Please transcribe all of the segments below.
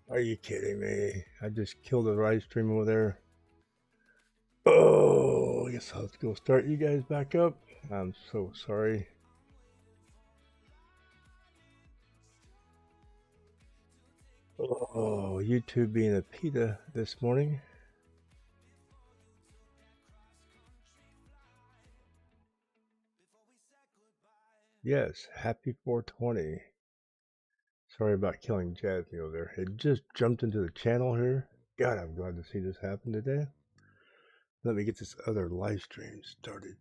Are you kidding me? I just killed the live stream over there. Oh, I guess I'll go start you guys back up. I'm so sorry. Oh, YouTube being a PETA this morning. Yes, happy 420. Sorry about killing Jasmine over there. It just jumped into the channel here. God, I'm glad to see this happen today. Let me get this other live stream started.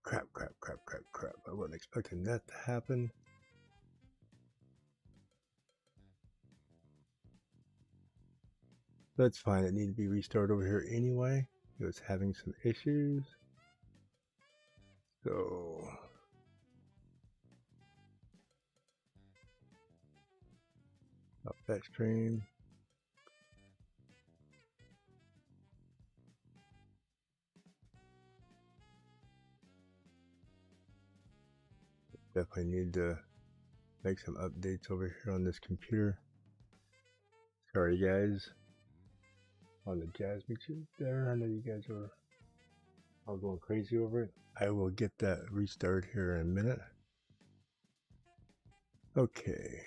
Crap. I wasn't expecting that to happen. That's fine. It needed to be restarted over here anyway. It was having some issues. So up that stream. Definitely need to make some updates over here on this computer. Sorry guys. On the Jasmine chip there. I know you guys are all going crazy over it. I will get that restarted here in a minute. Okay.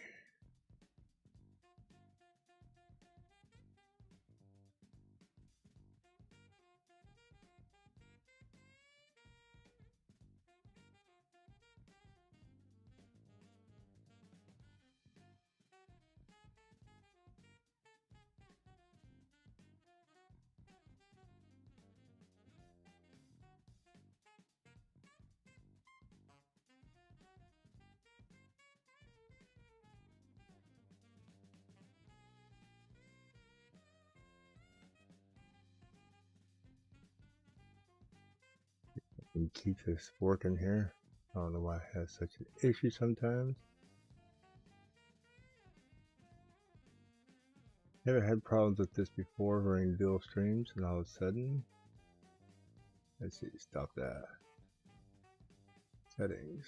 And keep this working here. I don't know why it has such an issue sometimes. Never had problems with this before running dual streams, and all of a sudden, let's see, stop that. Settings.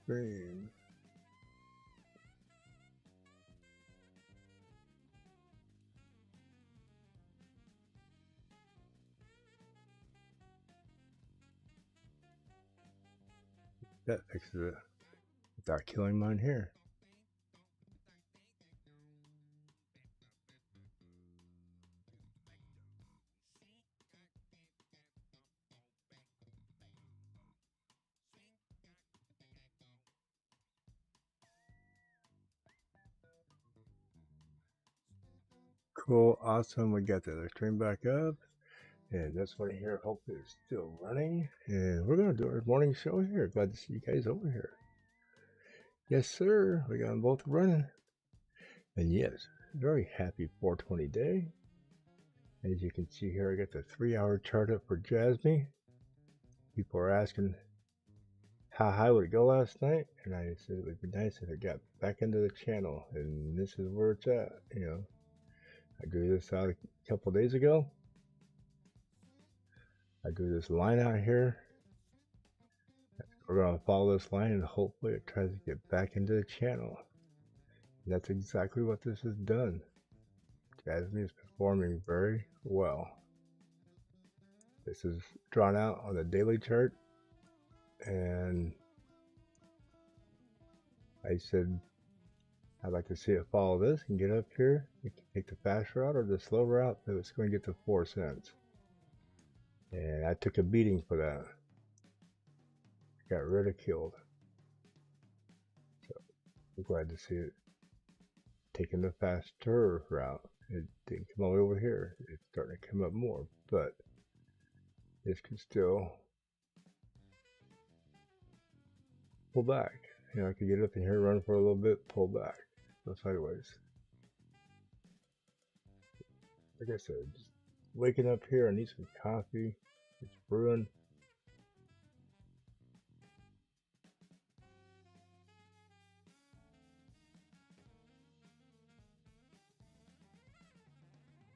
Stream. That fixes it without killing mine here. Cool, awesome. We got the other stream back up. And this one here, hopefully it's still running. And we're going to do our morning show here. Glad to see you guys over here. Yes, sir. We got them both running. And yes, very happy 420 day. As you can see here, I got the 3-hour chart up for Jasmine. People are asking how high would it go last night? And I said it would be nice if it got back into the channel. And this is where it's at, you know. I drew this out a couple days ago. I drew this line out here. We're going to follow this line and hopefully it tries to get back into the channel. And that's exactly what this has done. Jasmine is performing very well. This is drawn out on the daily chart. And I said, I'd like to see it follow this and get up here. You can take the fast route or the slow route, but it's going to get to 4 cents. And I took a beating for that. Got ridiculed. So I'm glad to see it taking the faster route. It didn't come all the way over here. It's starting to come up more, but this can still pull back. You know, I could get up in here, run for a little bit, pull back, go sideways. Like I said, just waking up here, I need some coffee. It's brewing.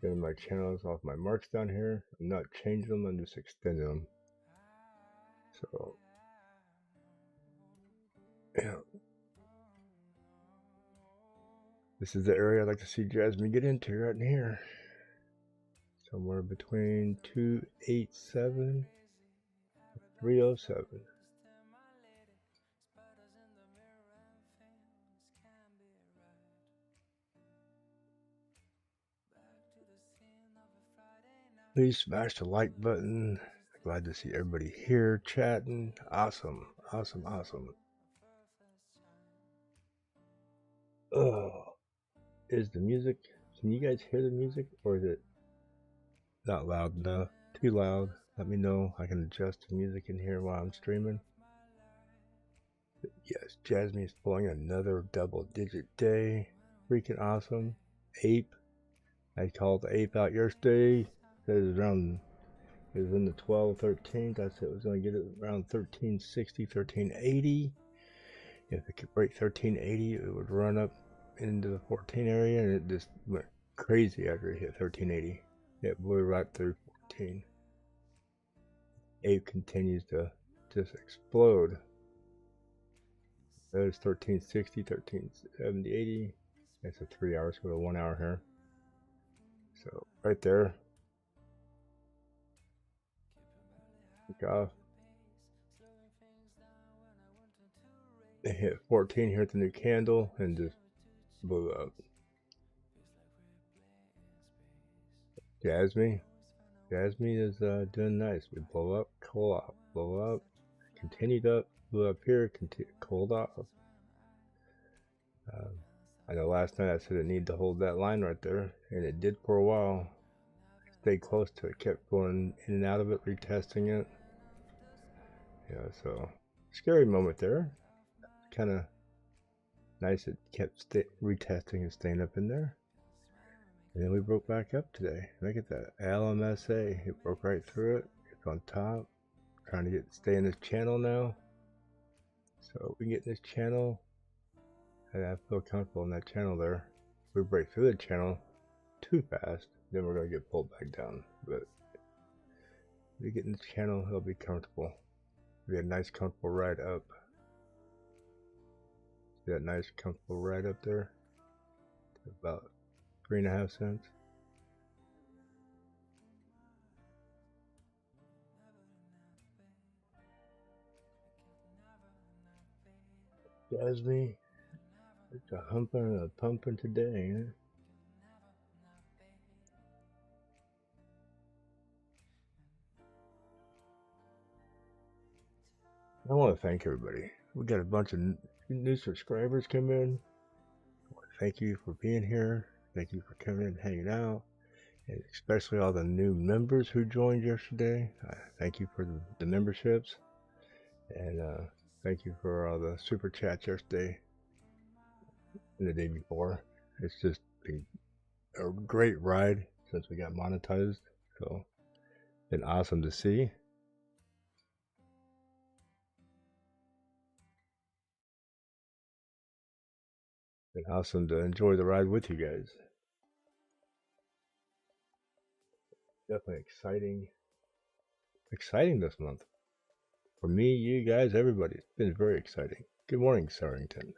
Getting my channels off my marks down here. I'm not changing them, I'm just extending them. So, yeah. This is the area I'd like to see Jasmine get into right in here. Somewhere between 287 and 307. Please smash the like button. Glad to see everybody here chatting. Awesome, awesome, awesome. Oh, is the music, can you guys hear the music, or is it not loud enough? Too loud? Let me know. I can adjust the music in here while I'm streaming. But yes, Jasmine is pulling another double-digit day. Freaking awesome. Ape. I called the ape out yesterday. Said it was around, it was in the 12, 13th. I said it was going to get it around 1360, 1380. If it could break 1380, it would run up into the 14 area, and it just went crazy after it hit 1380. It blew right through 14. Ape continues to just explode. There's 1360, 1370, 80. That's a 3 hours, go to 1 hour here. So right there. Take off. It hit 14 here at the new candle and just blew up. Jasmine is doing nice. We blow up, cool off, blow up, continued up, blew up here, cooled off. I know last night I said it needed to hold that line right there, and it did for a while. I stayed close to it, kept going in and out of it, retesting it. Yeah, so scary moment there. Kind of nice it kept retesting and staying up in there. And then we broke back up today. Look at that LMSA. It broke right through it. It's on top. Trying to stay in this channel now. So we can get in this channel, and I feel comfortable in that channel there. If we break through the channel too fast, then we're gonna get pulled back down. But if we get in this channel, it'll be comfortable. It'll be a nice comfortable ride up. See that nice comfortable ride up there? About 3.5 cents. Jasmine, it's a humping and a pumping today, ain't it? I want to thank everybody. We got a bunch of new subscribers come in. I want to thank you for being here. Thank you for coming in and hanging out. And especially all the new members who joined yesterday. Thank you for the memberships. And thank you for all the super chats yesterday and the day before. It's just been a great ride since we got monetized. So, been awesome to see. Been awesome to enjoy the ride with you guys. Definitely exciting this month. For me, you guys, everybody. It's been very exciting. Good morning, Sarrington.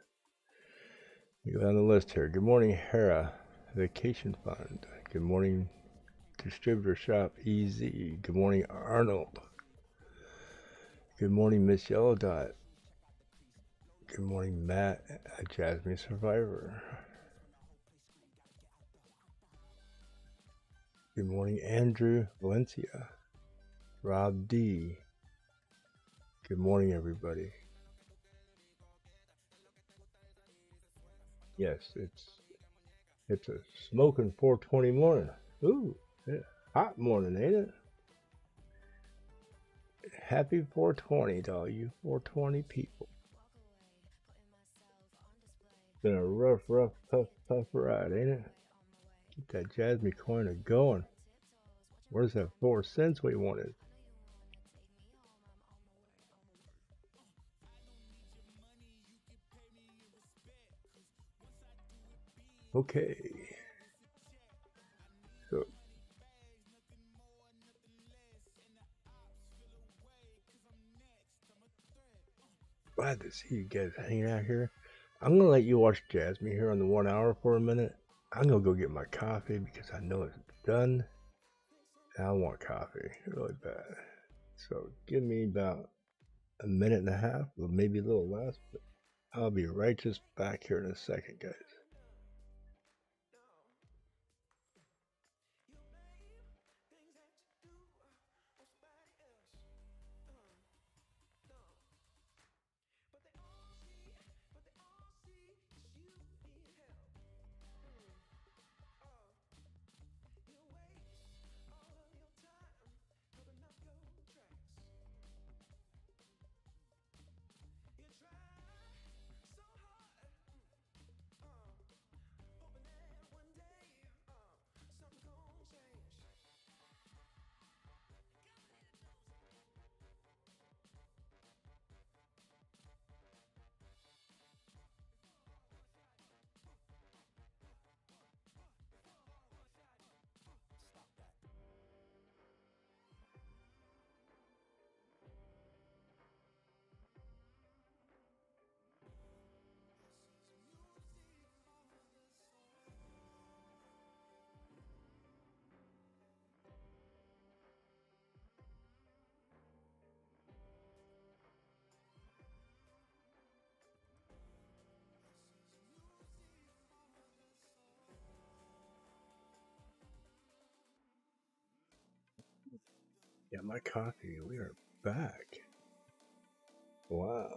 We go down the list here. Good morning, Hera Vacation Fund. Good morning, Distributor Shop EZ. Good morning, Arnold. Good morning, Miss Yellow Dot. Good morning, Matt, Jasmine Survivor. Good morning, Andrew Valencia. Rob D. Good morning, everybody. Yes, it's a smoking 420 morning. Ooh, yeah, hot morning, ain't it? Happy 420 to all you 420 people. Been a rough, tough ride, ain't it? Get that Jasmine coin going. Where's that 4 cents we wanted? Okay. So glad to see you guys hanging out here. I'm gonna let you watch Jasmine here on the 1 hour for a minute. I'm gonna go get my coffee because I know it's done. And I want coffee really bad. So give me about a minute and a half, or maybe a little less, but I'll be right just back here in a second, guys. Yeah, my coffee. We are back. Wow.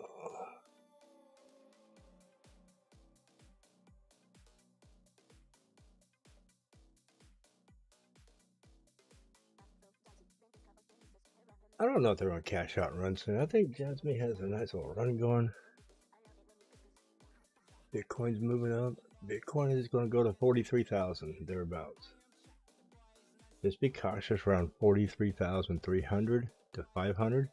I don't know if they're on cash out run soon. I think Jasmine has a nice little run going. Bitcoin's moving up. Bitcoin is going to go to 43,000 thereabouts. Just be cautious around 43,300 to 500.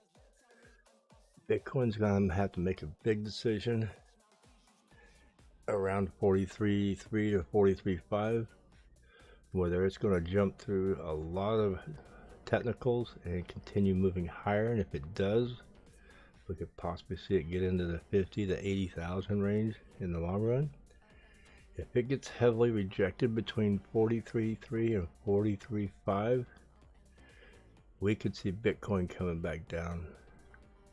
Bitcoin's going to have to make a big decision around 43.3 to 43.5, whether it's going to jump through a lot of technicals and continue moving higher. And if it does, we could possibly see it get into the 50 to 80,000 range in the long run. If it gets heavily rejected between 43.3 and 43.5, we could see Bitcoin coming back down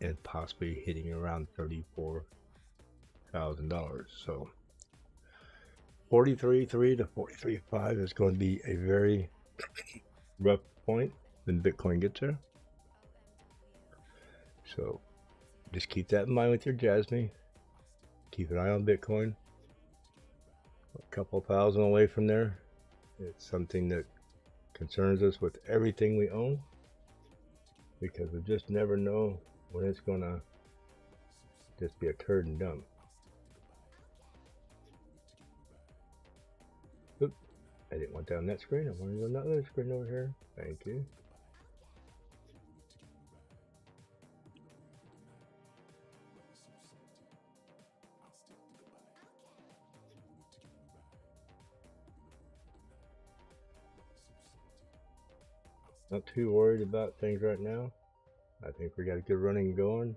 and possibly hitting around $34,000. So 43.3 to 43.5 is going to be a very rough point when Bitcoin gets there. So just keep that in mind with your Jasmine. Keep an eye on Bitcoin. A couple thousand away from there. It's something that concerns us with everything we own, because we just never know when it's gonna just be a turd and dump. Oop, I didn't want that on that screen. I wanted on that other screen over here. Thank you. Not too worried about things right now. I think we got a good running going.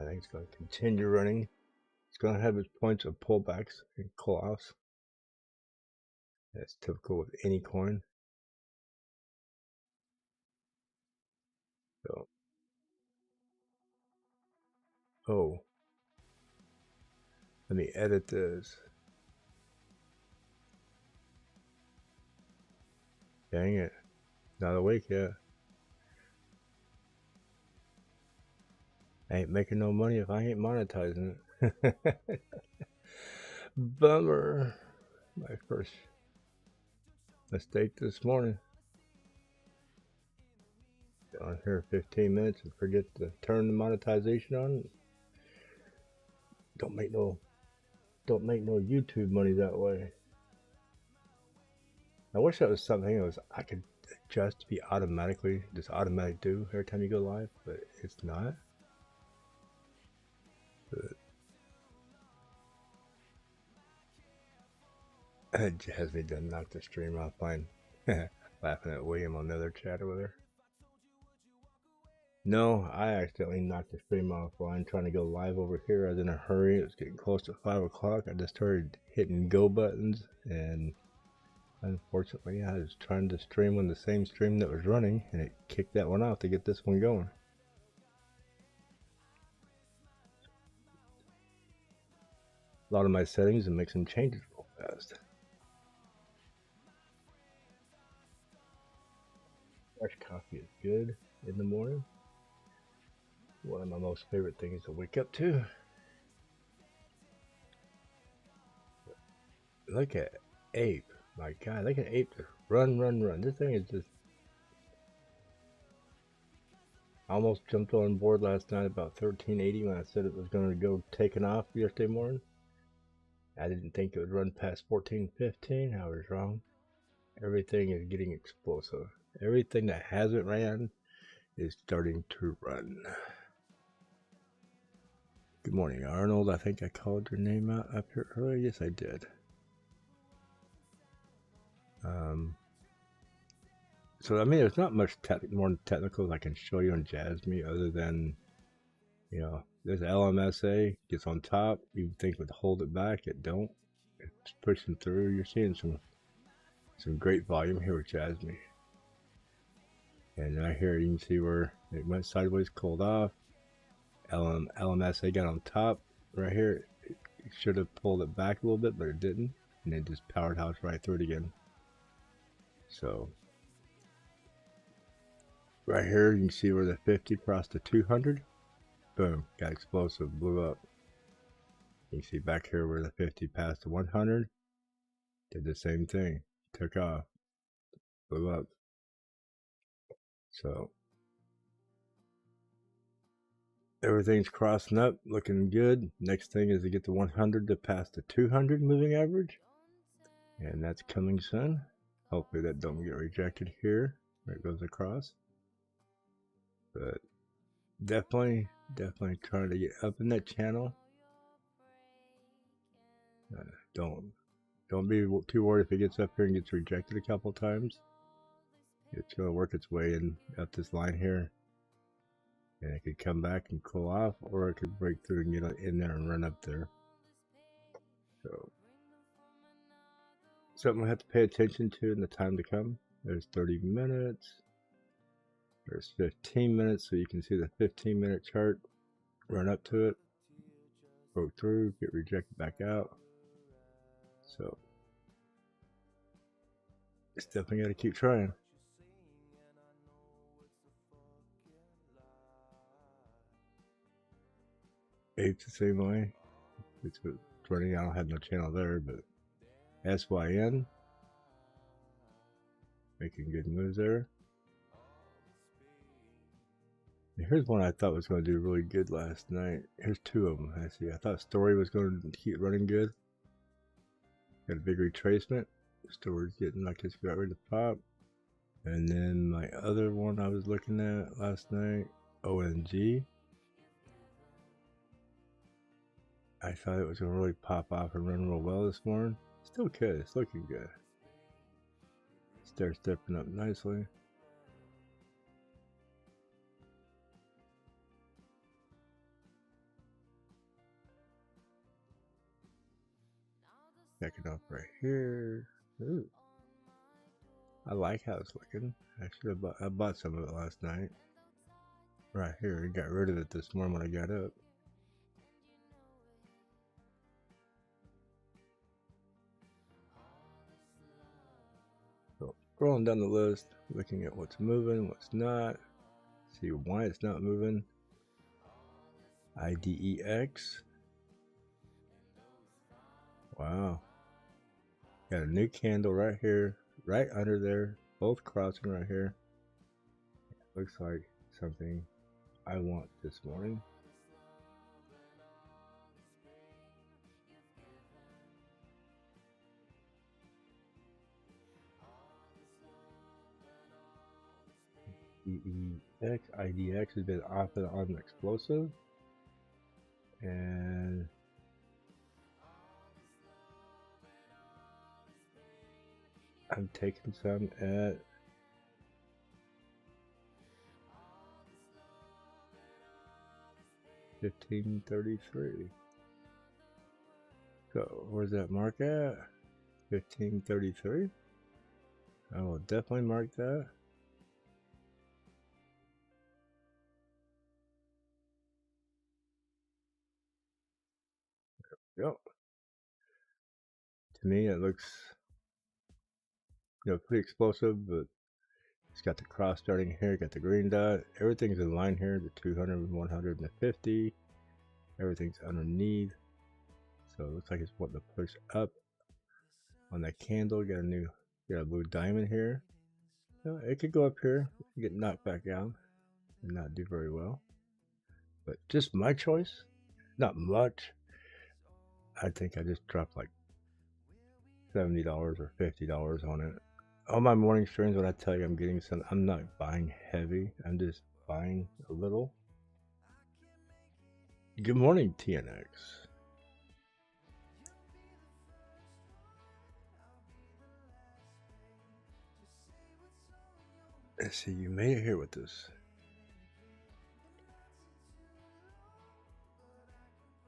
I think it's going to continue running. It's going to have its points of pullbacks and call-offs. That's typical with any coin. So, oh, let me edit this. Dang it, not awake yet. I ain't making no money if I ain't monetizing it. Bummer. My first mistake this morning. On here 15 minutes and forget to turn the monetization on. Don't make no YouTube money that way. I wish that was something that was I could adjust to be automatically, just automatic do every time you go live, but it's not. Jasmine done knocked the stream off. Fine. Laughing at William on the other chat over there. No, I accidentally knocked the stream off while I'm trying to go live over here. I was in a hurry. It was getting close to 5 o'clock. I just started hitting go buttons, and unfortunately, I was trying to stream on the same stream that was running, and it kicked that one off to get this one going. A lot of my settings and make some changes real fast. Fresh coffee is good in the morning. One of my most favorite things to wake up to. Look at Ape. My God, look at Ape just run, run, run. This thing is just... I almost jumped on board last night about 1380 when I said it was going to go taking off yesterday morning. I didn't think it would run past 1415. I was wrong. Everything is getting explosive. Everything that hasn't ran is starting to run. Good morning, Arnold. I think I called your name out up here earlier. Yes, I did. So I mean, there's not much more technical I can show you on Jasmy other than, you know, there's LMSA gets on top. You think it would hold it back, it don't. It's pushing through. You're seeing some great volume here with Jasmy. And right here you can see where it went sideways, cooled off. LMSA got on top right here. It should have pulled it back a little bit, but it didn't, and it just powerhouse right through it again. So right here you can see where the 50 crossed the 200. Boom, got explosive, blew up. You can see back here where the 50 passed the 100, did the same thing, took off, blew up. So everything's crossing up, looking good. Next thing is to get the 100 to pass the 200 moving average, and that's coming soon. Hopefully that don't get rejected here where it goes across. But definitely trying to get up in that channel. Don't be too worried if it gets up here and gets rejected a couple times. It's going to work its way in up this line here, and it could come back and cool off, or it could break through and get in there and run up there. So something we have to pay attention to in the time to come. There's 30 minutes. There's 15 minutes, so you can see the 15-minute chart. Run up to it, broke through, get rejected back out. So it's definitely got to keep trying. Ape's the same way. It's running. I don't have no channel there, but SYN making good moves there. And here's one I thought was going to do really good last night. Here's two of them. I see. I thought Story was going to keep running good. Got a big retracement. Story's getting like it's got ready to pop. And then my other one I was looking at last night, ONG. I thought it was going to really pop off and run real well this morning. Still could. It's looking good. Start stepping up nicely. Checking off right here. Ooh. I like how it's looking. I bought some of it last night. Right here. I got rid of it this morning when I got up. So scrolling down the list, looking at what's moving, what's not. See why it's not moving. IDEX. Wow. Got a new candle right here, right under there, both crossing right here. Looks like something I want this morning. IDX has been off and on explosive. And I'm taking some at 1533. So where's that mark at? 1533. I will definitely mark that. Yep. To me, it looks, pretty explosive, but it's got the cross starting here, got the green dot. Everything's in line here, the 200, 100, and the 50. Everything's underneath. So it looks like it's wanting to push up on that candle. Got a blue diamond here. It could go up here, get knocked back out, and not do very well. But just my choice, not much. I think I just dropped like $70 or $50 on it. All my morning streams, when I tell you I'm getting some, I'm not buying heavy. I'm just buying a little. Good morning, TNX. Let's see, you made it here with us.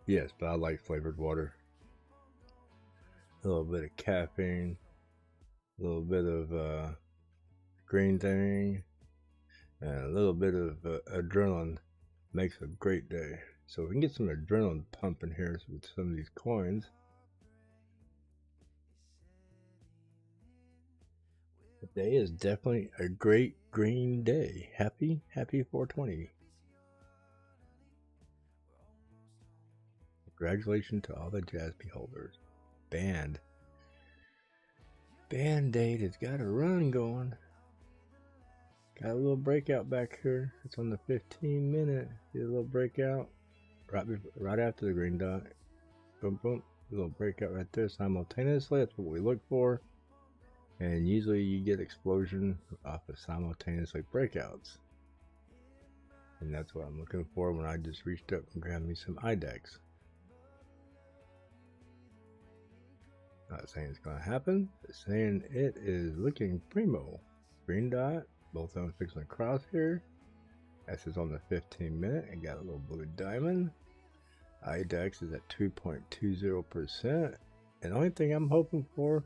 Yes, but I like flavored water. A little bit of caffeine, a little bit of green thing, and a little bit of adrenaline makes a great day. So we can get some adrenaline pumping here with some of these coins. Today is definitely a great green day. Happy 420. Congratulations to all the Jaspi holders. Band date has got a run going. Got a little breakout back here. It's on the 15-minute. Get a little breakout right after the green dot. Boom, boom. A little breakout right there simultaneously. That's what we look for. And usually you get explosion off of simultaneously breakouts. And that's what I'm looking for when I just reached up and grabbed me some IDEX. Not saying it's going to happen, but saying it is looking primo. Green dot, both of them fixing to cross here. This is on the 15-minute and got a little blue diamond. IDEX is at 2.20%. And the only thing I'm hoping for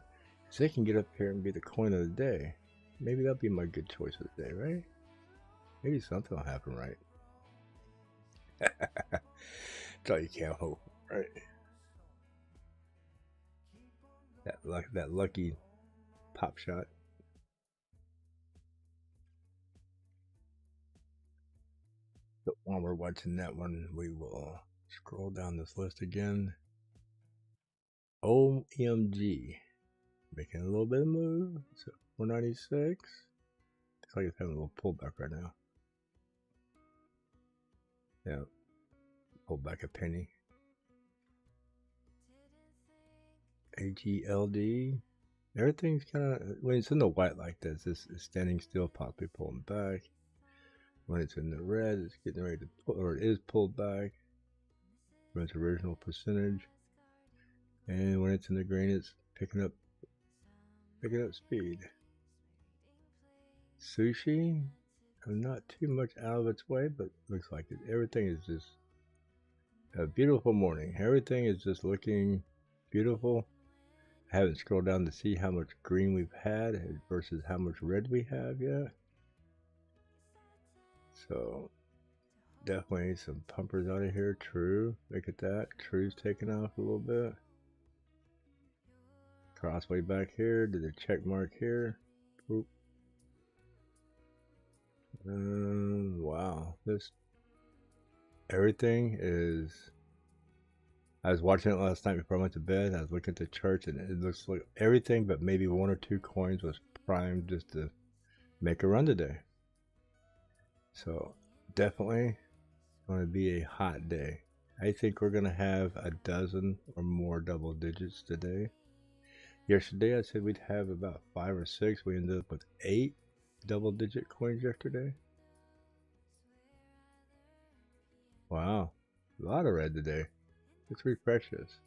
is they can get up here and be the coin of the day. Maybe that'll be my good choice of the day, right? Maybe something will happen, right? That's all you can hope, right? That lucky pop shot. But while we're watching that one, we will scroll down this list again. OMG. Making a little bit of move. So 496. Looks like it's having a little pullback right now. Yeah. Pull back a penny. AGLD. Everything's kind of, when it's in the white like this, it's standing still, possibly pulling back. When it's in the red, it's getting ready to pull, or it is pulled back from its original percentage. And when it's in the green, it's picking up speed. Sushi, I'm not too much out of its way, but looks like it. Everything is just a beautiful morning. Everything is just looking beautiful. I haven't scrolled down to see how much green we've had versus how much red we have yet. So definitely some pumpers out of here. True, look at that. True's taking off a little bit. Crossway back here. Did a check mark here. Oop. Wow, everything is. I was watching it last night before I went to bed. I was looking at the charts, and it looks like everything but maybe one or two coins was primed just to make a run today. So definitely going to be a hot day. I think we're going to have a dozen or more double digits today. Yesterday I said we'd have about 5 or 6. We ended up with 8 double digit coins yesterday. Wow, a lot of red today. Let's refresh this.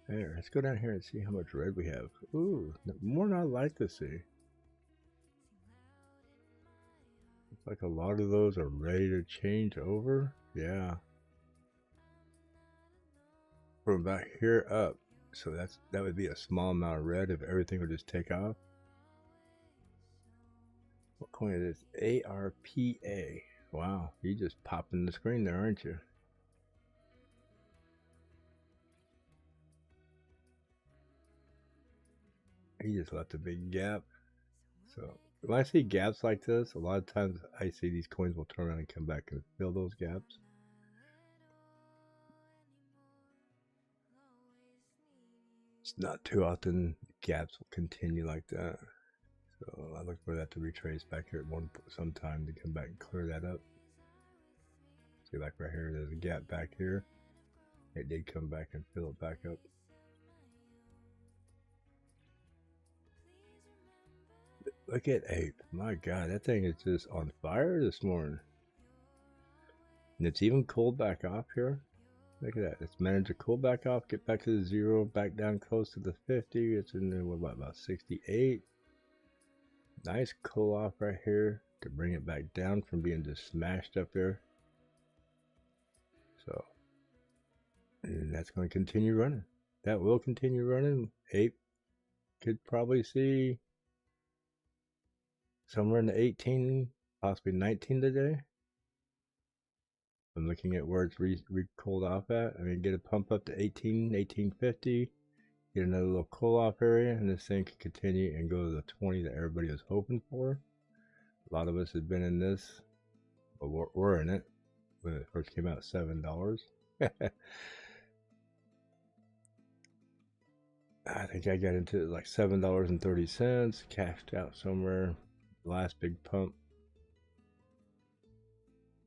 There, let's go down here and see how much red we have. Ooh, more than I'd like to see. Looks like a lot of those are ready to change over. Yeah. From back here up. So that would be a small amount of red if everything would just take off. What coin is this? ARPA. Wow, you just popping the screen there, aren't you? He just left a big gap. So when I see gaps like this, a lot of times I see these coins will turn around and come back and fill those gaps. It's not too often gaps will continue like that. So I look for that to retrace back here at some time to come back and clear that up. See, like right here, there's a gap back here. It did come back and fill it back up. Look at Ape. My God, that thing is just on fire this morning. And it's even cooled back off here. Look at that. It's managed to cool back off, get back to the 0, back down close to the 50. It's in there, what about 68? Nice cool off right here to bring it back down from being just smashed up there. So, and that's going to continue running. That will continue running. Ape could probably see somewhere in the 18, possibly 19 today. I'm looking at where it's cooled off at. I mean, get a pump up to 18, 1850, get another little cool off area, and this thing could continue and go to the 20 that everybody was hoping for. A lot of us have been in this, but we're in it when it first came out, $7. I think I got into it like $7.30, cashed out somewhere, last big pump.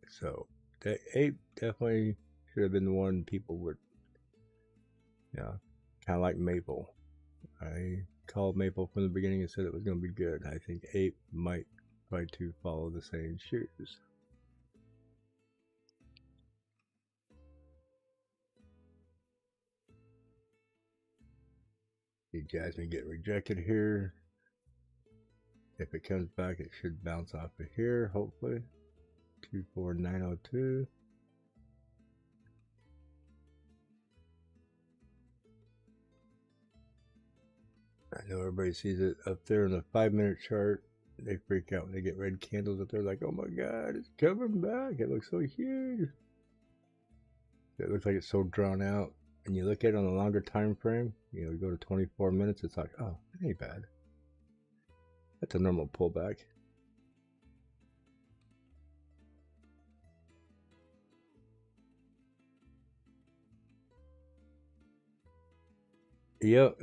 So that Ape definitely should have been the one people would, yeah, kind of like Maple. I called Maple from the beginning and said it was going to be good. I think Ape might try to follow the same shoes. You guys may get rejected here. If it comes back, it should bounce off of here, hopefully. 24902. I know everybody sees it up there in the 5-minute chart. They freak out when they get red candles up there, like, oh my God, it's coming back. It looks so huge. It looks like it's so drawn out. And you look at it on a longer time frame, you go to 24 minutes, it's like, oh, it ain't bad. That's a normal pullback. Yep.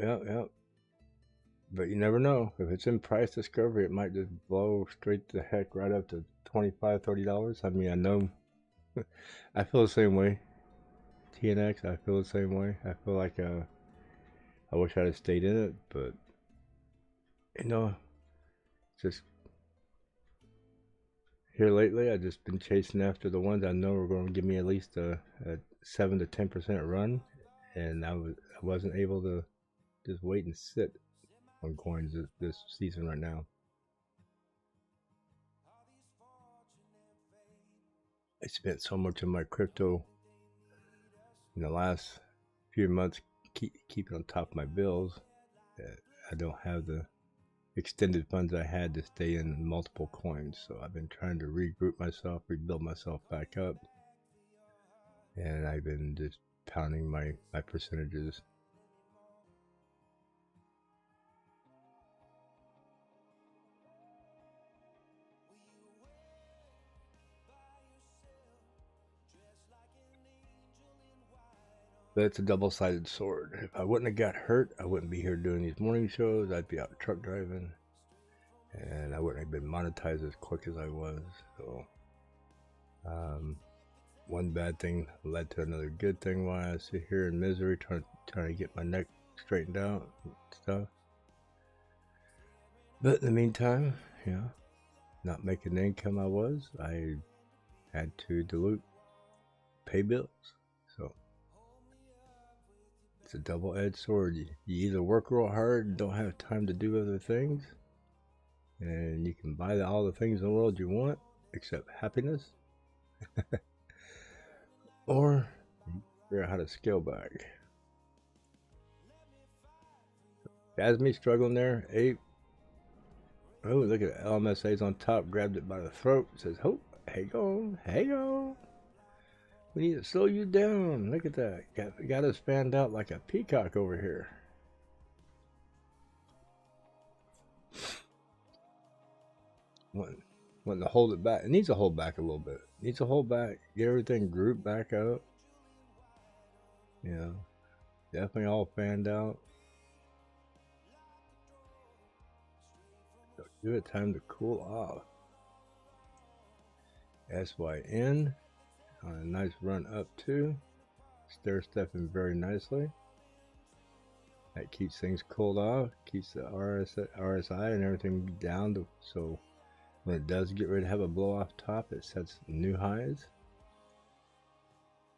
But you never know. If it's in price discovery, it might just blow straight to heck right up to $25, $30. I mean, I know. I feel the same way. TNX, I feel the same way. I feel like I wish I'd have stayed in it, but just here lately, I've just been chasing after the ones I know are going to give me at least a 7 to 10% run, and I wasn't able to just wait and sit on coins this season right now. I spent so much of my crypto in the last few months keeping on top of my bills that I don't have the extended funds I had to stay in multiple coins. So I've been trying to regroup myself, rebuild myself back up, and I've been just pounding my percentages. But it's a double-sided sword. If I wouldn't have got hurt, I wouldn't be here doing these morning shows. I'd be out truck driving, and I wouldn't have been monetized as quick as I was. So one bad thing led to another good thing while I sit here in misery trying to get my neck straightened out and stuff. But in the meantime, not making the income I had to pay bills. So it's a double-edged sword. You either work real hard and don't have time to do other things, and you can buy all the things in the world you want except happiness. or figure out how to scale back. Jasmine struggling there. 8. Oh, look at it. LMSA's on top. Grabbed it by the throat. Says, "Oh, hang on, hang on. We need to slow you down." Look at that. Got us fanned out like a peacock over here. Wanting to hold it back. It needs to hold back a little bit. It needs to hold back. Get everything grouped back up. Yeah. Definitely all fanned out. So give it time to cool off. SYN on a nice run up too. Stair stepping very nicely. That keeps things cooled off, keeps the RSI and everything down so when it does get ready to have a blow off top, it sets new highs.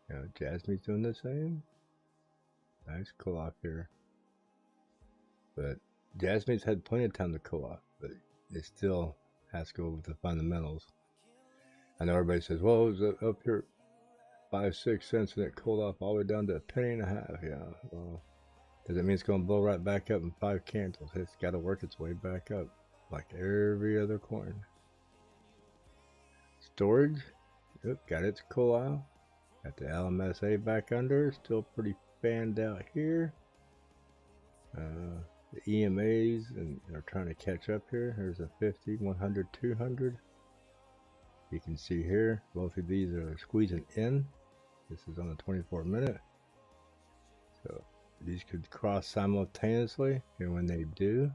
You know, Jasmine's doing the same. Nice cool off here. But Jasmine's had plenty of time to cool off, but it still has to go with the fundamentals. I know everybody says, well, it was up here 5-6 cents and it cooled off all the way down to $0.015. Yeah, well, does it mean it's going to blow right back up in 5 candles? It's got to work its way back up like every other coin. Storage, yep, got its cool off. Got the LMSA back under, still pretty fanned out here. The EMAs and are trying to catch up here. There's a 50, 100, 200. You can see here, both of these are squeezing in. This is on the 24-minute. So these could cross simultaneously, and when they do,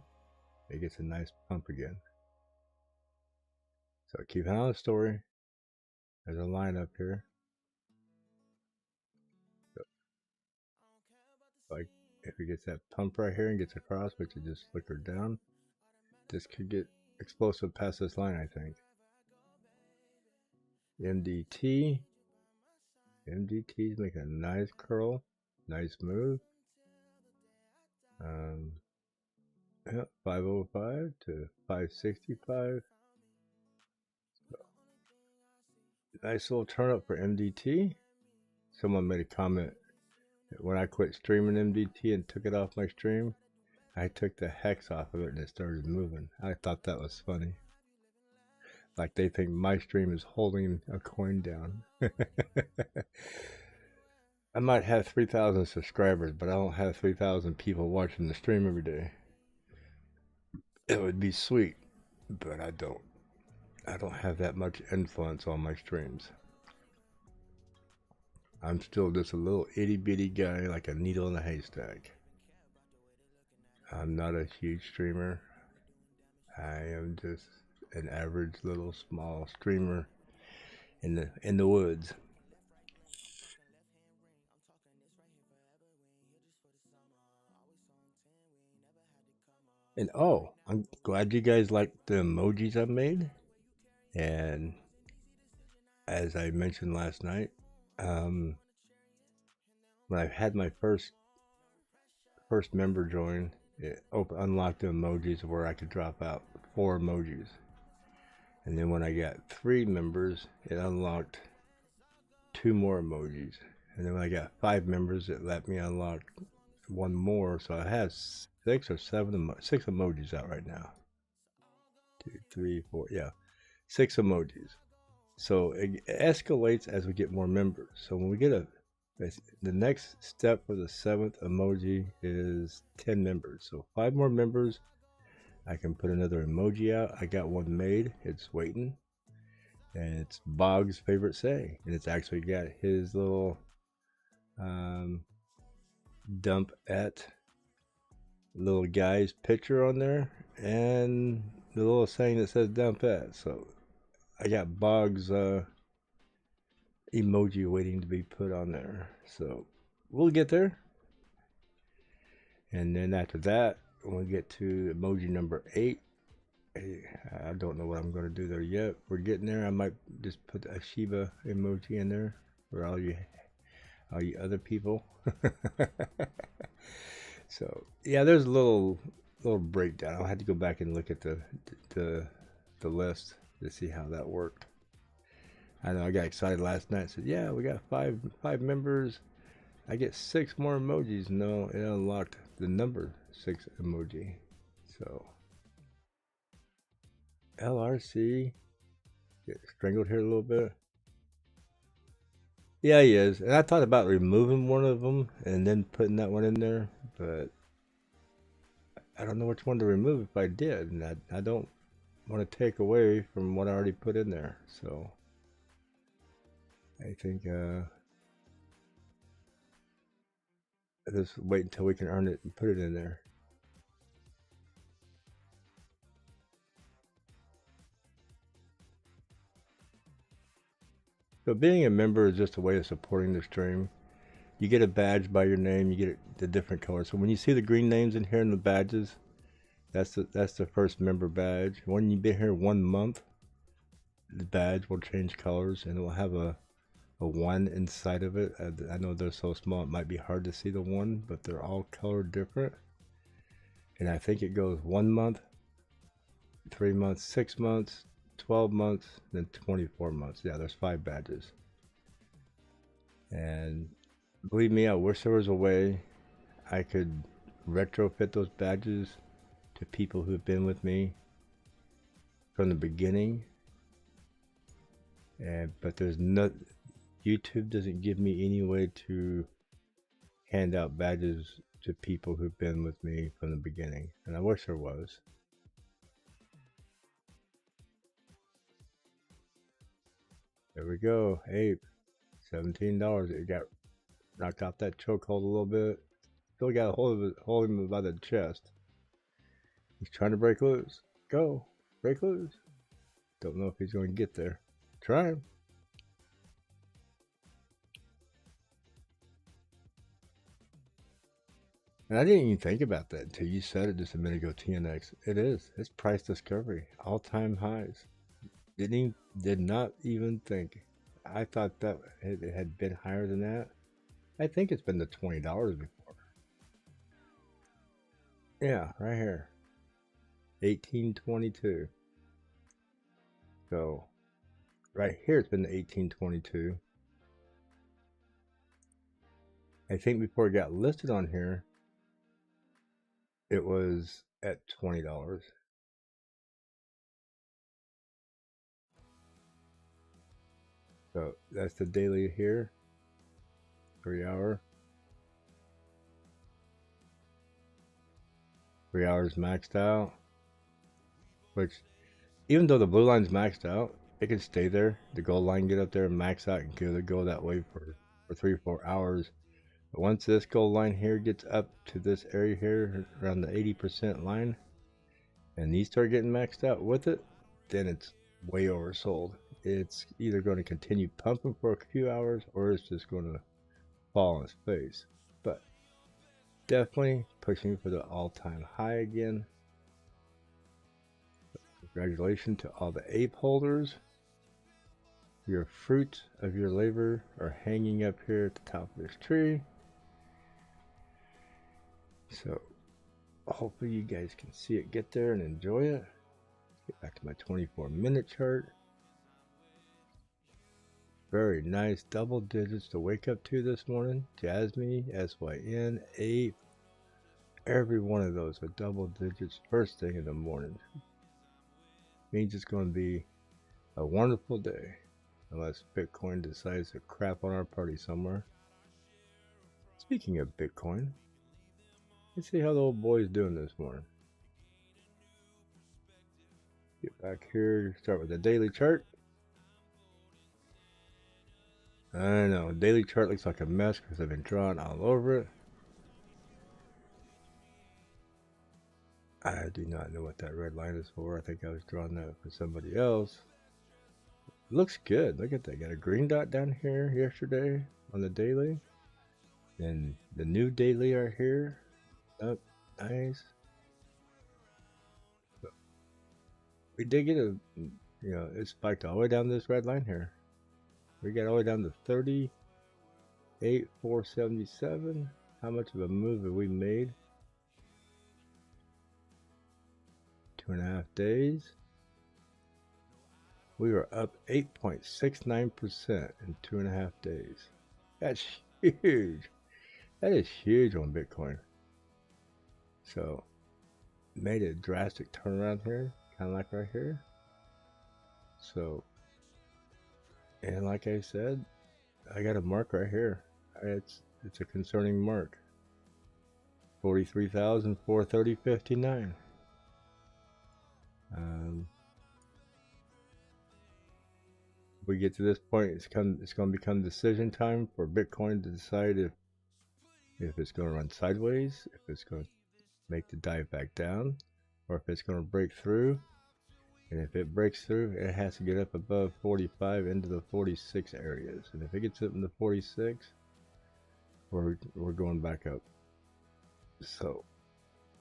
it gets a nice pump again. So keep an eye on the story. There's a line up here. So, like if it gets that pump right here and gets across, which it just flickered down, this could get explosive past this line, I think. MDT is making a nice curl, nice move. 505 to 565. So, nice little turn up for MDT. Someone made a comment that when I quit streaming MDT and took it off my stream, I took the hex off of it and it started moving. I thought that was funny. Like they think my stream is holding a coin down. I might have 3,000 subscribers, but I don't have 3,000 people watching the stream every day. It would be sweet, but I don't. I don't have that much influence on my streams. I'm still just a little itty bitty guy, like a needle in a haystack. I'm not a huge streamer. I am just an average little small streamer in the woods. And oh, I'm glad you guys like the emojis I made. And as I mentioned last night, when I had my first member join, it unlocked the emojis where I could drop out 4 emojis. And then when I got 3 members, it unlocked 2 more emojis. And then when I got 5 members, it let me unlock 1 more. So I have 6 emojis out right now. 2, 3, 4, yeah, 6 emojis. So it escalates as we get more members. So when we get the next step for the 7th emoji is 10 members. So 5 more members, I can put another emoji out. I got one made. It's waiting. And it's Bog's favorite saying. And it's actually got his little dump at little guy's picture on there. And the little saying that says dump at. So I got Bog's emoji waiting to be put on there. So we'll get there. And then after that, when we get to emoji number 8, I don't know what I'm going to do there yet. We're getting there. I might just put a Shiba emoji in there for all you other people. So yeah, there's a little breakdown. I'll have to go back and look at the list to see how that worked. I know I got excited last night. Said, yeah, we got five members. I get 6 more emojis. No, it unlocked the number 6 emoji. So LRC get strangled here a little bit. Yeah, he is. And I thought about removing one of them and then putting that one in there, but I don't know which one to remove if I did, and I don't want to take away from what I already put in there. So I think just wait until we can earn it and put it in there. So being a member is just a way of supporting the stream. You get a badge by your name. You get the different colors. So when you see the green names in here in the badges, that's the first member badge. When you've been here 1 month, the badge will change colors and it will have a 1 inside of it. I know they're so small it might be hard to see the 1, but they're all colored different. And I think it goes 1 month, 3 months, 6 months, 12 months, then 24 months. Yeah, there's 5 badges. And believe me, I wish there was a way I could retrofit those badges to people who've been with me from the beginning. But there's no, YouTube doesn't give me any way to hand out badges to people who've been with me from the beginning. And I wish there was. There we go. Ape, $17. It got knocked out that chokehold a little bit. Still got a hold of it, hold him by the chest. He's trying to break loose. Go, break loose. Don't know if he's going to get there. Try him. And I didn't even think about that until you said it just a minute ago, TNX. It is. It's price discovery. All-time highs. Did not even think. I thought that it had been higher than that. I think it's been to $20 before. Yeah, right here. 1822. So right here it's been to 1822. I think before it got listed on here, it was at $20. So that's the daily here. 3 hour. 3 hours maxed out. Which, even though the blue line's maxed out, it can stay there. The gold line get up there and max out and go that way for 3 or 4 hours. But once this gold line here gets up to this area here, around the 80% line, and these start getting maxed out with it, then it's way oversold. It's either going to continue pumping for a few hours or it's just going to fall on its face. But definitely pushing for the all-time high again. Congratulations to all the ape holders. Your fruit of your labor are hanging up here at the top of this tree. So hopefully you guys can see it get there and enjoy it. Get back to my 24-minute chart. Very nice double digits to wake up to this morning. Jasmine, SYN, Ape. Every one of those are double digits first thing in the morning. Means it's going to be a wonderful day. Unless Bitcoin decides to crap on our party somewhere. Speaking of Bitcoin, let's see how the old boy's doing this morning. Get back here, start with the daily chart. I know, daily chart looks like a mess because I've been drawing all over it. I do not know what that red line is for. I think I was drawing that for somebody else. Looks good. Look at that. Got a green dot down here yesterday on the daily. And the new daily are here. Oh, nice. So we did get a, it spiked all the way down this red line here. We got all the way down to 38,477. How much of a move have we made? 2.5 days. We are up 8.69% in 2.5 days. That's huge. That is huge on Bitcoin. So, made a drastic turnaround here, kind of like right here. So, and like I said, I got a mark right here. It's a concerning mark. 43,430.59. We get to this point, it's going to become decision time for Bitcoin to decide if it's going to run sideways, if it's going to make the dive back down, or if it's going to break through. And if it breaks through, it has to get up above 45 into the 46 areas. And if it gets up in the 46, we're going back up. So,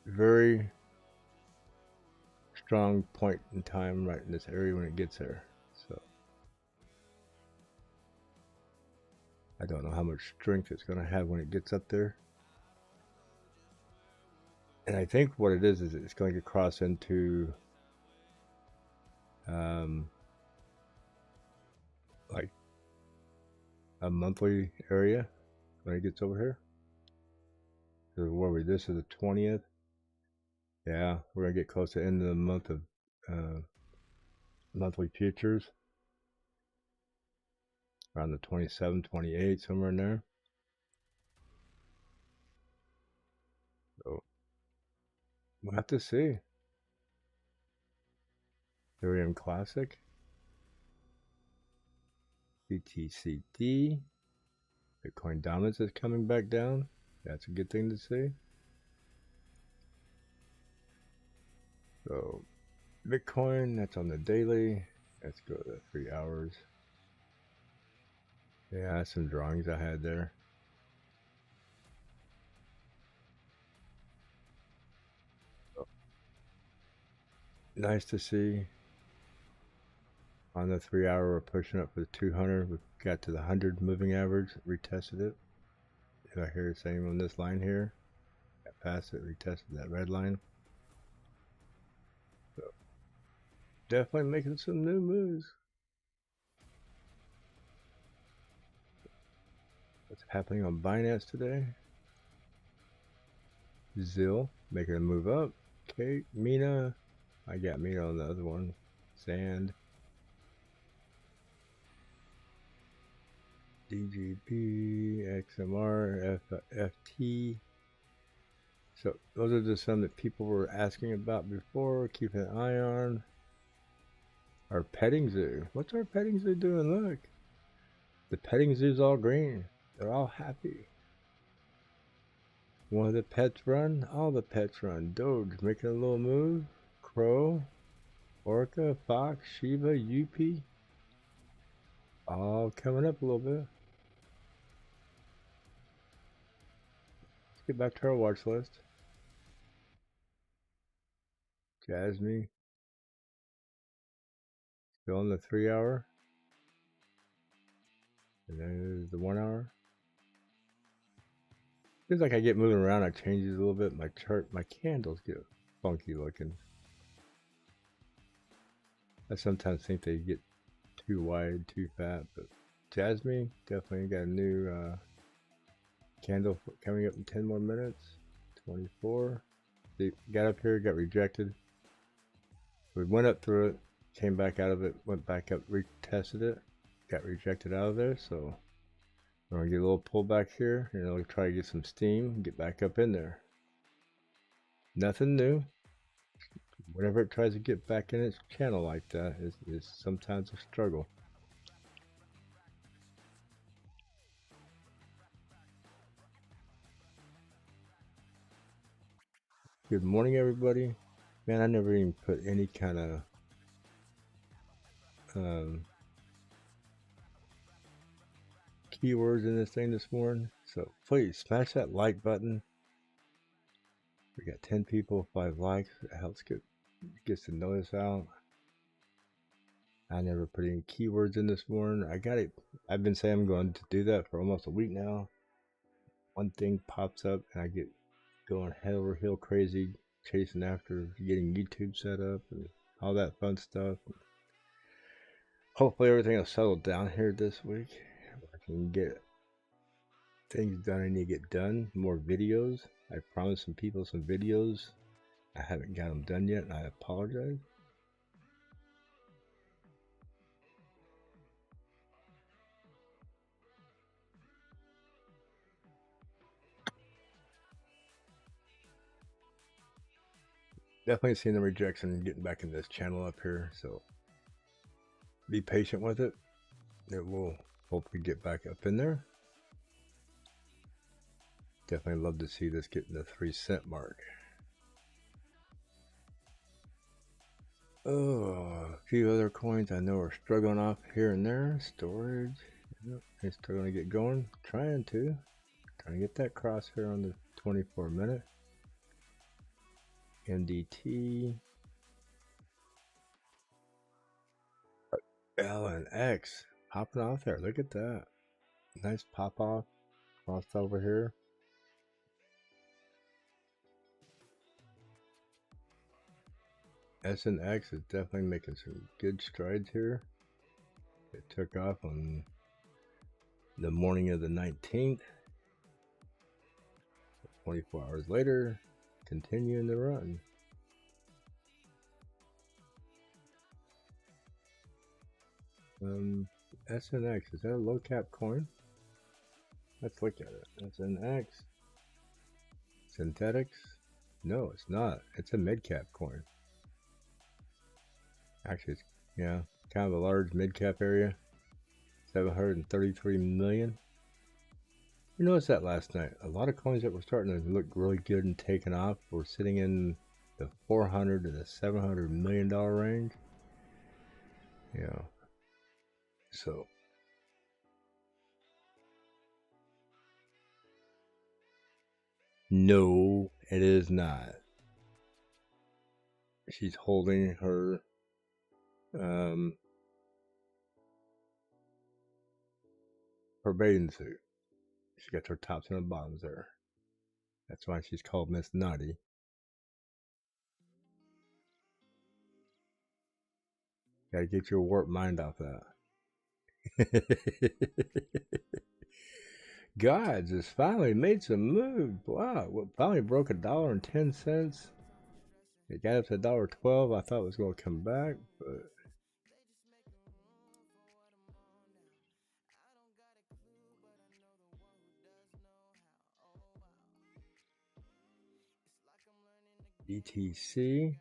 very strong point in time right in this area when it gets there. So, I don't know how much strength it's going to have when it gets up there. And I think what it is it's going to cross into like a monthly area when it gets over here. So where we, this is the 20th. Yeah, we're gonna get close to the end of the month of monthly futures. Around the 27, 28, somewhere in there. So we'll have to see. Ethereum Classic. BTCD. Bitcoin dominance is coming back down. That's a good thing to see. So Bitcoin, that's on the daily. Let's go to 3 hours. Yeah, some drawings I had there. So, nice to see. On the 3 hour, we're pushing up with 200. We got to the 100 moving average, retested it. Right here, same on this line here. Got past it, retested that red line. So, definitely making some new moves. What's happening on Binance today? Zill making a move up. Okay, Mina. I got Mina on the other one. Sand. DGB, XMR, FT. So those are just some that people were asking about before. Keep an eye on. Our petting zoo. What's our petting zoo doing? Look. The petting zoo's all green. They're all happy. One of the pets run. All the pets run. Doge making a little move. Crow. Orca. Fox. Shiba. UP. All coming up a little bit. Let's get back to our watch list. Jasmine. Still in the 3 hour. And then the 1 hour. Seems like I get moving around, I change it a little bit. My chart, my candles get funky looking. I sometimes think they get too wide, too fat, but Jasmine definitely got a new candle coming up in 10 more minutes. 24. They got up here, got rejected. We went up through it, came back out of it, went back up, retested it, got rejected out of there. So we're gonna get a little pullback here, you know, try to get some steam, get back up in there. Nothing new. Whenever it tries to get back in its channel like that, is sometimes a struggle. Good morning, everybody. Man, I never even put any kind of keywords in this thing this morning. So please smash that like button. We got 10 people, 5 likes. It helps gets the notice out. I never put any keywords in this morning. I got it. I've been saying I'm going to do that for almost a week now. One thing pops up and I get going head over heel crazy, chasing after getting YouTube set up and all that fun stuff. Hopefully everything will settle down here this week. I can get things done I need to get done. More videos. I promised some people some videos. I haven't got them done yet, and I apologize. Definitely seeing the rejection and getting back in this channel up here, so be patient with it. It will hopefully get back up in there. Definitely love to see this getting the 3-cent mark. Oh, a few other coins I know are struggling off here and there. Storage, yep, they're struggling to get going. Trying to get that crosshair on the 24-minute. MDT, L and X popping off there. Look at that, nice pop off. Crossed over here. S and X is definitely making some good strides here. It took off on the morning of the 19th. 24 hours later, continuing the run. SNX, is that a low cap coin? Let's look at it. SNX. Synthetics? No, it's not. It's a mid cap coin. Actually, it's, yeah, kind of a large mid cap area. 733 million. You noticed that last night. A lot of coins that were starting to look really good and taking off were sitting in the 400 to the 700 million dollar range. Yeah. So no, it is not. She's holding her her bathing suit. She got her tops and her bottoms there. That's why she's called Miss Naughty. Gotta get your warped mind off that. God just finally made some moves. Wow, well, finally broke $1.10. It got up to $1.12. I thought it was going to come back, but ETC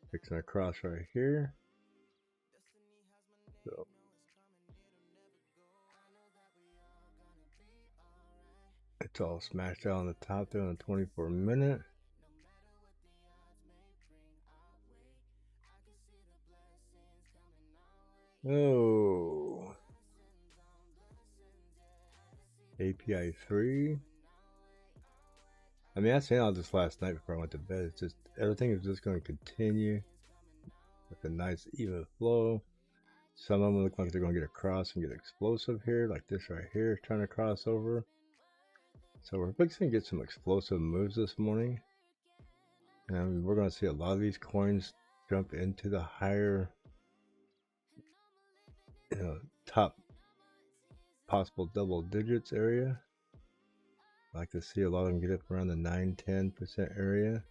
fixing a cross right here. So it's all smashed out on the top there on the 24-minute. Oh, API 3. I mean, I seen all this last night before I went to bed. It's just everything is just going to continue with a nice even flow. Some of them look like they're going to get across and get explosive here, like this right here, trying to cross over. So we're fixing to get some explosive moves this morning. And we're going to see a lot of these coins jump into the higher, top possible double digits area. I like to see a lot of them get up around the 9-10% area.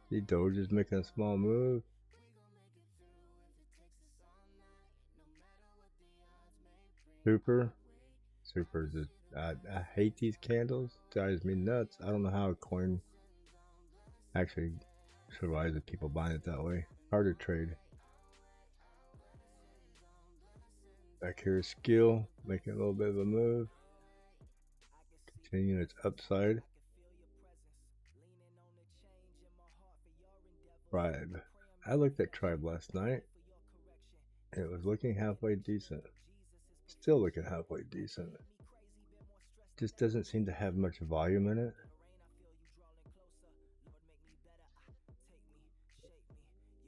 See Doge is making a small move. Super is just, I hate these candles. It drives me nuts. I don't know how a coin actually survives with people buying it that way. Hard to trade. Back here is Skill, making a little bit of a move. Continuing its upside. Tribe. I looked at Tribe last night. And it was looking halfway decent. Still looking halfway decent. Just doesn't seem to have much volume in it.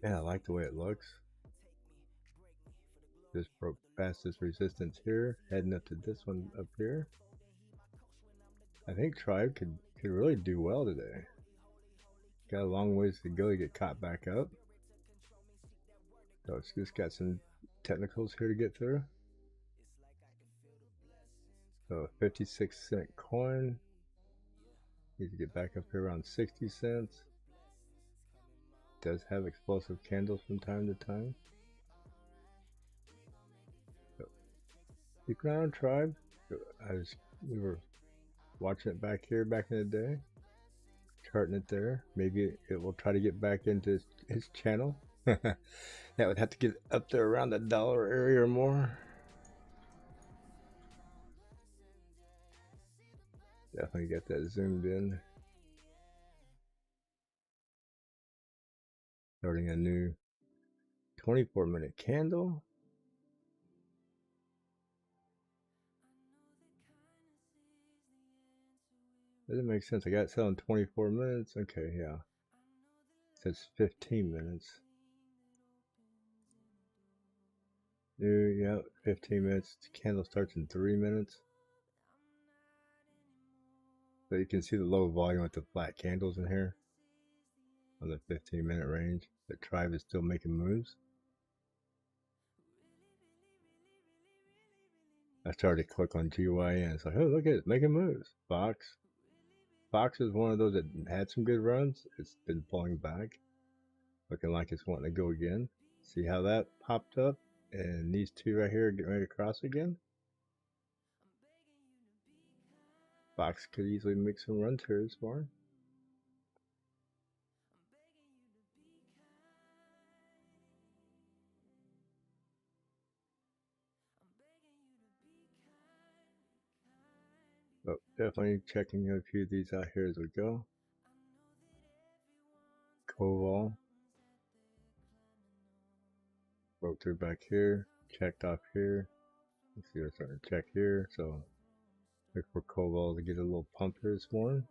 And I like the way it looks. Just broke past this resistance here, heading up to this one up here. I think Tribe could really do well today. Got a long ways to go to get caught back up. So it's just got some technicals here to get through. So 56-cent coin. Need to get back up here around 60 cents. Does have explosive candles from time to time. So keep an eye on Tribe. We were watching it back here back in the day. Charting it there. Maybe it will try to get back into his channel. That would have to get up there around the dollar area or more. Definitely get that zoomed in. Starting a new 24-minute candle. Doesn't make sense. I got it selling 24 minutes. Okay, yeah. It says 15 minutes. Yeah, 15 minutes. The candle starts in 3 minutes. So you can see the low volume with the flat candles in here on the 15-minute range. The Tribe is still making moves. I started to click on GYN. It's like, oh, look at it, making moves. Fox. Fox is one of those that had some good runs. It's been pulling back. Looking like it's wanting to go again. See how that popped up? And these two right here are getting ready to cross again. Fox could easily make some runs here this morning. But definitely checking a few of these out here as we go. Koval. Broke through back here. Checked off here. Let's see, we're starting to check here. So look for Koval to get a little pump here this morning.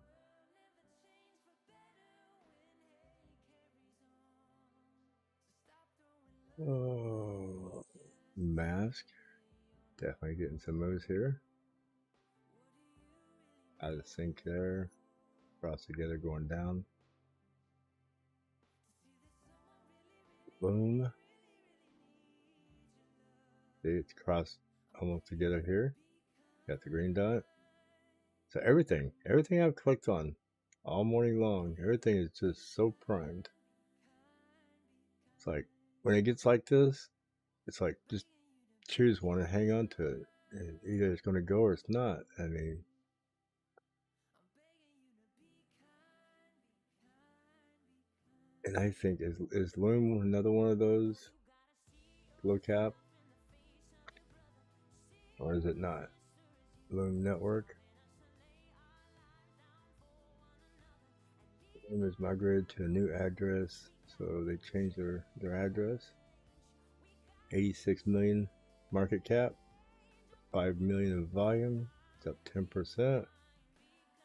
Oh, mask. Definitely getting some moves here. Out of the sync there. Cross together going down. Boom. See, it's crossed almost together here. Got the green dot. So everything I've clicked on all morning long, everything is just so primed. It's like when it gets like this, it's like just choose one and hang on to it. And either it's going to go or it's not. I mean, and I think is Loom another one of those low cap, or is it not? Loom Network. Loom is migrated to a new address, so they changed their address. 86 million market cap, 5 million in volume. It's up 10%.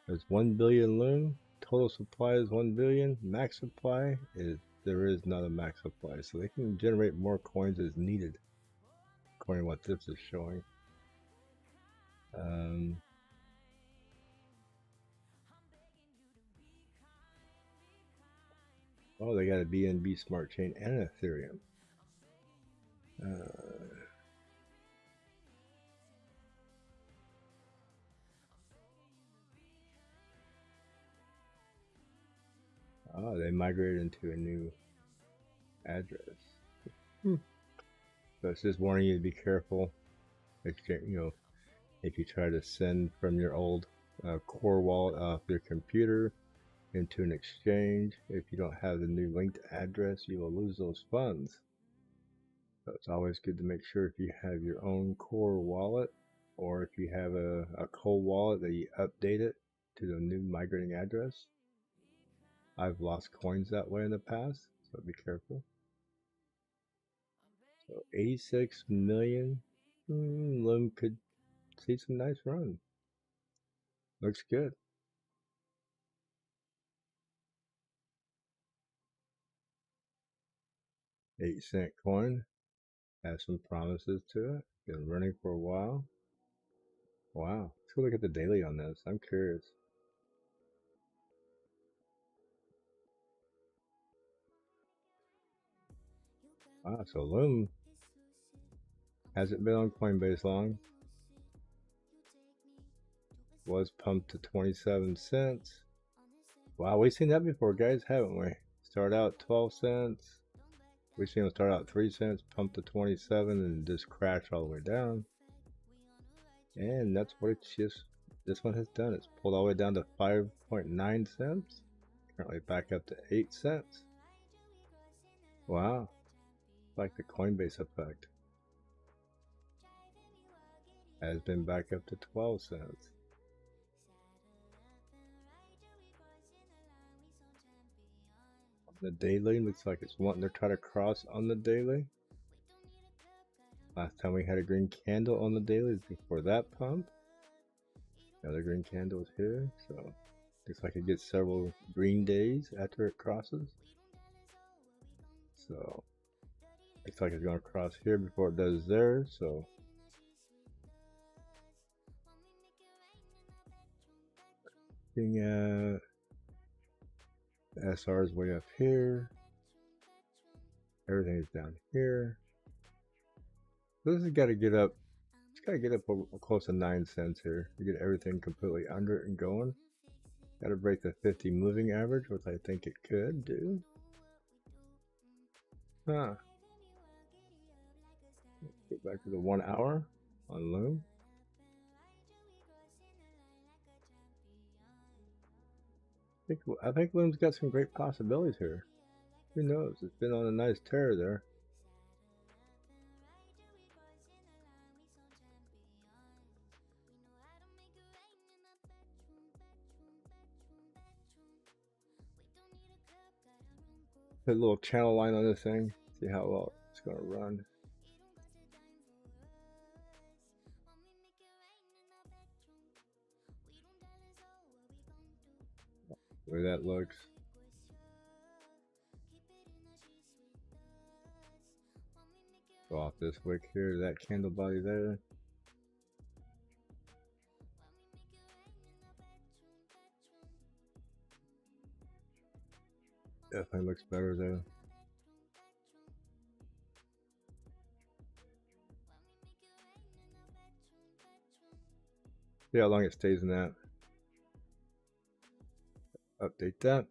There's 1 billion Loom. Total supply is 1 billion. Max supply is there is not a max supply, so they can generate more coins as needed, according to what this is showing. Oh, they got a BNB Smart Chain and Ethereum. Oh, they migrated into a new address. So it's just warning you to be careful. If you try to send from your old core wallet off your computer into an exchange, if you don't have the new linked address, you will lose those funds. So it's always good to make sure if you have your own core wallet, or if you have a cold wallet, that you update it to the new migrating address. I've lost coins that way in the past, so be careful. So 86 million. Loom could see some nice run. Looks good. 8-cent coin. Has some promises to it. Been running for a while. Wow. Let's go look at the daily on this. I'm curious. Wow, so Loom hasn't been on Coinbase long. Was pumped to 27 cents. Wow, we've seen that before, guys, haven't we? Start out 12 cents. We've seen it start out 3 cents, pump to 27, and just crash all the way down. And that's what this one has done. It's pulled all the way down to 5.9 cents. Currently back up to 8 cents. Wow. Like the Coinbase effect. Has been back up to 12 cents. On the daily, looks like it's wanting to try to cross on the daily. Last time we had a green candle on the daily is before that pump. Another green candle is here, so looks like it gets several green days after it crosses. So looks like it's going to cross here before it does there. So looking at the SR is way up here. Everything is down here. So this has got to get up. It's got to get up close to 9 cents here to get everything completely under it and going. Got to break the 50 moving average, which I think it could do. Huh. Get back to the 1 hour on Loom. I think Loom's got some great possibilities here. Who knows? It's been on a nice tear there. Put a little channel line on this thing. See how well it's going to run. The way that looks. Go off this wick here, that candle body there. Definitely looks better though. See how long it stays in that. Update that.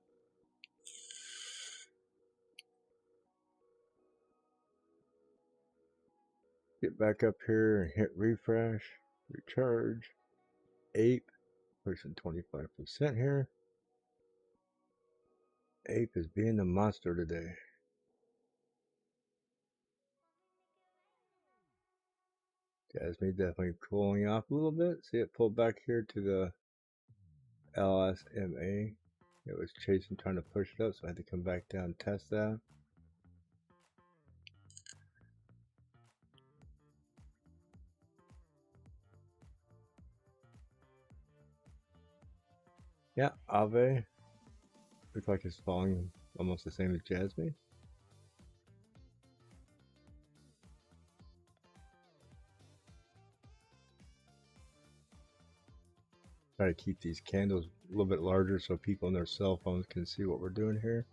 Get back up here and hit refresh, recharge. Ape, pushing 25% here. Ape is being the monster today. Jasmine definitely cooling off a little bit. See it pulled back here to the LSMA. It was chasing, trying to push it up, so I had to come back down and test that. Yeah, Ave looks like it's falling almost the same as Jasmine. Try to keep these candles a little bit larger so people on their cell phones can see what we're doing here.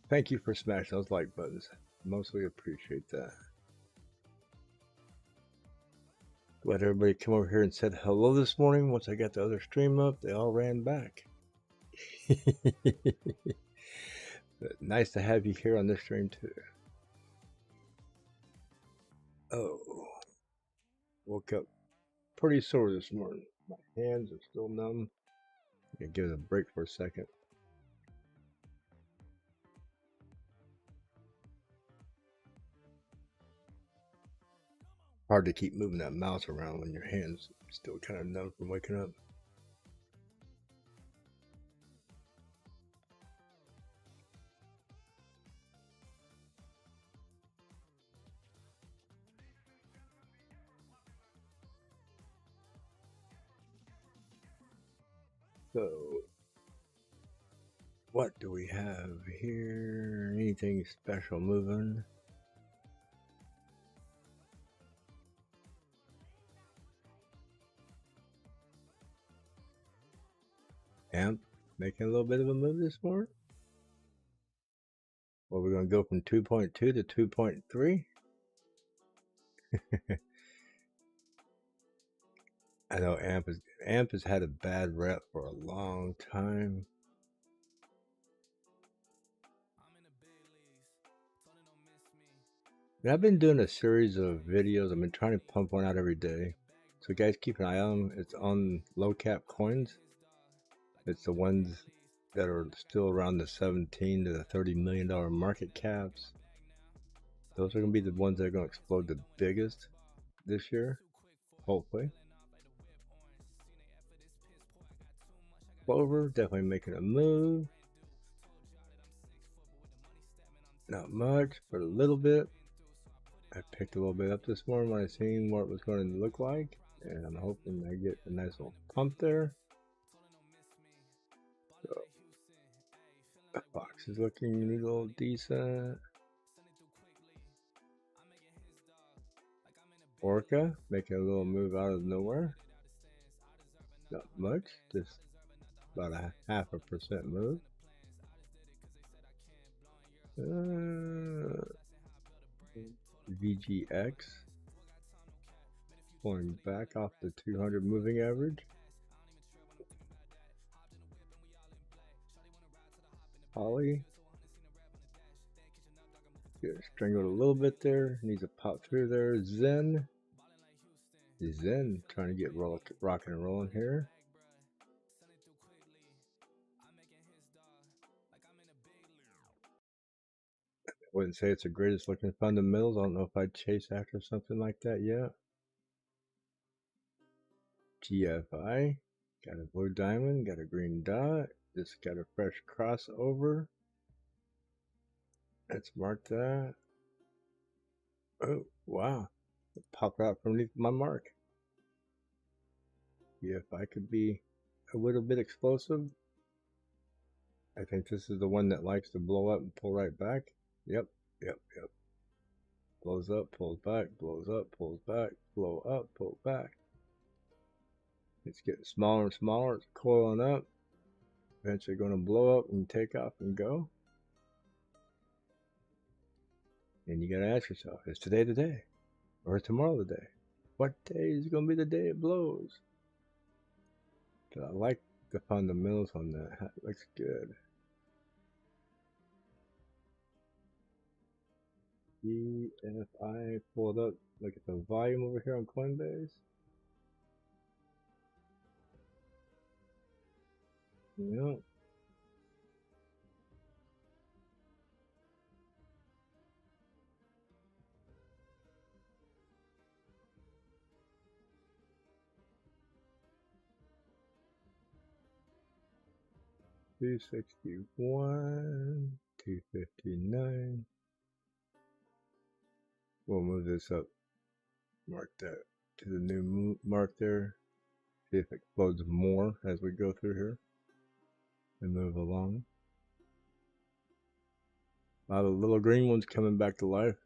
Thank you for smashing those like buttons. Mostly appreciate that. Glad everybody come over here and said hello this morning. Once I got the other stream up, they all ran back. But nice to have you here on this stream too. Oh, woke up pretty sore this morning. My hands are still numb. I'm gonna give it a break for a second. Hard to keep moving that mouse around when your hands still kind of numb from waking up. So, what do we have here? Anything special moving? AMP making a little bit of a move this morning. Well, we're going to go from 2.2 to 2.3. I know AMP has had a bad rep for a long time. And I've been doing a series of videos. I've been trying to pump one out every day. So guys, keep an eye on them. It's on low cap coins. It's the ones that are still around the 17 to the $30 million market caps. Those are going to be the ones that are going to explode the biggest this year, hopefully. Clover, definitely making a move. Not much, but a little bit. I picked a little bit up this morning when I seen what it was going to look like, and I'm hoping I get a nice little pump there. So, the box is looking a little decent. Orca making a little move out of nowhere. Not much, just about a 0.5% move. VGX pulling back off the 200 moving average. Holly get strangled a little bit there. Needs to pop through there. Zen trying to get rocking and rolling here. I wouldn't say it's the greatest looking fundamentals. I don't know if I'd chase after something like that yet. GFI got a blue diamond, got a green dot, just got a fresh crossover. Let's mark that. Oh wow, it popped out from underneath my mark. GFI could be a little bit explosive. I think this is the one that likes to blow up and pull right back. Yep. Blows up, pulls back, blows up, pulls back, blow up, pull back. It's getting smaller and smaller. It's coiling up. Eventually going to blow up and take off and go. And you got to ask yourself, is today the day? Or is tomorrow the day? What day is going to be the day it blows? But I like the fundamentals on that. It looks good. EFI pulled up. Look at the volume over here on CoinBase. Yep. $261, $259. We'll move this up. Mark that to the new mark there. See if it explodes more as we go through here and move along. A lot of little green ones coming back to life.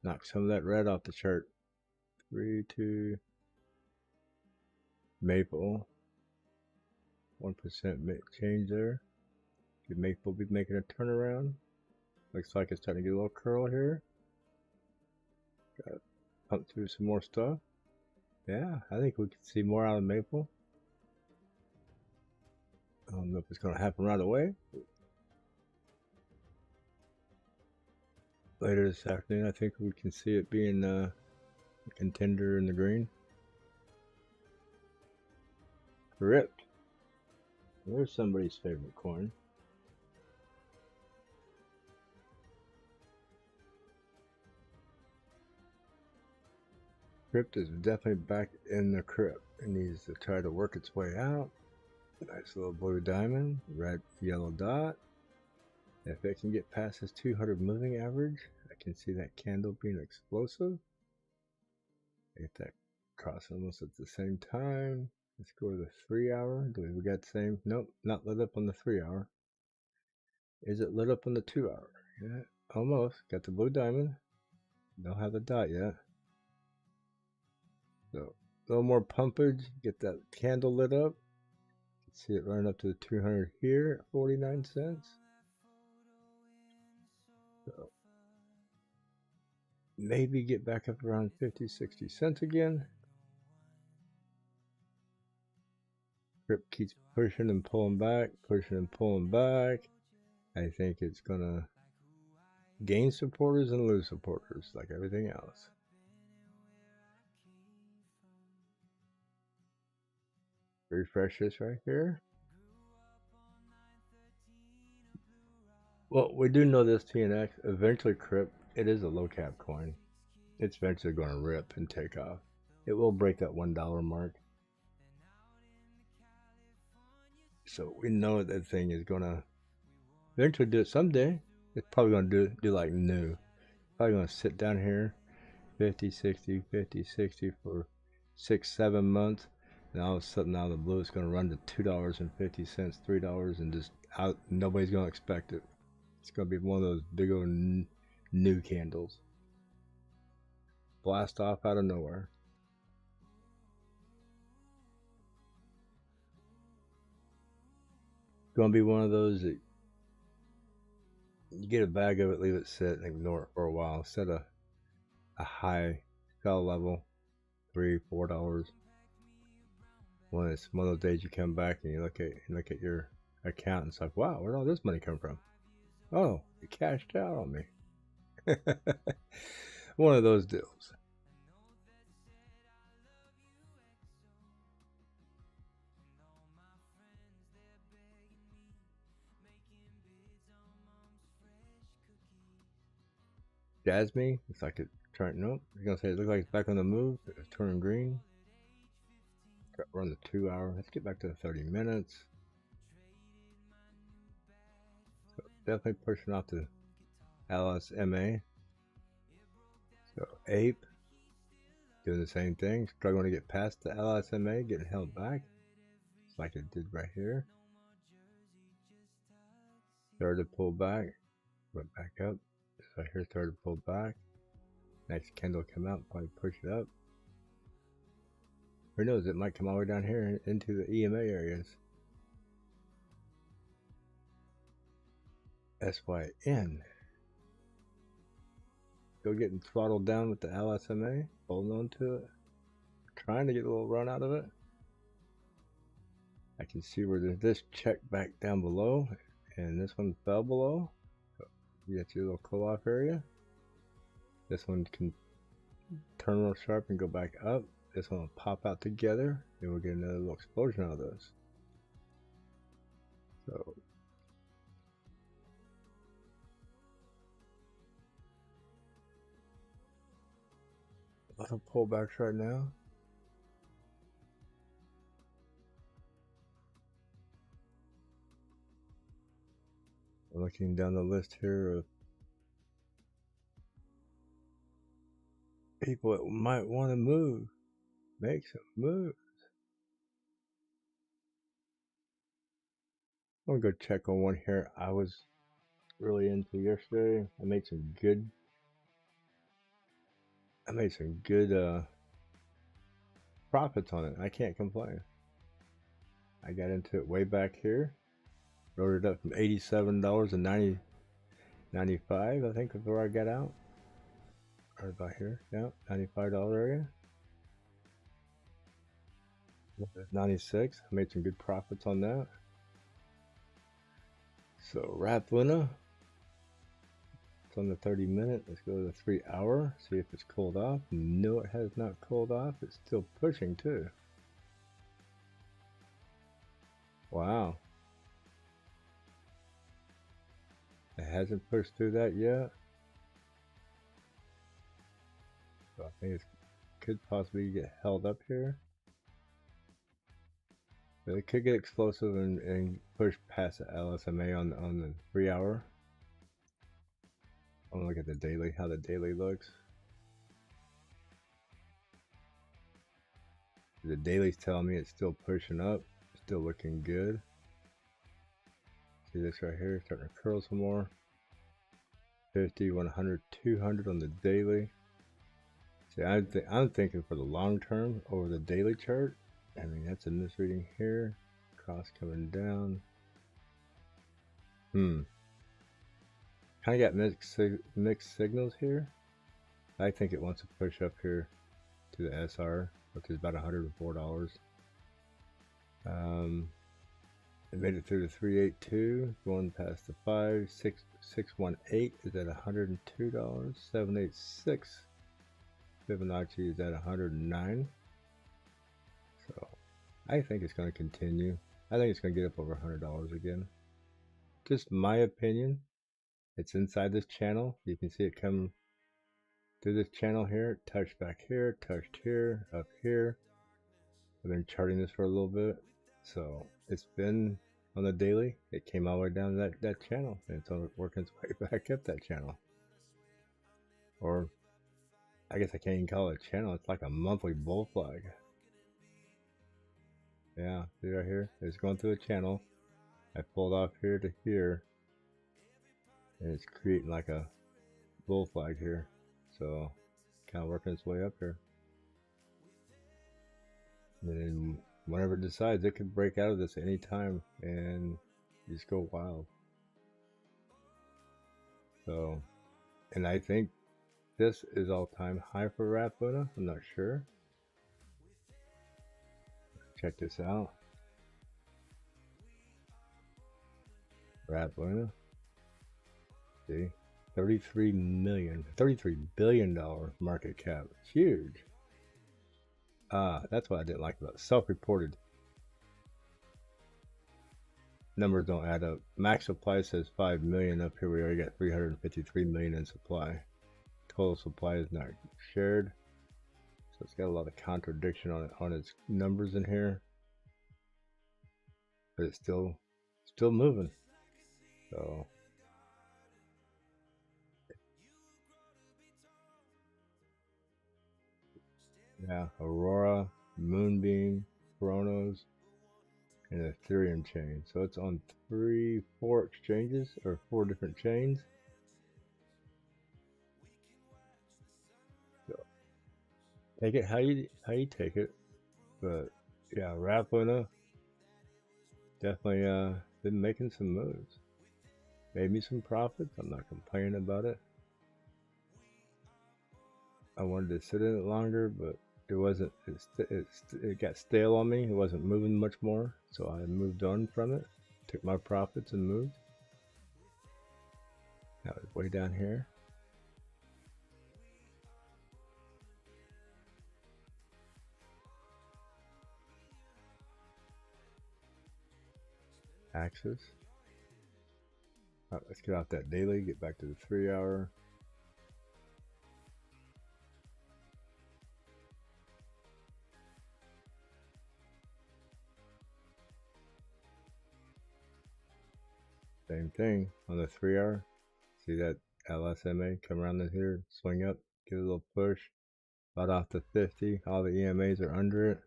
Knock some of that red off the chart. 3, 2. Maple. 1% change there. Could Maple be making a turnaround? Looks like it's starting to get a little curl here. Got to pump through some more stuff. Yeah, I think we could see more out of Maple. I don't know if it's going to happen right away. Later this afternoon, I think we can see it being a contender in the green. Ripped. There's somebody's favorite coin. Crypt is definitely back in the crypt. It needs to try to work its way out. Nice little blue diamond, red, yellow dot. If it can get past this 200 moving average, I can see that candle being explosive. Get that cross almost at the same time. Let's go to the 3 hour. Do we got the same? Nope, not lit up on the 3 hour. Is it lit up on the 2 hour? Yeah, almost. Got the blue diamond. Don't have the dot yet. So a little more pumpage. Get that candle lit up. See it running up to the 200 here at 49 cents. So maybe get back up around 50-60 cents again. Grip keeps pushing and pulling back, pushing and pulling back. I think it's gonna gain supporters and lose supporters like everything else. Refresh this right here. Well, we do know this TNX, eventually Crypt, it is a low cap coin. It's eventually going to rip and take off. It will break that $1 mark. So we know that thing is going to eventually do it someday. It's probably going to do like new. Probably going to sit down here 50, 60, 50, 60 for 6-7 months. And all of a sudden out of the blue it's going to run to $2.50, $3 and just out. Nobody's going to expect it. It's going to be one of those big old new candles. Blast off out of nowhere. It's going to be one of those that you get a bag of it, leave it sit, and ignore it for a while. Set a high sell level, $3, $4. When it's one of those days you come back and you look at your account and it's like, wow, where'd all this money come from? Oh, you cashed out on me. One of those deals. Jasmine, it's like it's trying. Nope, you're gonna say it looks like it's back on the move. It's turning green. Run the 2 hour. Let's get back to the 30 minutes. So definitely pushing off the LSMA. So Ape doing the same thing, struggling to get past the LSMA, getting held back. It's like it did right here. Started to pull back, went back up. So here started to pull back. Next candle come out, probably push it up. Who knows, it might come all the way down here into the EMA areas. SYN. Still getting throttled down with the LSMA, holding on to it. Trying to get a little run out of it. I can see where there's this check back down below, and this one fell below. So you got your little cool off area. This one can turn real sharp and go back up. This one will pop out together, and we'll get another little explosion out of this. So a lot of pullbacks right now. Looking down the list here of people that might want to move, make some moves. I'm gonna go check on one here I was really into yesterday. I made some good profits on it. I can't complain. I got into it way back here. Wrote it up from $87 to $95, I think is where I got out. Right about here, yeah, $95 area. 96, I made some good profits on that. So Raplina, it's on the 30 minute. Let's go to the 3 hour, see if it's cooled off. No, it has not cooled off. It's still pushing too. Wow. It hasn't pushed through that yet. So I think it could possibly get held up here. But it could get explosive and push past the LSMA on the 3 hour. I want to look at the daily, how the daily looks. The daily's telling me it's still pushing up, still looking good. See this right here, starting to curl some more. 50, 100, 200 on the daily. See, I'm thinking for the long term over the daily chart. I mean, that's a misreading here. Cross coming down. Kind of got mixed signals here. I think it wants to push up here to the SR, which is about $104. It made it through the 382, going past the 618 is at $102. 786 Fibonacci is at 109. So I think it's going to continue. I think it's going to get up over $100 again. Just my opinion. It's inside this channel. You can see it come through this channel here, touched back here, touched here, up here. I've been charting this for a little bit. So it's been on the daily. It came all the way down that channel, and it's working its way back up that channel. Or I guess I can't even call it a channel. It's like a monthly bull flag. Yeah, see right here? It's going through a channel. I pulled off here to here, and it's creating like a bull flag here. So kind of working its way up here. And then whenever it decides, it could break out of this any time and just go wild. So, and I think this is all-time high for Rat Luna. I'm not sure. Check this out. Rat Luna. See, $33 billion market cap. It's huge. That's what I didn't like about it. Self-reported. Numbers don't add up. Max supply says 5 million. Up here we already got 353 million in supply. Total supply is not shared. So it's got a lot of contradiction on its numbers in here. But it's still moving. So yeah, Aurora, Moonbeam, Chronos, and Ethereum chain. So it's on 4 exchanges, or 4 different chains. So take it how you take it. But yeah, Rat Luna definitely been making some moves. Made me some profits. I'm not complaining about it. I wanted to sit in it longer, but it wasn't. It got stale on me. It wasn't moving much more, so I moved on from it. Took my profits and moved. Now it's way down here. Axis. All right, let's get off that daily. Get back to the 3-hour. Same thing on the 3-hour. See that LSMA come around in here, swing up, get a little push, about off the 50. All the EMAs are under it.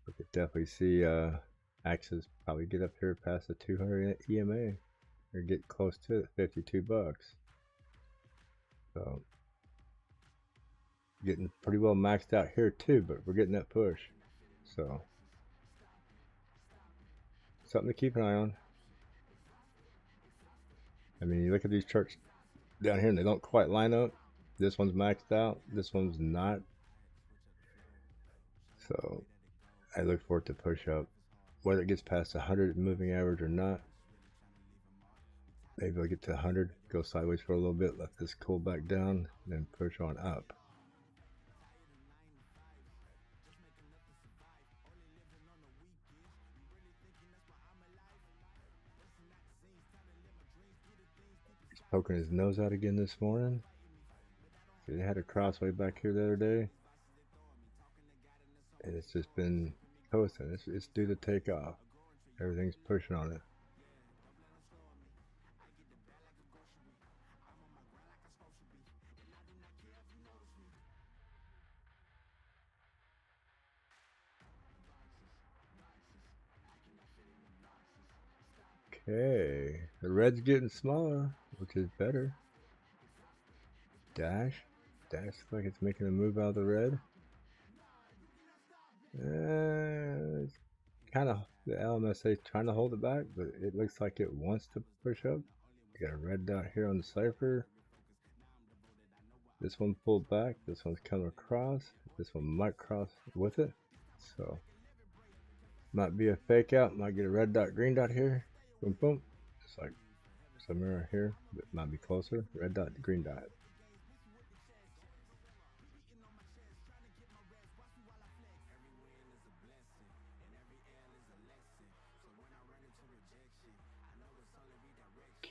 We could definitely see Axis probably get up here past the 200 EMA, or get close to it, 52 bucks. So getting pretty well maxed out here too, but we're getting that push. So something to keep an eye on. I mean, you look at these charts down here and they don't quite line up. This one's maxed out, this one's not. So I look for it to push up, whether it gets past 100 moving average or not. Maybe I'll get to 100, go sideways for a little bit, let this cool back down, and then push on up. He's poking his nose out again this morning. See, they had a crossway back here the other day, and it's just been coasting. It's due to take off. Everything's pushing on it. Okay, the red's getting smaller, which is better. Dash looks like it's making a move out of the red. It's kind of, the LMSA is trying to hold it back, but it looks like it wants to push up. We got a red dot here on the cipher. This one pulled back. This one's coming across. This one might cross with it. So might be a fake out. Might get a red dot, green dot here. Boom, boom. Just like somewhere here. It might be closer. Red dot, green dot.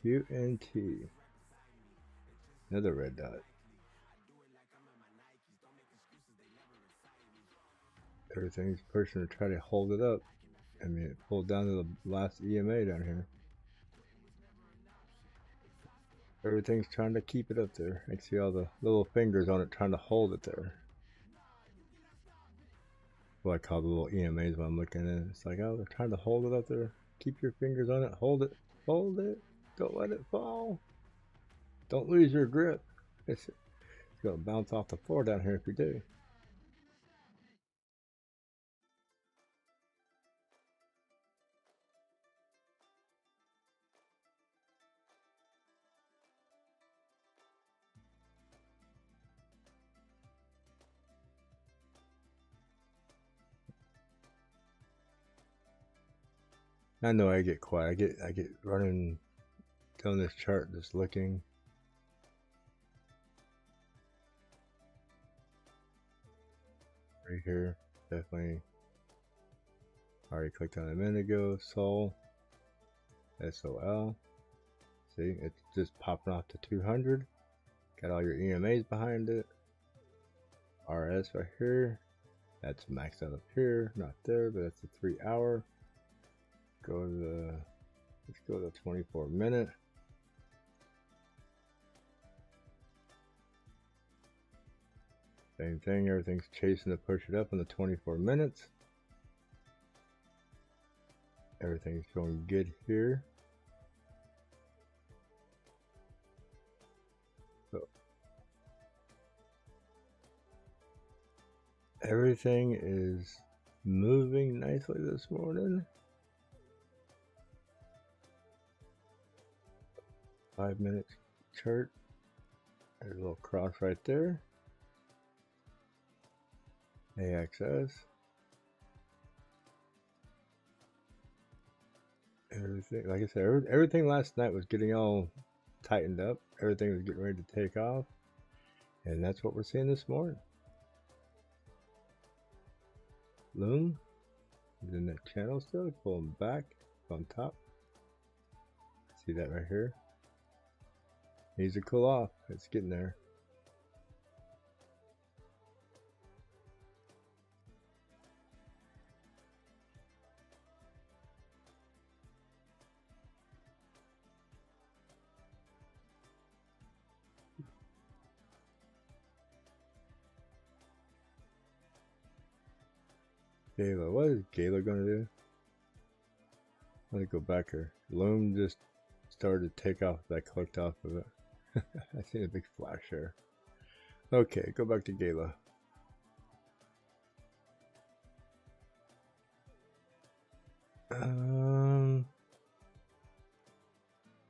QNT. Another red dot. Everything's pushing to try to hold it up. I mean, it pulled down to the last EMA down here. Everything's trying to keep it up there. I can see all the little fingers on it trying to hold it there. What I call the little EMAs when I'm looking at it. It's like, oh, they're trying to hold it up there. Keep your fingers on it. Hold it. Hold it. Don't let it fall. Don't lose your grip. It's going to bounce off the floor down here if you do. I know I get quiet. I get running down this chart just looking. Right here, definitely. Already clicked on it a minute ago. Sol, SOL. See, it's just popping off to 200. Got all your EMAs behind it. RS right here. That's maxed out up here, not there, but that's a 3 hour. Go to the, let's go to the 24 minute. Same thing, everything's chasing to push it up in the 24 minutes. Everything's going good here. So everything is moving nicely this morning. 5 minute chart. There's a little cross right there. AXS. Everything, like I said, everything last night was getting all tightened up. Everything was getting ready to take off. And that's what we're seeing this morning. Loom is in that channel still, pulling back on top. See that right here? Needs to cool off. It's getting there. Gala, what is Gala gonna do? Let me go back here. Loom just started to take off. That clicked off of it. I seen a big flash there. Okay, go back to Gala.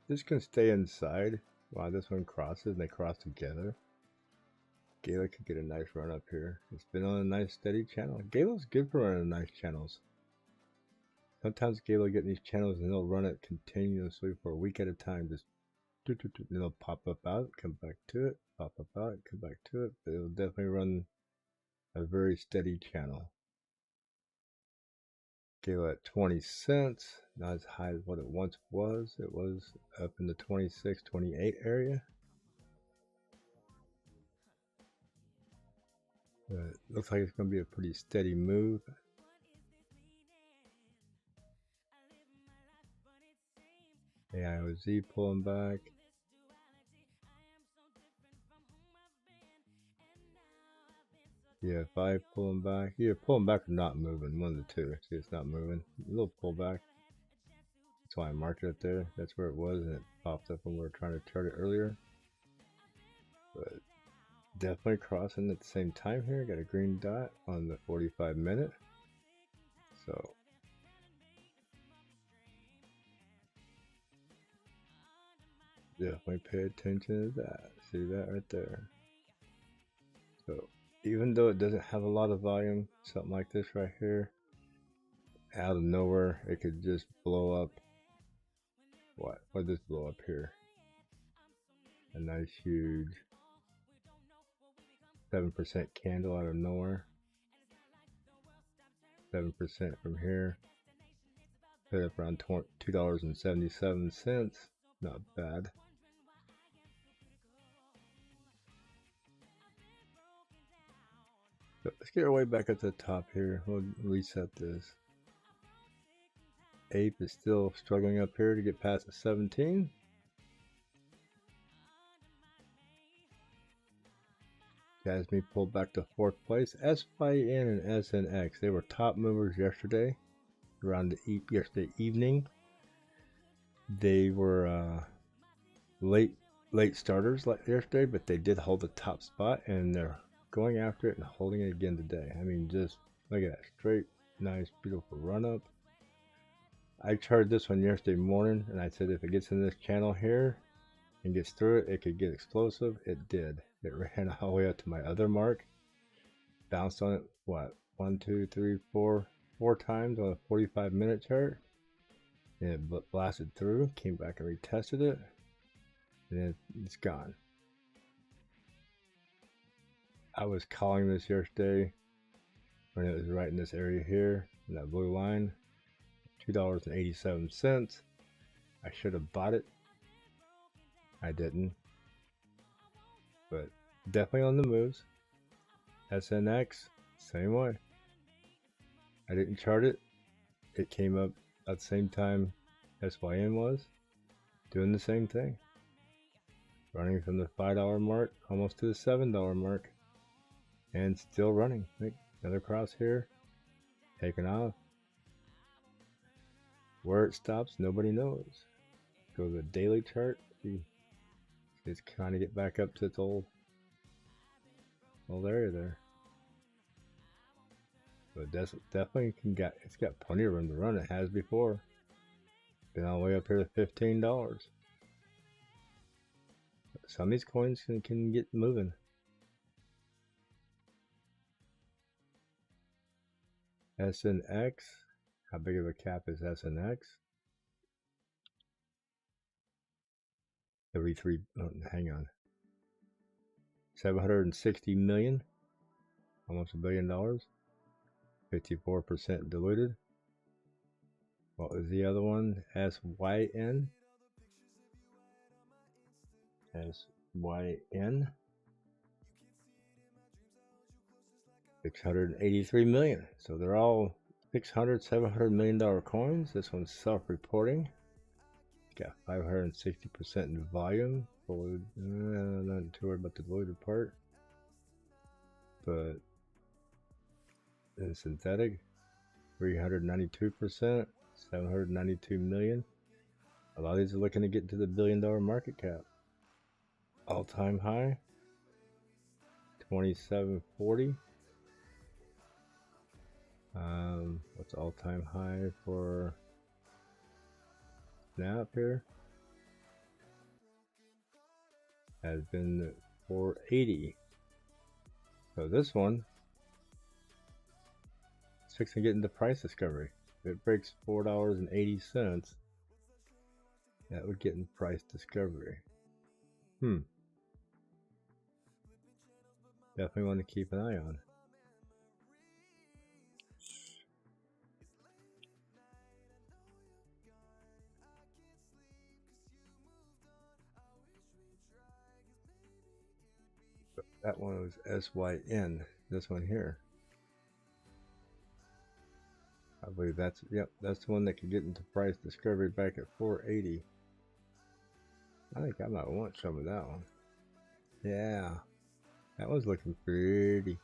This can stay inside while this one crosses and they cross together. Gala could get a nice run up here. It's been on a nice steady channel. Gala's good for running nice channels. Sometimes Gala get these channels and they'll run it continuously for a week at a time. Just it'll pop up out, come back to it, pop up out, come back to it. But it'll definitely run a very steady channel. Gala at 20 cents, not as high as what it once was. It was up in the 26, 28 area. But it looks like it's going to be a pretty steady move. AIOZ pulling back. Yeah, 5 pulling back. Yeah, pulling back or not moving. One of the two. See, it's not moving. A little pullback. That's why I marked it up there. That's where it was, and it popped up when we were trying to chart it earlier. But definitely crossing at the same time here. Got a green dot on the 45 minute. So Definitely pay attention to that. See that right there. So even though it doesn't have a lot of volume, something like this right here, out of nowhere, it could just blow up. What did this blow up here? A nice huge 7% candle out of nowhere. 7% from here. Put up around $2.77. Not bad. So let's get our way back up to the top here. We'll reset this. Ape is still struggling up here to get past the 17. Jasmine pulled back to 4th place. SYN and SNX, they were top movers yesterday. Around the yesterday evening. They were late starters like yesterday, but they did hold the top spot, and they're going after it and holding it again today. I mean, just look at that straight, nice, beautiful run up. I charted this one yesterday morning, and I said if it gets in this channel here and gets through it, it could get explosive. It did. It ran all the way up to my other mark, bounced on it, what, 1, 2, 3, 4 times on a 45-minute chart, and it blasted through, came back and retested it, and it's gone. I was calling this yesterday when it was right in this area here, in that blue line, $2.87. I should have bought it. I didn't. But definitely on the moves. SNX, same way. I didn't chart it. It came up at the same time SYN was, doing the same thing. Running from the $5 mark almost to the $7 mark. And still running. Another cross here. Taking off. Where it stops, nobody knows. Go to the daily chart. See, it's trying to get back up to its old area there. But definitely it's got plenty of room to run. It has before. Been all the way up here to $15. Some of these coins can get moving. SNX. How big of a cap is SNX? 33. Oh, hang on. 760 million. Almost $1 billion. 54% diluted. What was the other one? SYN. SYN. 683 million. So they're all 600, $700 million coins. This one's self-reporting. Got 560% in volume. Not too worried about the diluted part. But in synthetic, 392%, 792 million. A lot of these are looking to get to the $1 billion market cap. All-time high, 2740. What's all-time high for Snap here? Has been 480. So this one, it's fixing to get into price discovery. If it breaks $4.80, that would get in price discovery. Definitely want to keep an eye on. That one was SYN. This one here, I believe that's the one that could get into price discovery back at 480. I think I might want some of that one. Yeah, that one's looking pretty.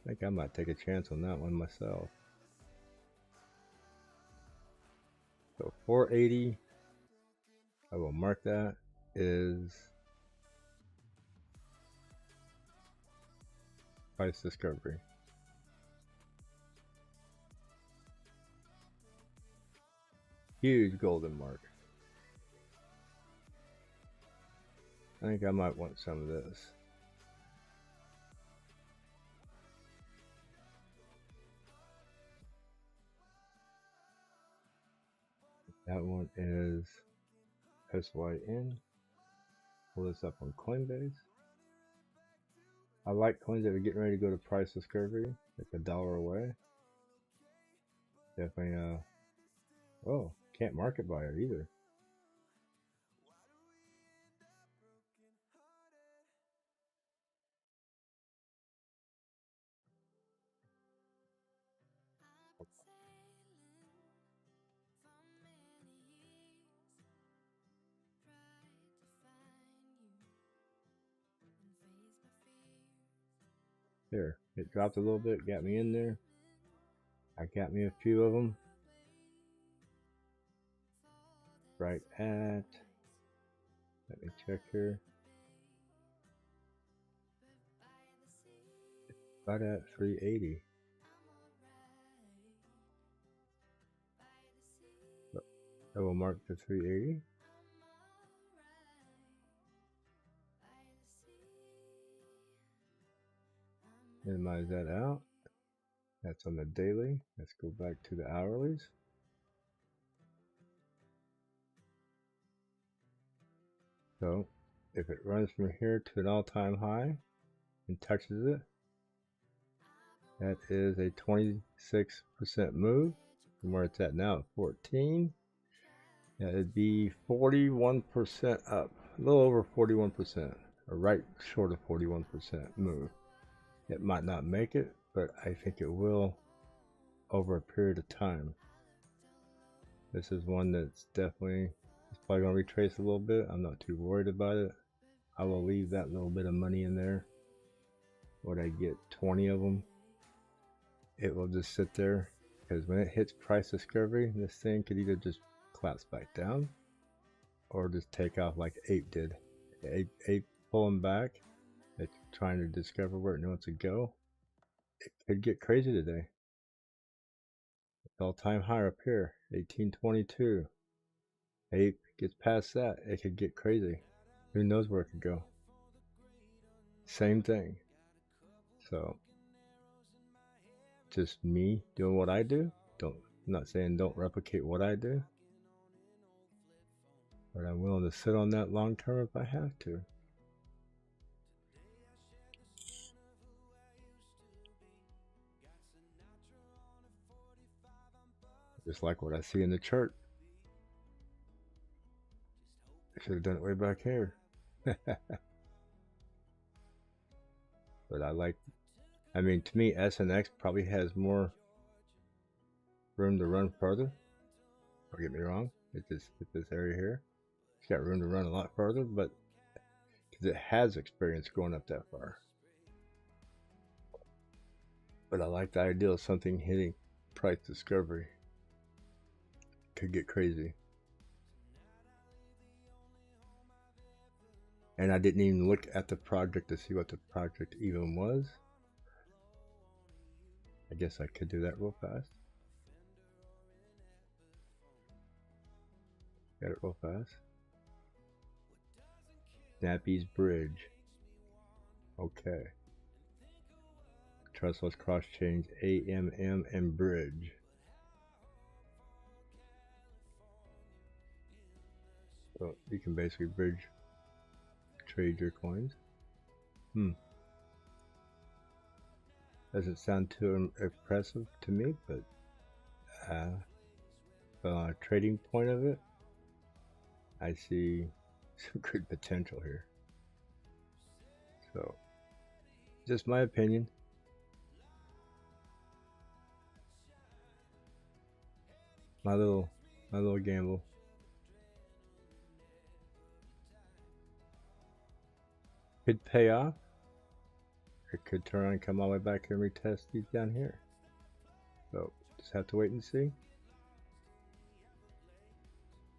I think I might take a chance on that one myself. So 480, I will mark that, is price discovery. Huge golden mark. I think I might want some of this. That one is SYN. Pull this up on CoinBase. I like coins that are getting ready to go to price discovery, like $1 away. Definitely, oh, can't market buy it either. There, it dropped a little bit, got me in there. I got me a few of them. Right at, let me check here. Right at 380. I will mark the 380. Minimize that out. That's on the daily. Let's go back to the hourlies. So if it runs from here to an all-time high and touches it, that is a 26% move from where it's at now at 14. That'd be 41% up, a little over 41%, or right short of 41% move. It might not make it, but I think it will over a period of time. This is one that's definitely, it's probably going to retrace a little bit. I'm not too worried about it. I will leave that little bit of money in there. Would I get 20 of them? It will just sit there, because when it hits price discovery, this thing could either just collapse back down or just take off like Ape did. Ape pulling back, it's trying to discover where it wants to go. It could get crazy today. All-time high up here, 1822. Ape gets past that, it could get crazy. Who knows where it could go? Same thing. So, just me doing what I do. I'm not saying don't replicate what I do, but I'm willing to sit on that long term if I have to. Just like what I see in the chart. I should have done it way back here. But I mean, to me, SNX probably has more room to run further. Don't get me wrong, it's this area here. It's got room to run a lot further, but because it has experience going up that far. But I like the idea of something hitting price discovery. Could get crazy. And I didn't even look at the project to see what the project even was. I guess I could do that real fast. Got it real fast. Snappy's Bridge. Okay. Trustless cross chains AMM and Bridge. So you can basically bridge trade your coins. Doesn't sound too impressive to me, but from a trading point of it, I see some good potential here. So, just my opinion. My little gamble. Could pay off. It could turn around and come all the way back here and retest these down here. So, just have to wait and see.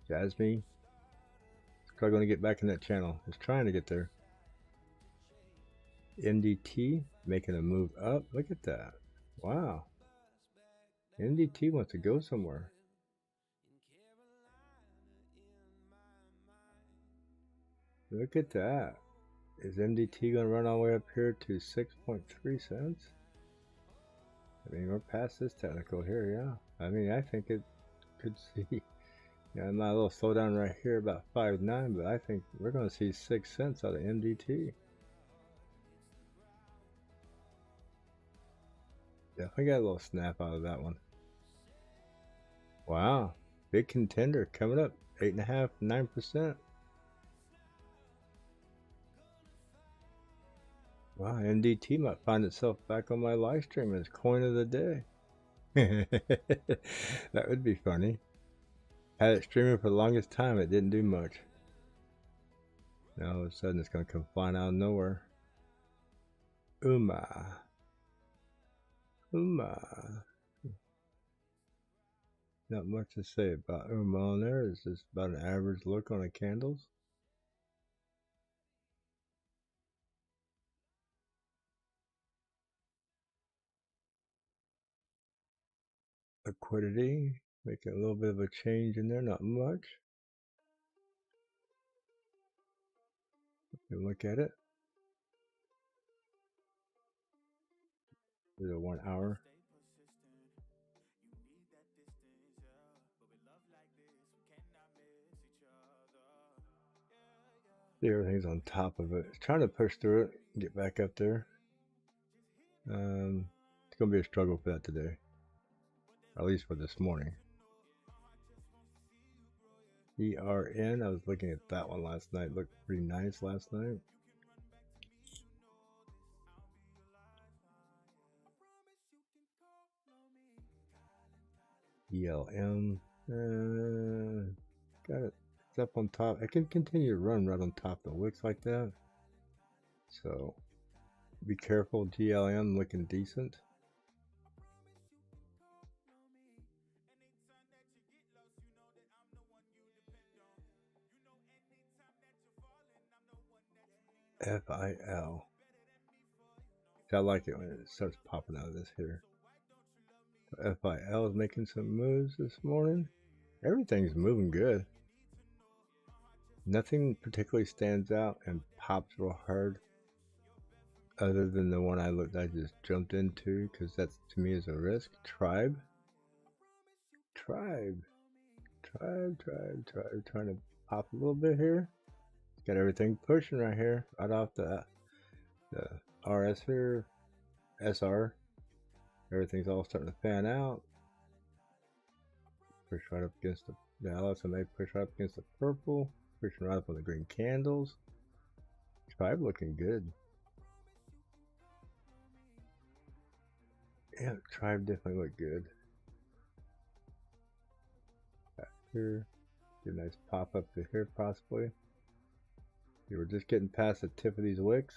Jasmine, struggling to get back in that channel. Just trying to get there. MDT making a move up. Look at that. Wow. MDT wants to go somewhere. Look at that. Is MDT going to run all the way up here to 6.3 cents? I mean, we're past this technical here, yeah. I mean, I think it could see, yeah, my little slowdown right here about 5.9, but I think we're going to see 6 cents out of MDT. Definitely got a little snap out of that one. Wow, big contender coming up, 8.5%, 9%. Wow, MDT might find itself back on my live stream as coin of the day. That would be funny. Had it streaming for the longest time, it didn't do much. Now all of a sudden it's going to come flying out of nowhere. Uma. Not much to say about Uma on there. It's just about an average look on the candles. Liquidity, making a little bit of a change in there, not much. Look at it. There's a 1 hour. See, everything's on top of it. It's trying to push through it, get back up there. It's going to be a struggle for that today, at least for this morning. ERN, I was looking at that one last night. Looked pretty nice last night. ELM, got it. It's up on top. I can continue to run right on top of the wicks like that. So be careful. GLM looking decent. FIL. I like it when it starts popping out of this here. FIL is making some moves this morning. Everything's moving good. Nothing particularly stands out and pops real hard, other than the one I just jumped into, because that's to me is a risk. Tribe, trying to pop a little bit here. Got everything pushing right here, right off the RS here, SR. Everything's all starting to fan out. Push right up against the LSMA, push right up against the purple, pushing right up on the green candles. Tribe looking good. Yeah, Tribe definitely looked good. Back here, get a nice pop up to here possibly. We were just getting past the tip of these wicks,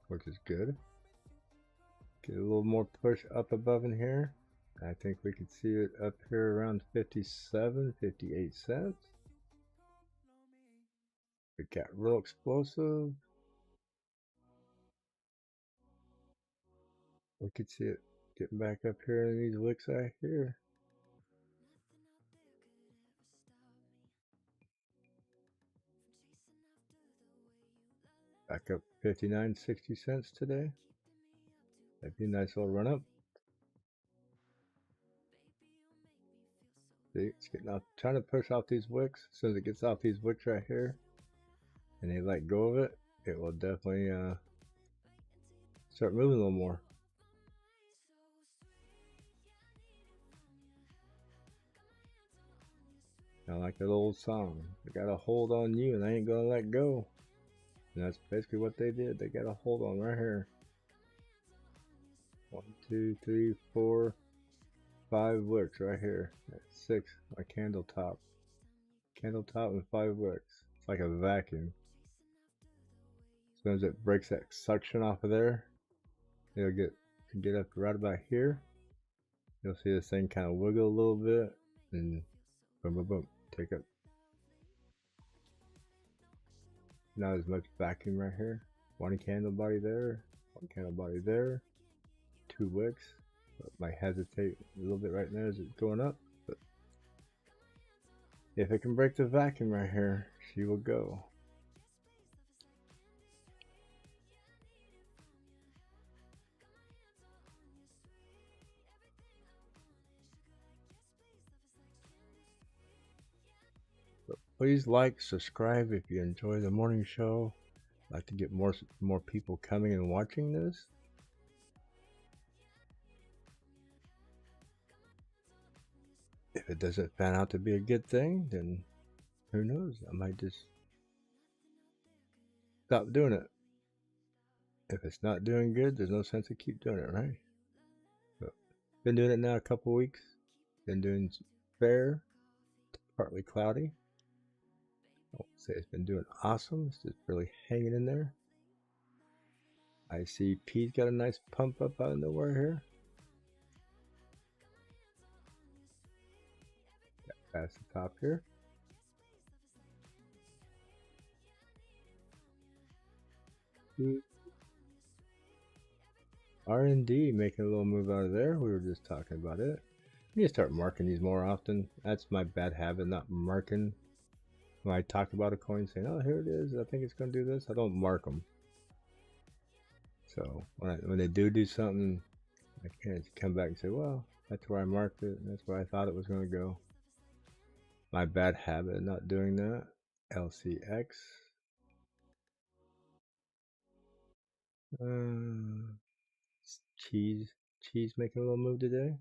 which is good. Get a little more push up above in here. I think we could see it up here around 57, 58 cents. It got real explosive. We could see it getting back up here in these wicks right here. Back up 59, 60 cents today. That'd be a nice little run up. See, it's getting off, trying to push off these wicks. As soon as it gets off these wicks right here, and they let go of it, it will definitely start moving a little more. I like that old song. I got a hold on you, and I ain't gonna let go. And that's basically what they did. They got a hold on right here. 1, 2, 3, 4, 5 wicks right here. That's 6. A candle top. Candle top and 5 wicks. It's like a vacuum. As soon as it breaks that suction off of there, it'll get up right about here. You'll see this thing kind of wiggle a little bit, and boom, boom, boom, take up. Not as much vacuum right here. 1 candle body there, 1 candle body there, 2 wicks. But might hesitate a little bit right now as it's going up. But if it can break the vacuum right here, she will go. Please like, subscribe if you enjoy the morning show. I'd like to get more people coming and watching this. If it doesn't pan out to be a good thing, then who knows? I might just stop doing it. If it's not doing good, there's no sense to keep doing it, right? But been doing it now a couple weeks. Been doing fair, partly cloudy. I won't say it's been doing awesome. It's just really hanging in there. I see P's got a nice pump up out of nowhere here. Got past the top here. R&D making a little move out of there. We were just talking about it. I need to start marking these more often. That's my bad habit, not marking. When I talk about a coin, saying, "Oh, here it is. I think it's going to do this," I don't mark them. So when they do something, I can't come back and say, "Well, that's where I marked it. And that's where I thought it was going to go." My bad habit of not doing that. LCX. Cheese making a little move today.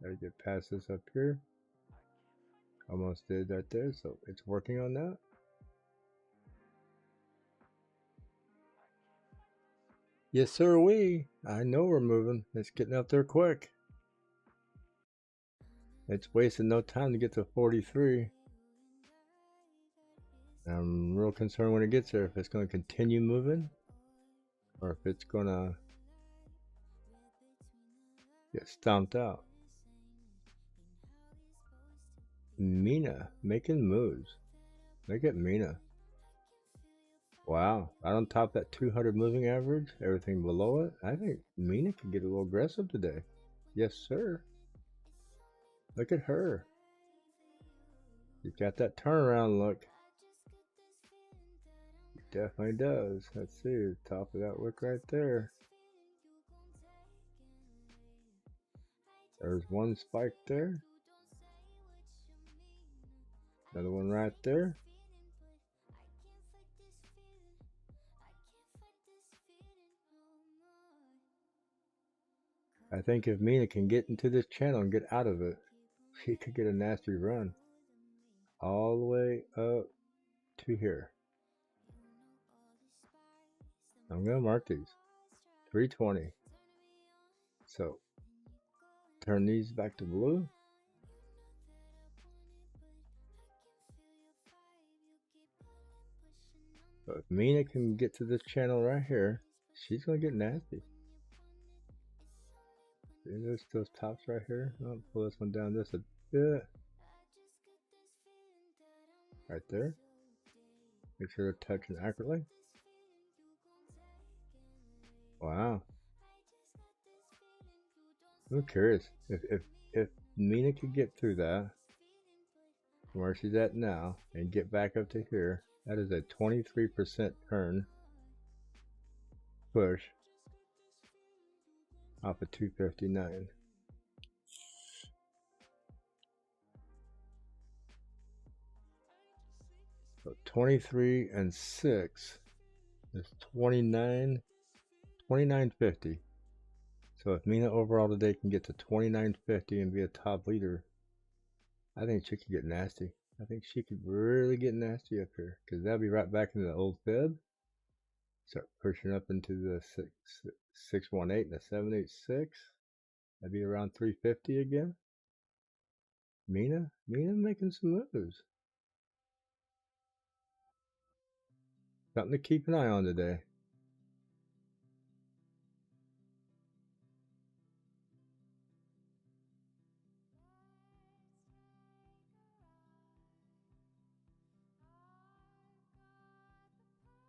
Gotta get past this up here. Almost did right there, so it's working on that. Yes, sir, I know we're moving. It's getting up there quick. It's wasting no time to get to 43. I'm real concerned when it gets there if it's going to continue moving or if it's going to get stomped out. Mina making moves. Look at Mina. Wow, right on top of that 200 moving average, everything below it. I think Mina could get a little aggressive today. Yes, sir. Look at her. She's got that turnaround look. She definitely does. Let's see, the top of that wick right there. There's one spike there. Another one right there. I think if Mina can get into this channel and get out of it, she could get a nasty run. All the way up to here. I'm going to mark these. 320. So, turn these back to blue. So if Mina can get to this channel right here, she's going to get nasty. See those tops right here? I'll pull this one down just a bit. Right there. Make sure they're touching accurately. Wow. I'm curious if Mina could get through that from where she's at now and get back up to here. That is a 23% turn push off of 259. So 23 and 6 is 29.50. So if Mina overall today can get to 29.50 and be a top leader, I think she could get nasty. I think she could really get nasty up here because that'll be right back into the old fib. Start pushing up into the 618 and the 786. That'd be around 350 again. Mina making some moves. Something to keep an eye on today.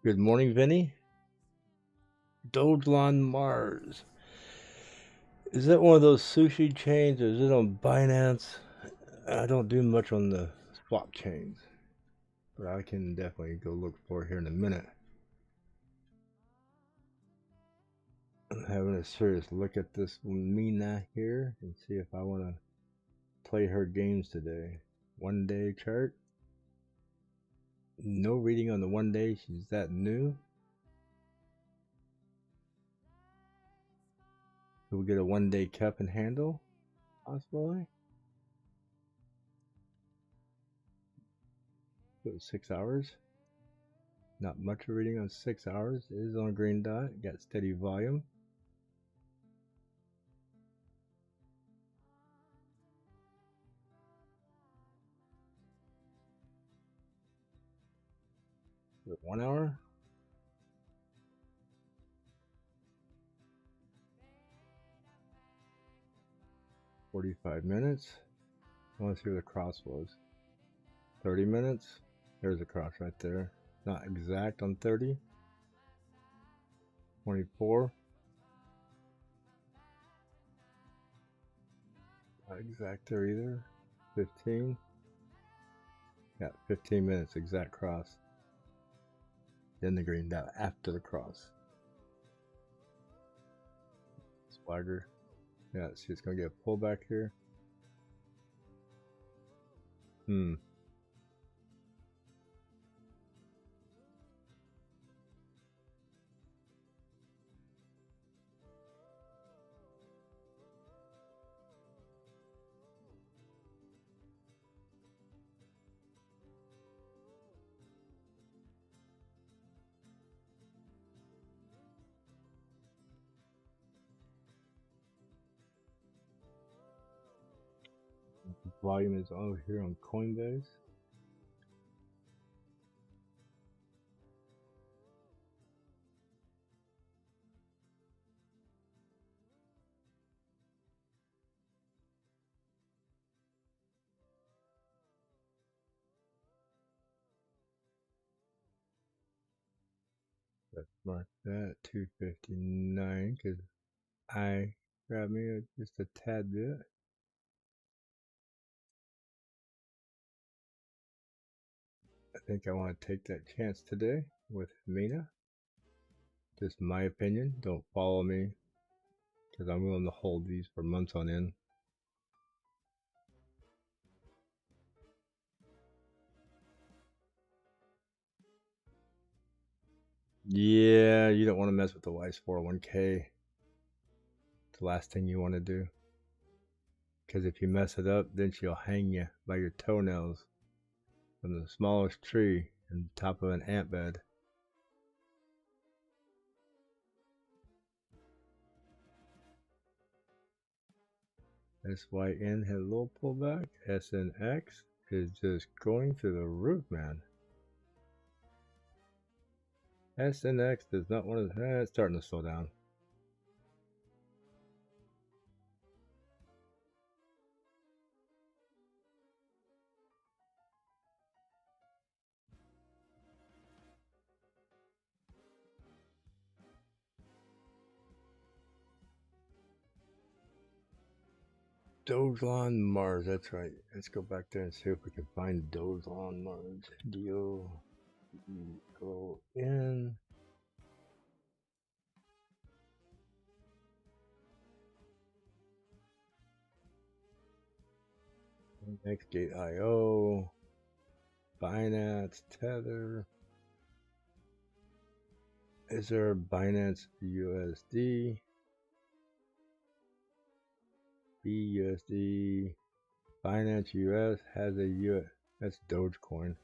Good morning, Vinny. Dogelon Mars. Is that one of those sushi chains or is it on Binance? I don't do much on the swap chains, but I can definitely go look for it here in a minute. I'm having a serious look at this Mina here and see if I want to play her games today. 1 day chart. No reading on the 1 day. She's that new. So we'll get a 1 day cup and handle, possibly. 6 hours. Not much of reading on 6 hours. It is on a green dot. Got steady volume. Is it 1 hour? $45 minutes. I want to see where the cross was. 30 minutes. There's a cross right there. Not exact on 30. 24. Not exact there either. 15. Yeah, 15 minutes, exact cross. Then the green dot after the cross. Swagger. Yeah, see, it's going to get a pullback here. Volume is over here on CoinBase. Let's mark that 259 because I grabbed me just a tad bit. I think I want to take that chance today with Mina. Just my opinion. Don't follow me because I'm willing to hold these for months on end. Yeah, you don't want to mess with the Wise 401k. It's the last thing you want to do. Because if you mess it up, then she'll hang you by your toenails from the smallest tree on top of an ant bed. SYN had a little pullback. SNX is just going through the roof, man. SNX does not want to. It's starting to slow down. Dogelon Mars, that's right. Let's go back there and see if we can find Dogelon Mars. DOGLN. Nextgate.io. Binance, Tether. Is there a Binance USD? BUSD. Binance US has a US. That's Dogecoin.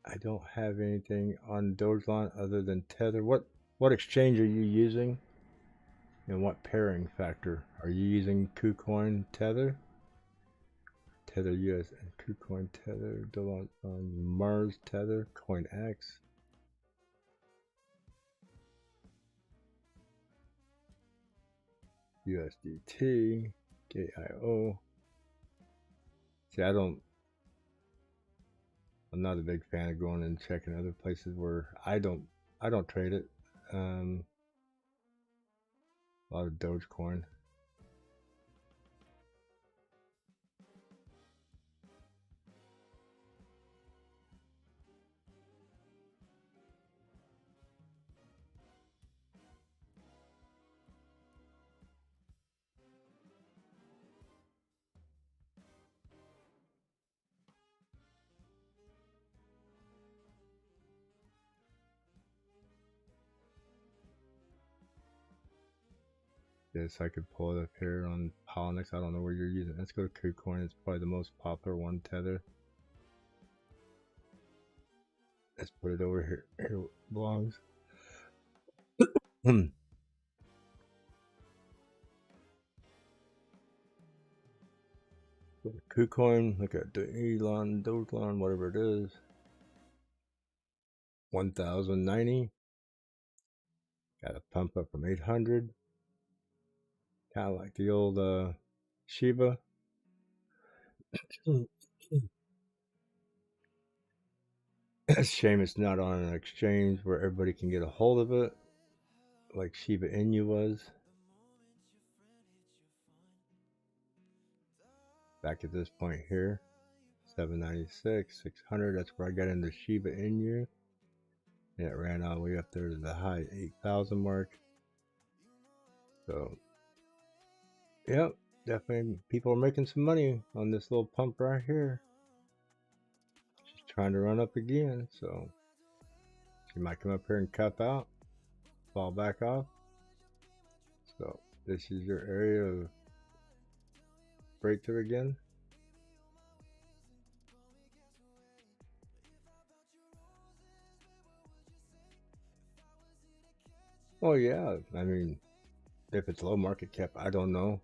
I don't have anything on Dogelon other than Tether. What exchange are you using? And what pairing factor? Are you using KuCoin Tether? Tether US and KuCoin Tether. Dogelon Mars Tether. CoinX. USDT. Gate.io. See, I'm not a big fan of going and checking other places where I don't trade it. A lot of Dogecoin. Yes, I could pull it up here on Polynix. I don't know where you're using. Let's go to KuCoin. It's probably the most popular one, Tether. Let's put it over here. Here it belongs. KuCoin, look at Dogecoin, whatever it is. 1090. Got a pump up from 800. Kind of like the old Shiba. It's a shame it's not on an exchange where everybody can get a hold of it, like Shiba Inu was. Back at this point here, 796, 600, that's where I got into Shiba Inu. And it ran all the way up there to the high 8,000 mark. So, yep, definitely people are making some money on this little pump right here. She's trying to run up again, so she might come up here and cap out, fall back off. So this is your area of breakthrough again. Oh yeah, I mean, if it's low market cap, I don't know.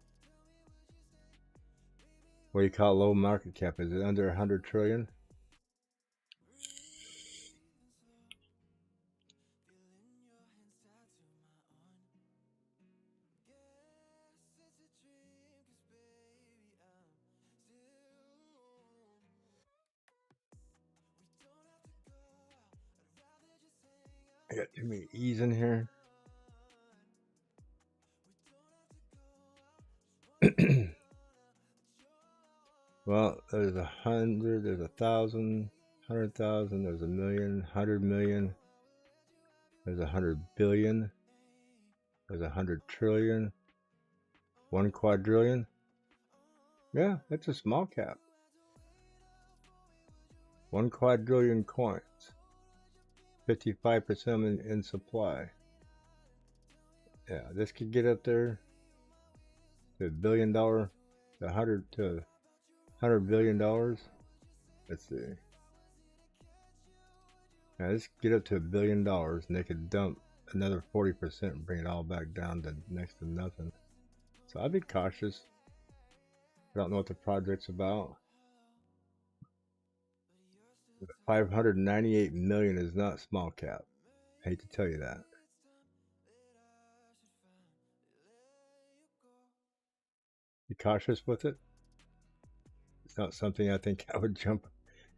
What do you call low market cap? Is it under 100 trillion? I got too many E's in here. Well, there's 100, there's 1,000, 100,000, there's 1,000,000, 100 million, there's 100 billion, there's 100 trillion, 1 quadrillion. Yeah, that's a small cap. 1 quadrillion coins, 55% in supply. Yeah, this could get up there to $1 billion, to $100 billion. Let's see. Now this could get up to $1 billion, and they could dump another 40% and bring it all back down to next to nothing. So I'd be cautious. I don't know what the project's about. 598 million is not small cap. I hate to tell you that. Be cautious with it. It's not something I think I would jump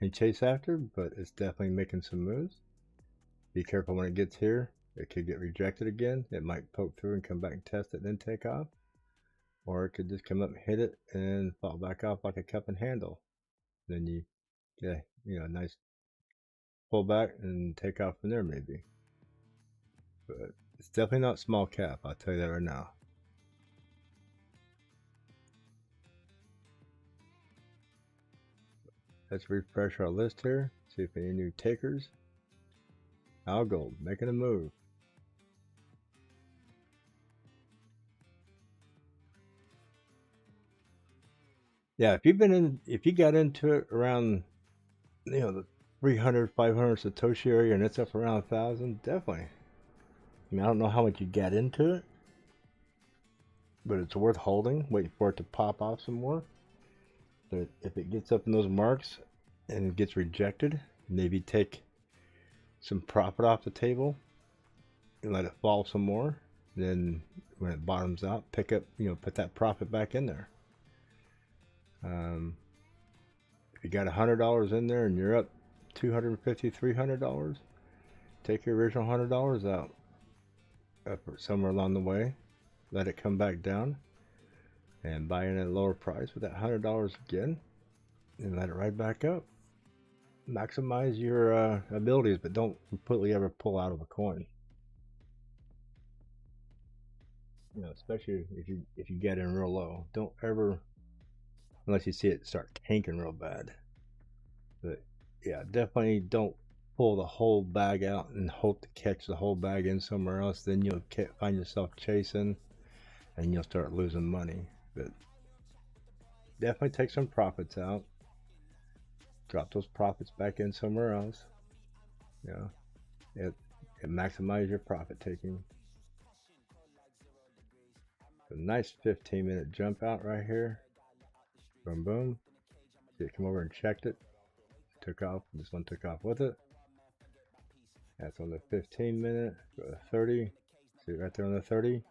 and chase after, but it's definitely making some moves. Be careful when it gets here. It could get rejected again. It might poke through and come back and test it and then take off. Or it could just come up and hit it and fall back off like a cup and handle. Then you get a nice pullback and take off from there maybe. But it's definitely not small cap, I'll tell you that right now. Let's refresh our list here, see if any new takers. Al Gold making a move. Yeah, if you got into it around, the 300, 500 Satoshi area and it's up around 1,000, definitely. I mean, I don't know how much you got into it, but it's worth holding, waiting for it to pop off some more. But if it gets up in those marks and it gets rejected, maybe take some profit off the table and let it fall some more. Then when it bottoms out, pick up, put that profit back in there. If you got $100 in there and you're up $250, $300, take your original $100 out up somewhere along the way, let it come back down, and buy in at a lower price with that $100 again, and let it right back up. Maximize your abilities, but don't completely ever pull out of a coin. Especially if you get in real low, don't ever, unless you see it start tanking real bad. But yeah, definitely don't pull the whole bag out and hope to catch the whole bag in somewhere else. Then you'll find yourself chasing and you'll start losing money. But definitely take some profits out, drop those profits back in somewhere else. You know, it maximizes your profit taking. A nice 15-minute jump out right here. Boom, boom. See it come over and checked it. Took off. This one took off with it. That's on the 15-minute. Go to 30. See it right there on the 30.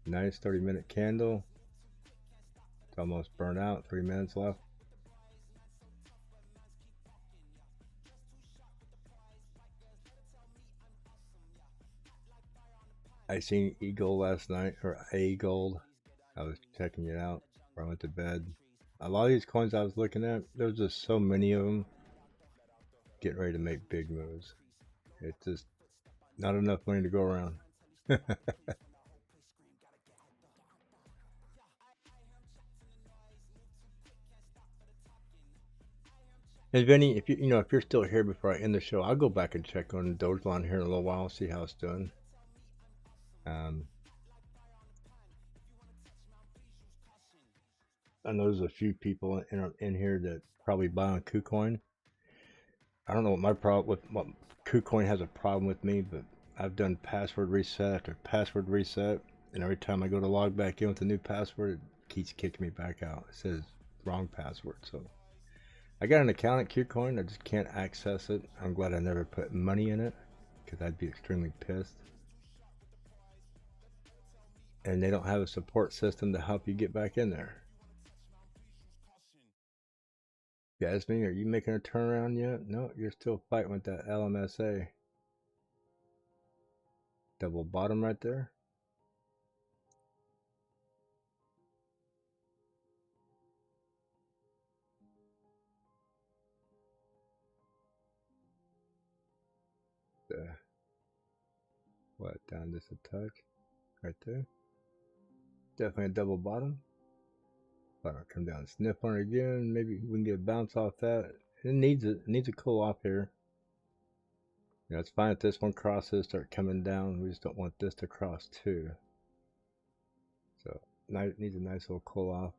Nice 30-minute candle. It's almost burnt out. 3 minutes left. I seen Eagle last night, or A Gold. I was checking it out before I went to bed. A lot of these coins I was looking at, there's just so many of them getting ready to make big moves. It's just not enough money to go around. And Vinny, if if you're still here before I end the show, I'll go back and check on Dogecoin here in a little while, see how it's doing. I know there's a few people in here that probably buy on KuCoin. I don't know what my problem with what KuCoin has a problem with me, but I've done password reset after password reset, and every time I go to log back in with a new password, it keeps kicking me back out. It says wrong password. So I got an account at KuCoin. I just can't access it. I'm glad I never put money in it because I'd be extremely pissed. And they don't have a support system to help you get back in there. Jasmine, are you making a turnaround yet? No, you're still fighting with that LMSA. Double bottom right there. What, down just a touch? Right there. Definitely a double bottom. But I'll come down and sniff on it again. Maybe we can get a bounce off that. It needs it. It needs a cool off here. It's fine if this one crosses, start coming down. We just don't want this to cross too. So it needs a nice little cool off.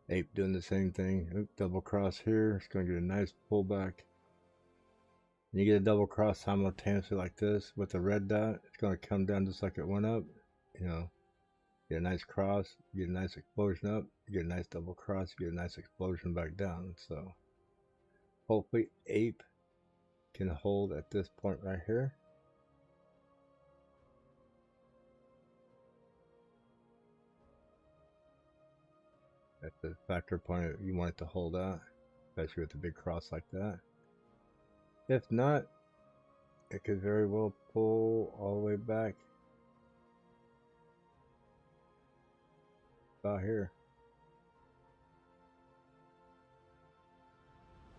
Ape doing the same thing. Oop, double cross here. It's going to get a nice pullback. And you get a double cross simultaneously like this with a red dot. It's going to come down just like it went up. Get a nice cross, you get a nice explosion up, you get a nice double cross, you get a nice explosion back down. So hopefully Ape can hold at this point right here. At the factor point, you want it to hold out, especially with a big cross like that. If not, it could very well pull all the way back about here.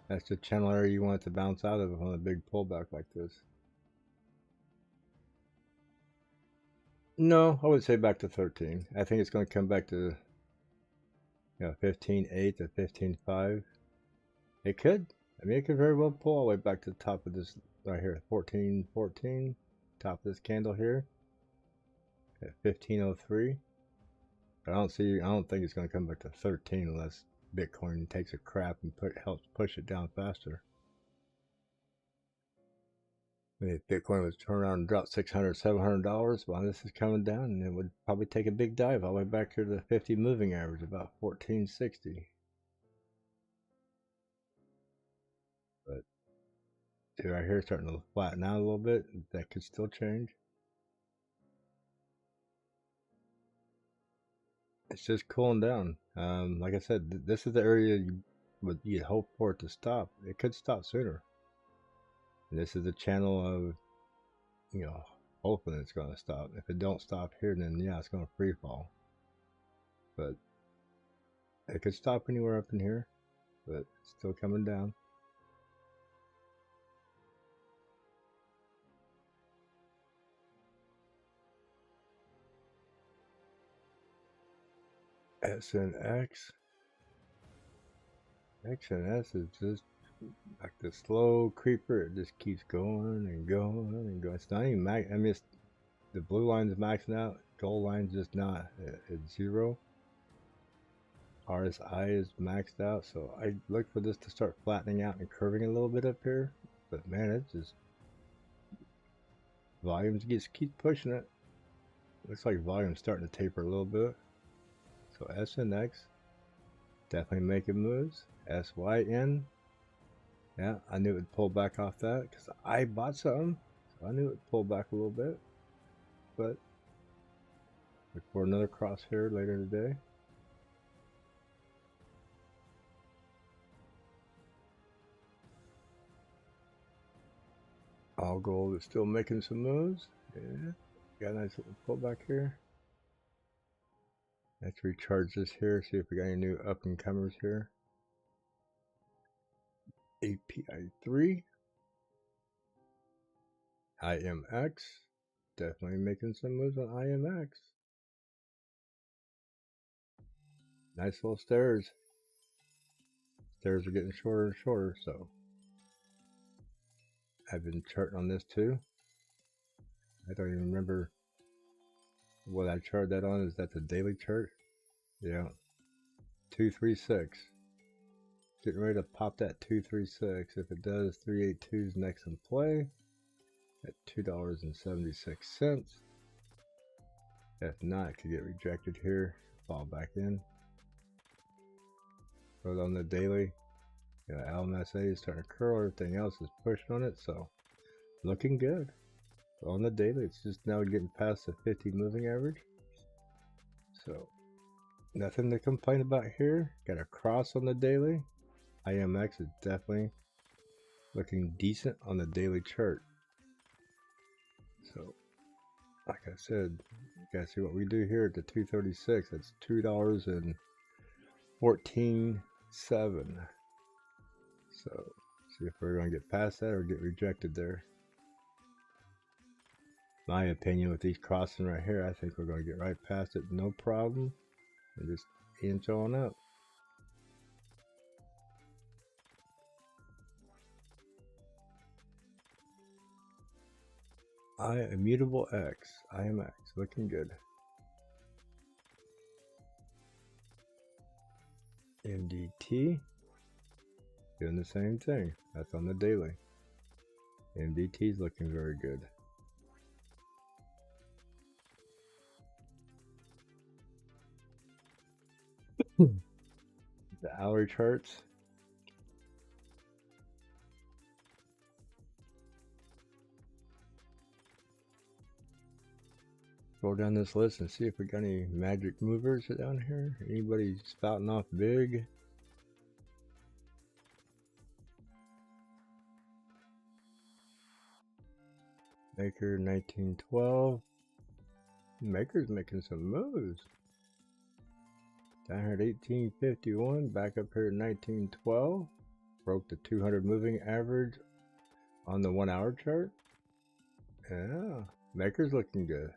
That's the channel area you want it to bounce out of on a big pullback like this. No, I would say back to 13. I think it's going to come back to 15.8 to 15.5. It could. I mean, it could very well pull all the way back to the top of this right here, 14.14. Top of this candle here at 15.03. But I don't think it's going to come back to 13 unless Bitcoin takes a crap and helps push it down faster. If Bitcoin was turn around and drop $600, $700, well, this is coming down, and it would probably take a big dive all the way back here to the 50 moving average, about 1460. But see right here, starting to flatten out a little bit. That could still change. It's just cooling down. Like I said, this is the area you'd hope for it to stop. It could stop sooner. And this is the channel of, hoping it's going to stop. If it don't stop here, then yeah, it's going to free fall. But it could stop anywhere up in here, but it's still coming down. S and X. X and S is just Like the slow creeper, it just keeps going and going and going. It's not even max. I mean, the blue line's maxing out. Gold line's just not at 0. RSI is maxed out, so I look for this to start flattening out and curving a little bit up here. But man, it just volumes just keep pushing it. Looks like volume's starting to taper a little bit. So SNX definitely making moves. SYN, yeah, I knew it would pull back off that because I bought some, so I knew it would pull back a little bit. But look for another crosshair later today. All gold is still making some moves. Yeah, got a nice little pullback here. Let's recharge this here, see if we got any new up and comers here. API 3. IMX. Definitely making some moves on IMX. Nice little stairs. Stairs are getting shorter and shorter, so I've been charting on this too. I don't even remember what I charted that on. Is that the daily chart? Yeah. 236. Getting ready to pop that 236. If it does, 382 is next in play at $2.76. If not, it could get rejected here. Fall back in. But on the daily, LMSA is starting to curl. Everything else is pushing on it, so looking good. On the daily, it's just now getting past the 50 moving average. So nothing to complain about here. Got a cross on the daily. IMX is definitely looking decent on the daily chart. So like I said, you guys see what we do here at the 236. That's $2.14.7. So see if we're going to get past that or get rejected there. My opinion with these crossing right here, I think we're going to get right past it, no problem, and just inch on up. Immutable X, IMX, looking good. MDT, doing the same thing. That's on the daily. MDT is looking very good. The hourly charts. Scroll down this list and see if we got any magic movers down here. Anybody spouting off big? Maker 1912. Maker's making some moves. Down here at 1851, back up here at 1912. Broke the 200 moving average on the 1 hour chart. Yeah, Maker's looking good.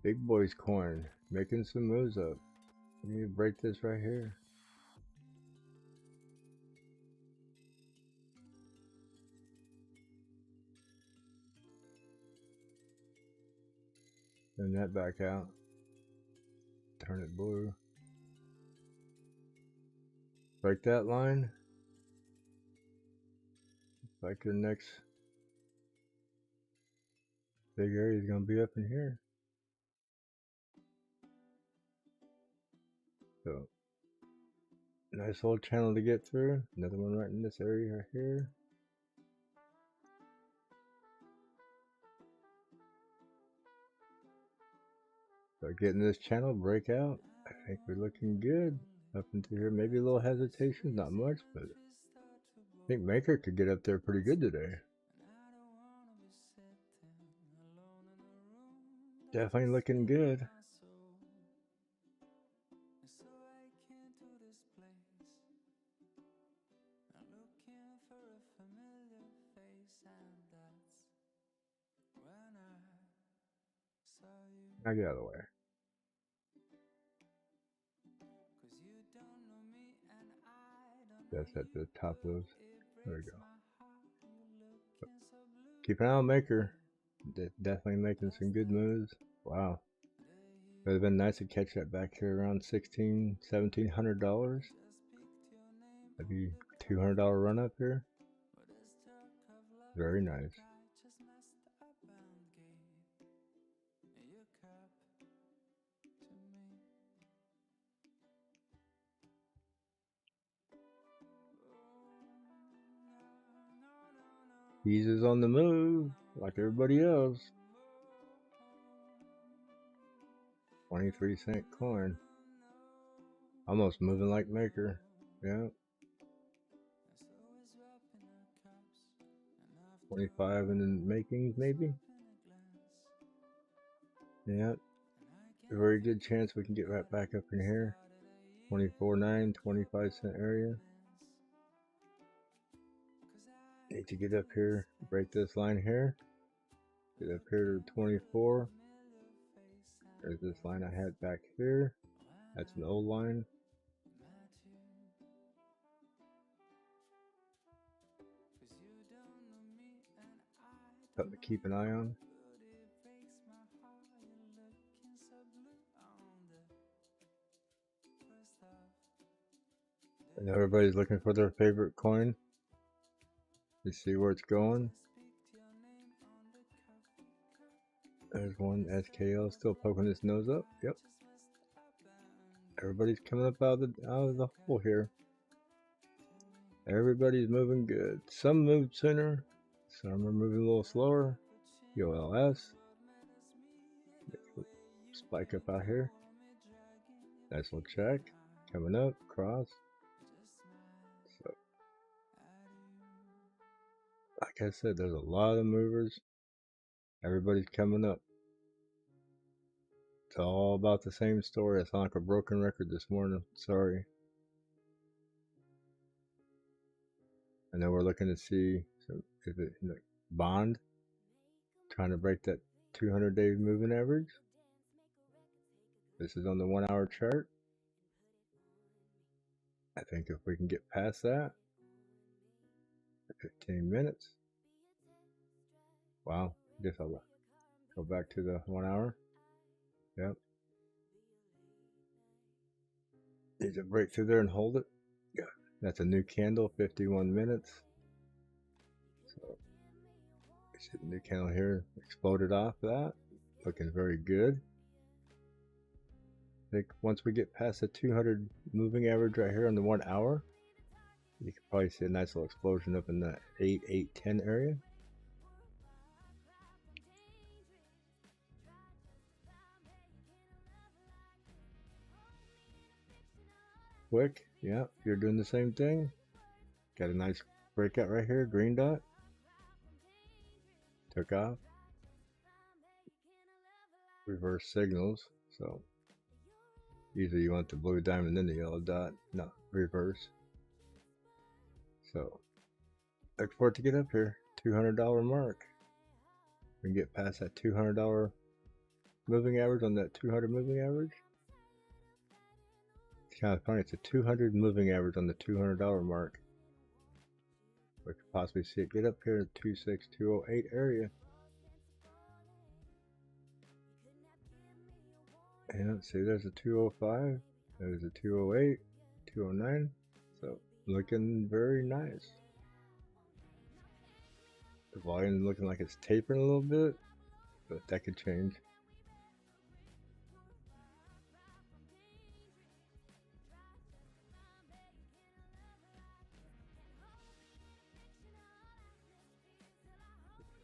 Big Boys coin, making some moves up. We need to break this right here. Send that back out. Turn it blue. Break that line. Like your next big area is going to be up in here. So, nice little channel to get through. Another one right in this area right here. So getting this channel breakout, I think we're looking good up into here. Maybe a little hesitation, not much, but I think Maker could get up there pretty good today. Definitely looking good. Now get out of the way. That's at the top of those. There we go. Keep an eye on Maker. Definitely making some good moves. Wow. It would have been nice to catch that back here around $1,600, $1,700. That'd be $200 run up here. Very nice. He's just on the move like everybody else. 23-cent coin. Almost moving like Maker. Yeah. 25 in the makings, maybe. Yeah. A very good chance we can get right back up in here. 24.9, 25-cent area. Need to get up here, break this line here. Get up here to 24. There's this line I had back here. That's an old line. Something to keep an eye on. I know everybody's looking for their favorite coin. Let's see where it's going. There's one SKL still poking his nose up. Yep. Everybody's coming up out of the hole here. Everybody's moving good. Some moved sooner. Some are moving a little slower. ULS. Spike up out here. Nice little check. Coming up. Cross. So, like I said, there's a lot of movers. Everybody's coming up. It's all about the same story. I sound like a broken record this morning. Sorry. I know we're looking to see if it bond trying to break that 200-day moving average. This is on the 1-hour chart. I think if we can get past that, 15 minutes. Wow, guess I'll go back to the 1 hour. Yep. Need to break through there and hold it. Yeah, that's a new candle, 51 minutes. So, it's a new candle here, exploded off that. Looking very good. I think once we get past the 200 moving average right here on the 1 hour, you can probably see a nice little explosion up in the 8-10 area. Quick, yeah, you're doing the same thing. Got a nice breakout right here, green dot. Took off. Reverse signals, so usually you want the blue diamond then the yellow dot, not reverse. So look for it to get up here, $200 mark. We can get past that $200 moving average on that 200 moving average. It's kind of funny, it's a 200 moving average on the $200 mark. We could possibly see it get up here in 26208 area. And see, there's a 205, there's a 208, 209. So looking very nice. The volume looking like it's tapering a little bit, but that could change.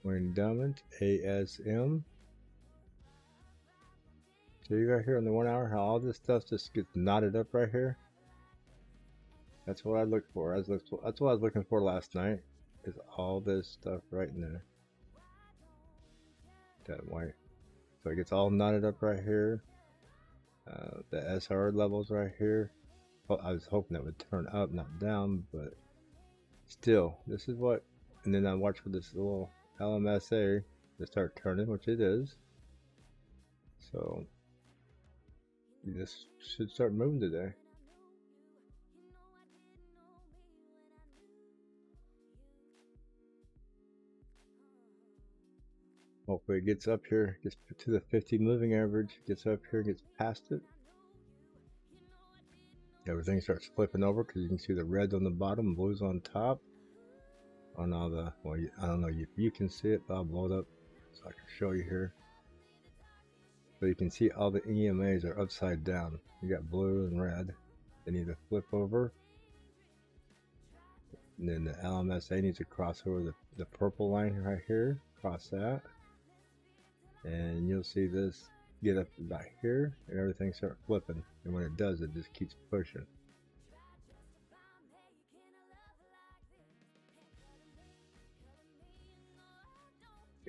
Endowment, ASM. So you got here on the 1 hour how all this stuff just gets knotted up right here. That's what I look for. That's what I was looking for last night. Is all this stuff right in there. That white. So it gets all knotted up right here. The SR levels right here. Well, I was hoping that would turn up, not down, but still, this is what. And then I watch for this little LMSA to start turning, which it is. So this should start moving today. Hopefully it gets up here, gets to the 50 moving average, gets up here, gets past it. Everything starts flipping over because you can see the red on the bottom, blues on top. On all the, well, I don't know if you can see it, but I'll blow it up so I can show you here. But you can see all the EMAs are upside down. You got blue and red. They need to flip over. And then the LMSA needs to cross over the purple line right here. Cross that. And you'll see this get up about here and everything start flipping. And when it does, it just keeps pushing.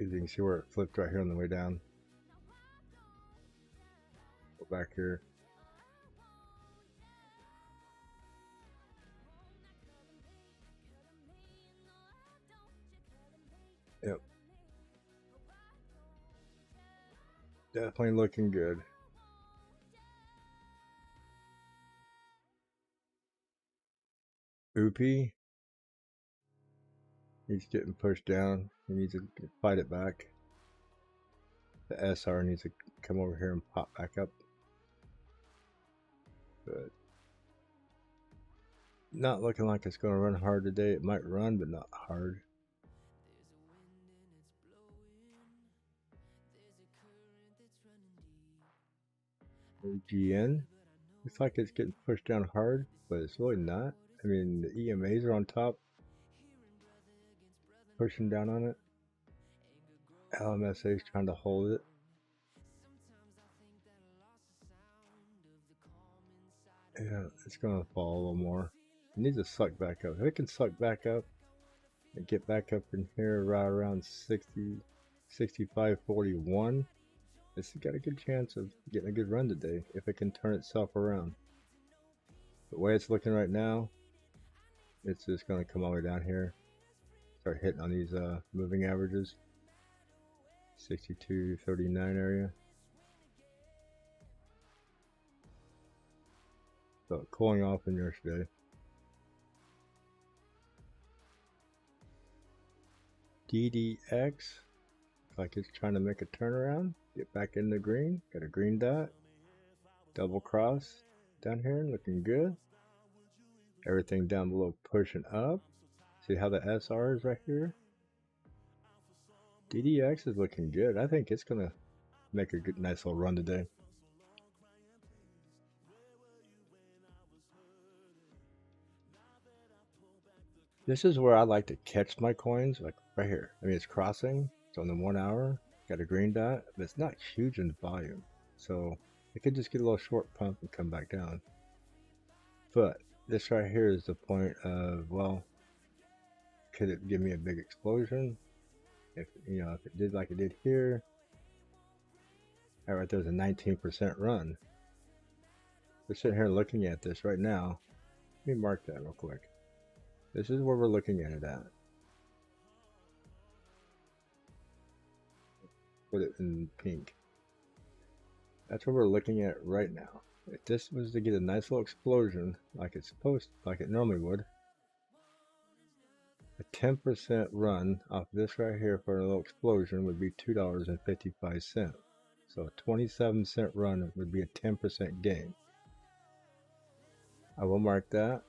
As you can see where it flipped right here on the way down. Go back here. Yep. Definitely looking good. Oopie. He's getting pushed down. He needs to fight it back. The SR needs to come over here and pop back up. But not looking like it's going to run hard today. It might run, but not hard. OGN. Looks like it's getting pushed down hard, but it's really not. I mean, the EMAs are on top, pushing down on it. LMSA is trying to hold it. Yeah, it's going to fall a little more. It needs to suck back up. If it can suck back up and get back up in here right around 60, 65.41, this has got a good chance of getting a good run today if it can turn itself around. The way it's looking right now, it's just going to come all the way down here, start hitting on these moving averages, 62.39 area. So cooling off in yesterday. DDX, looks like it's trying to make a turnaround, get back in the green, got a green dot, double cross down here, looking good. Everything down below pushing up. See how the SR is right here? DDX is looking good. I think it's gonna make a good, nice little run today. This is where I like to catch my coins, like right here. I mean, it's crossing. It's on the 1 hour. Got a green dot, but it's not huge in volume. So it could just get a little short pump and come back down. But this right here is the point of, well, could it give me a big explosion? If, you know, if it did like it did here, all right, there's a 19% run. We're sitting here looking at this right now. Let me mark that real quick. This is where we're looking at it at. Put it in pink. That's what we're looking at right now. If this was to get a nice little explosion like it's supposed, like it normally would, a 10% run off this right here for a little explosion would be $2.55. So a 27-cent run would be a 10% gain. I will mark that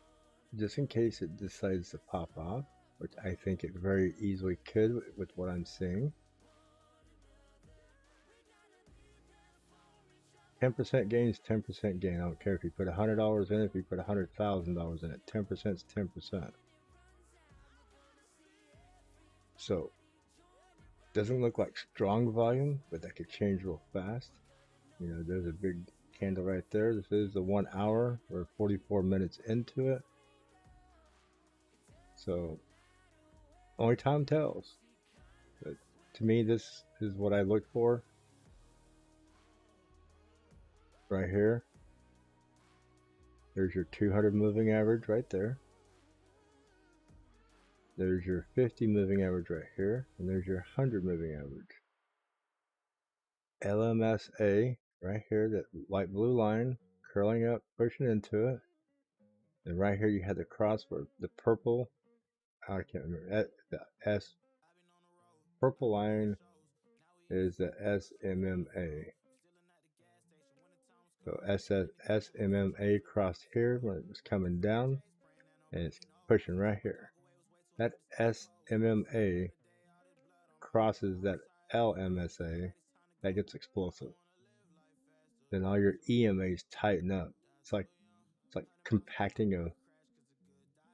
just in case it decides to pop off, which I think it very easily could with what I'm seeing. 10% gain is 10% gain. I don't care if you put $100 in it, if you put $100,000 in it. 10% is 10%. So, doesn't look like strong volume, but that could change real fast. You know, there's a big candle right there. This is the 1 hour. We're 44 minutes into it. So, only time tells. But to me, this is what I look for. Right here. There's your 200 moving average right there. There's your 50 moving average right here. And there's your 100 moving average. LMSA right here, that light blue line curling up, pushing into it. And right here you had the cross where the purple, I can't remember, the S, purple line is the SMMA. So SMMA crossed here when it was coming down, and it's pushing right here. That SMMA crosses that LMSA, that gets explosive. Then all your EMAs tighten up. It's like compacting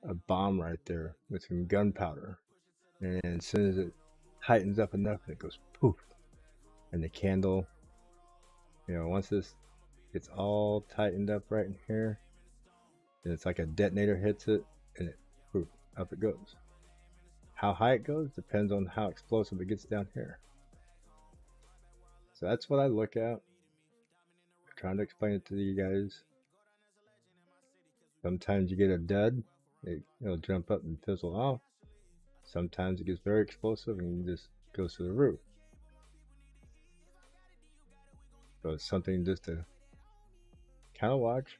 a bomb right there with some gunpowder. And as soon as it tightens up enough, it goes poof. And the candle, once this gets all tightened up right in here, and it's like a detonator hits it, and it poof, up it goes. How high it goes depends on how explosive it gets down here. So that's what I look at. I'm trying to explain it to you guys. Sometimes you get a dud, it'll jump up and fizzle off. Sometimes it gets very explosive and just goes to the roof. So it's something just to kind of watch.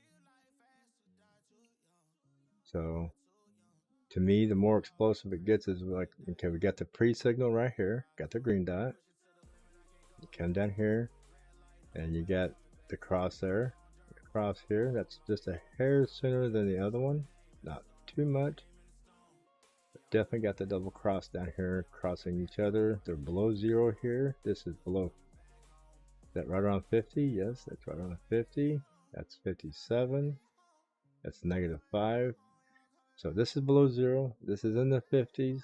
So to me, the more explosive it gets is like, okay, we got the pre-signal right here, got the green dot. You come down here and you got the cross there, the cross here. That's just a hair sooner than the other one, not too much. But definitely got the double cross down here, crossing each other. They're below zero here. This is below. Is that right around 50? Yes, that's right around 50. That's 57. That's -5. So this is below zero. This is in the 50s.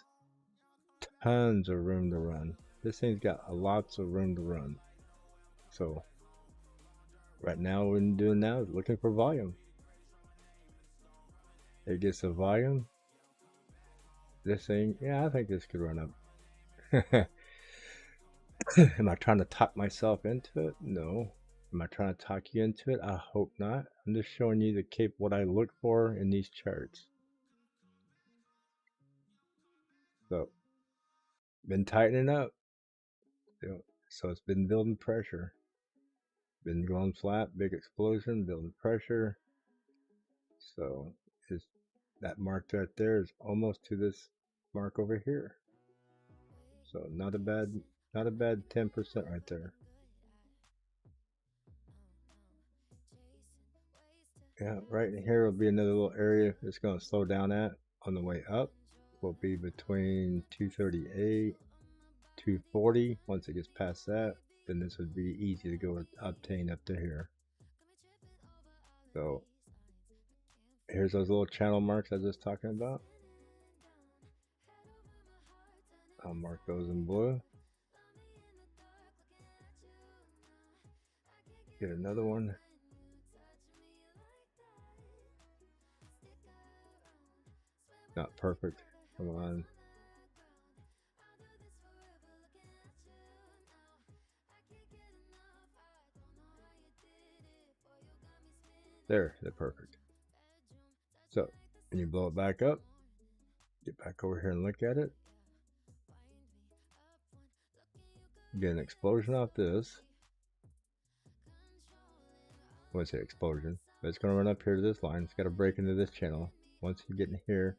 Tons of room to run. This thing's got lots of room to run. So right now, what we're doing now is looking for volume. It gets the volume. This thing, yeah, I think this could run up. Am I trying to talk myself into it? No. Am I trying to talk you into it? I hope not. I'm just showing you what I look for in these charts. So, been tightening up. So it's been building pressure. Been going flat, big explosion, building pressure. So that mark right there is almost to this mark over here. So not a bad 10% right there. Yeah, right in here will be another little area it's going to slow down at on the way up. Will be between 238, 240. Once it gets past that, then this would be easy to go obtain up to here. So here's those little channel marks I was just talking about. I'll mark those in blue. Get another one. Not perfect. Come on. There, they're perfect. So, when you blow it back up, get back over here and look at it. Get an explosion off this. I wouldn't say explosion, but it's going to run up here to this line. It's got to break into this channel. Once you get in here,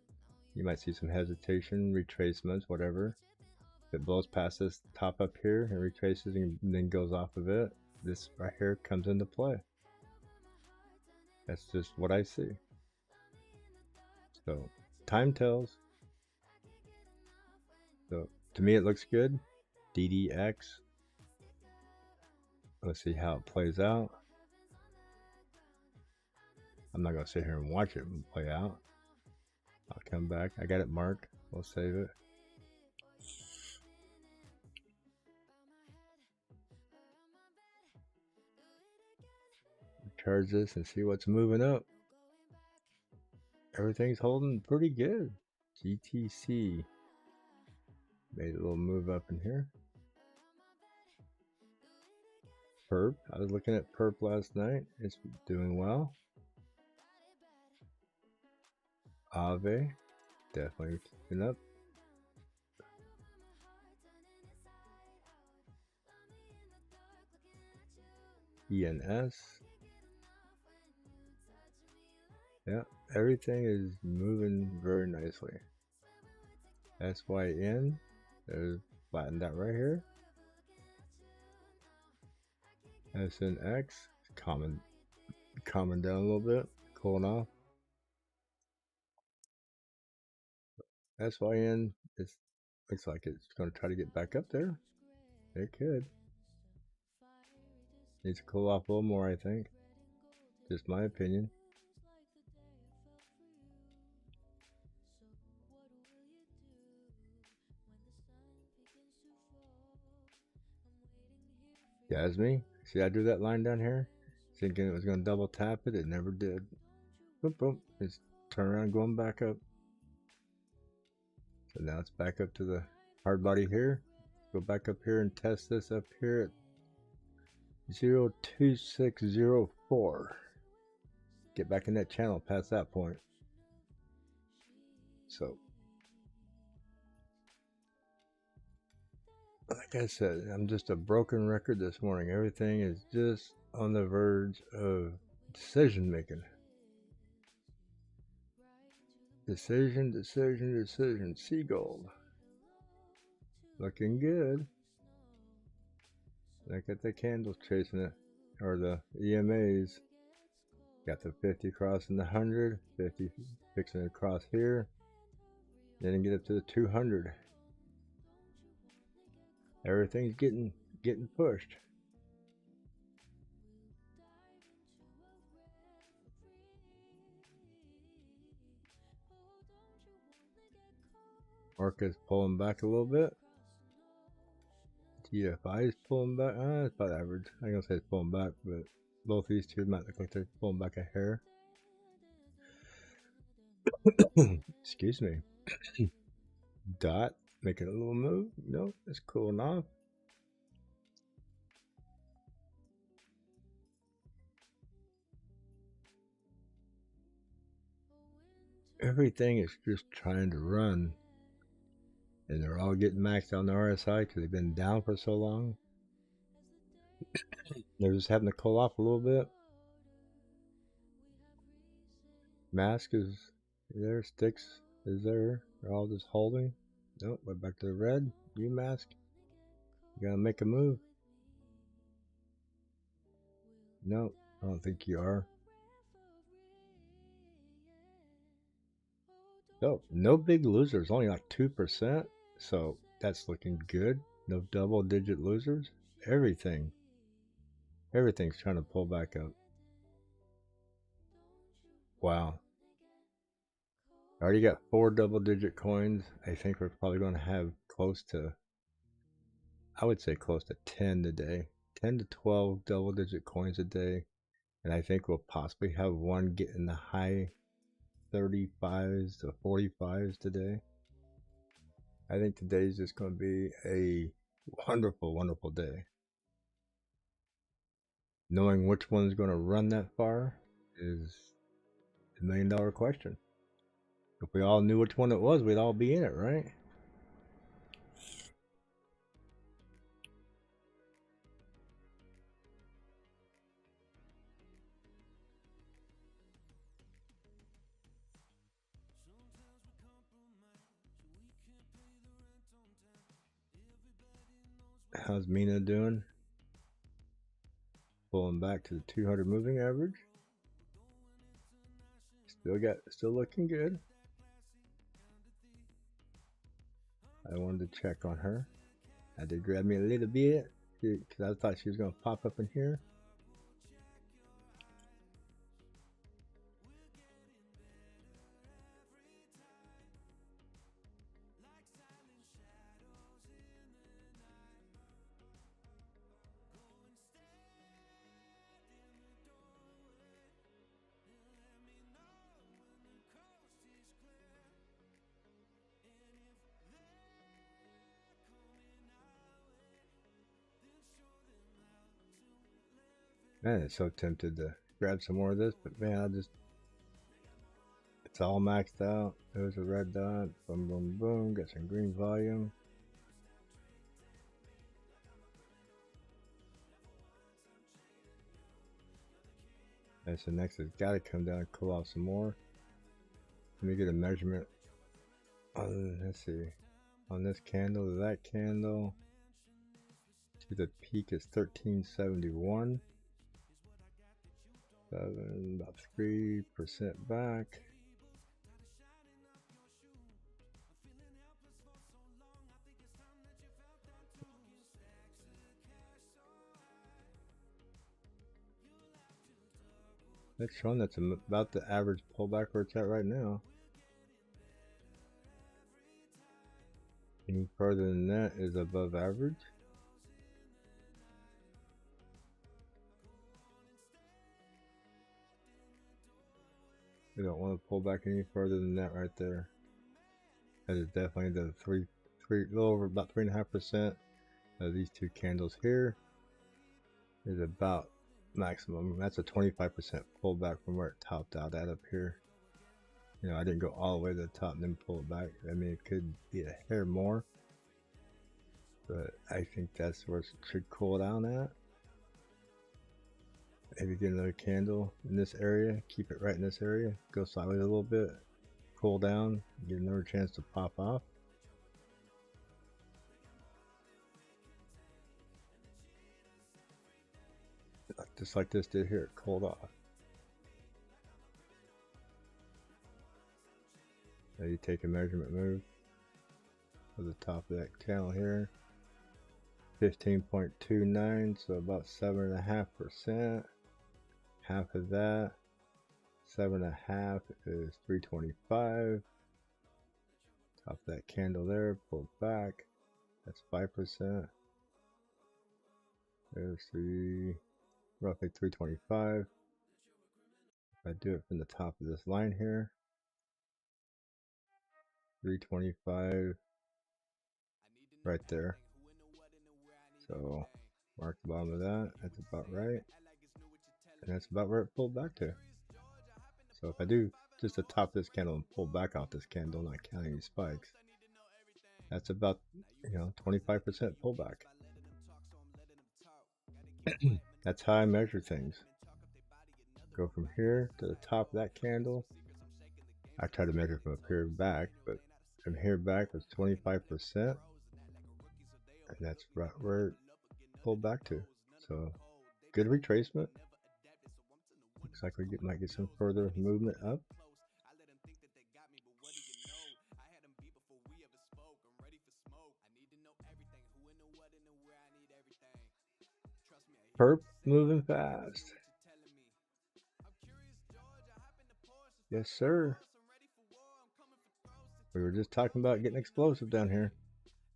you might see some hesitation, retracements, whatever. If it blows past this top up here and retraces and then goes off of it, this right here comes into play. That's just what I see. So, time tells. So, to me, it looks good. DDX. Let's see how it plays out. I'm not going to sit here and watch it play out. I'll come back. I got it marked. We'll save it. Charge this and see what's moving up. Everything's holding pretty good. GTC made a little move up in here. Perp. I was looking at Perp last night. It's doing well. Aave, definitely keeping up. ENS. Yeah, everything is moving very nicely. SYN, there's flattened out right here. SNX calming down a little bit, cooling off. SYN looks like it's going to try to get back up there. It could. Needs to cool off a little more, I think. Just my opinion. Yeah, that's me. See, I drew that line down here, thinking it was going to double tap it. It never did. Boop, boop. It's turn around going back up. So now it's back up to the hard body here. Go back up here and test this up here at 0.2604. Get back in that channel past that point. So, like I said, I'm just a broken record this morning. Everything is just on the verge of decision making. Decision. Seagold. Looking good. Look at the candles chasing it. Or the EMAs. Got the 50 crossing the 100. 50 fixing it across here. Then get up to the 200. Everything's getting pushed. Orca's pulling back a little bit. TFI is pulling back. It's about average. I'm gonna say it's pulling back, but both these two might look like they're pulling back a hair. Excuse me. Dot making a little move. No, it's cooling off. Everything is just trying to run, and they're all getting maxed on the RSI because they've been down for so long. They're just having to cool off a little bit. Mask is there, sticks is there. They're all just holding. Nope, we're back to the red. You mask. You gotta make a move. No, I don't think you are. So, no big losers, only like 2%. So that's looking good. No double digit losers. Everything's trying to pull back up. Wow. I already got 4 double digit coins. I think we're probably going to have close to, I would say close to 10 today. 10 to 12 double digit coins a day. And I think we'll possibly have one get in the high 35s to 45s today. I think today's just going to be a wonderful, wonderful day. Knowing which one's going to run that far is the $1 million question. If we all knew which one it was, we'd all be in it, right? How's Mina doing? Pulling back to the 200 moving average. Still looking good. I wanted to check on her. Had to grab me a little bit because I thought she was going to pop up in here. Man, it's so tempted to grab some more of this, but man, it's all maxed out. There's a red dot, boom, boom, boom, got some green volume. And so next has got to come down and cool off some more. Let me get a measurement on, let's see, on this candle to that candle. See the peak is 1371. About 3% back. That's showing that's about the average pullback where it's at right now. Any further than that is above average. We don't want to pull back any further than that right there. That is definitely the a little over about 3.5% of these two candles here is about maximum. That's a 25% pullback from where it topped out at up here. You know, I didn't go all the way to the top and then pull it back. I mean, it could be a hair more, but I think that's where it should cool down at. Maybe get another candle in this area, keep it right in this area, go sideways a little bit, cool down, get another chance to pop off. Just like this did here, it cooled off. Now you take a measurement move to the top of that channel here, 15.29, so about 7.5%. Half of that, 7.5 is 325. Top of that candle there, pulled back. That's 5%. There's roughly 325. If I do it from the top of this line here, 325 right there. So mark the bottom of that. That's about right. And that's about where it pulled back to. So if I do just the top of this candle and pull back off this candle, not counting any spikes, that's about, 25% pullback. That's how I measure things. Go from here to the top of that candle. I try to measure from up here back, but from here back was 25%, and that's right where it pulled back to. So good retracement. Looks like we might get some further movement up. Perp moving fast. Yes, sir. We were just talking about getting explosive down here.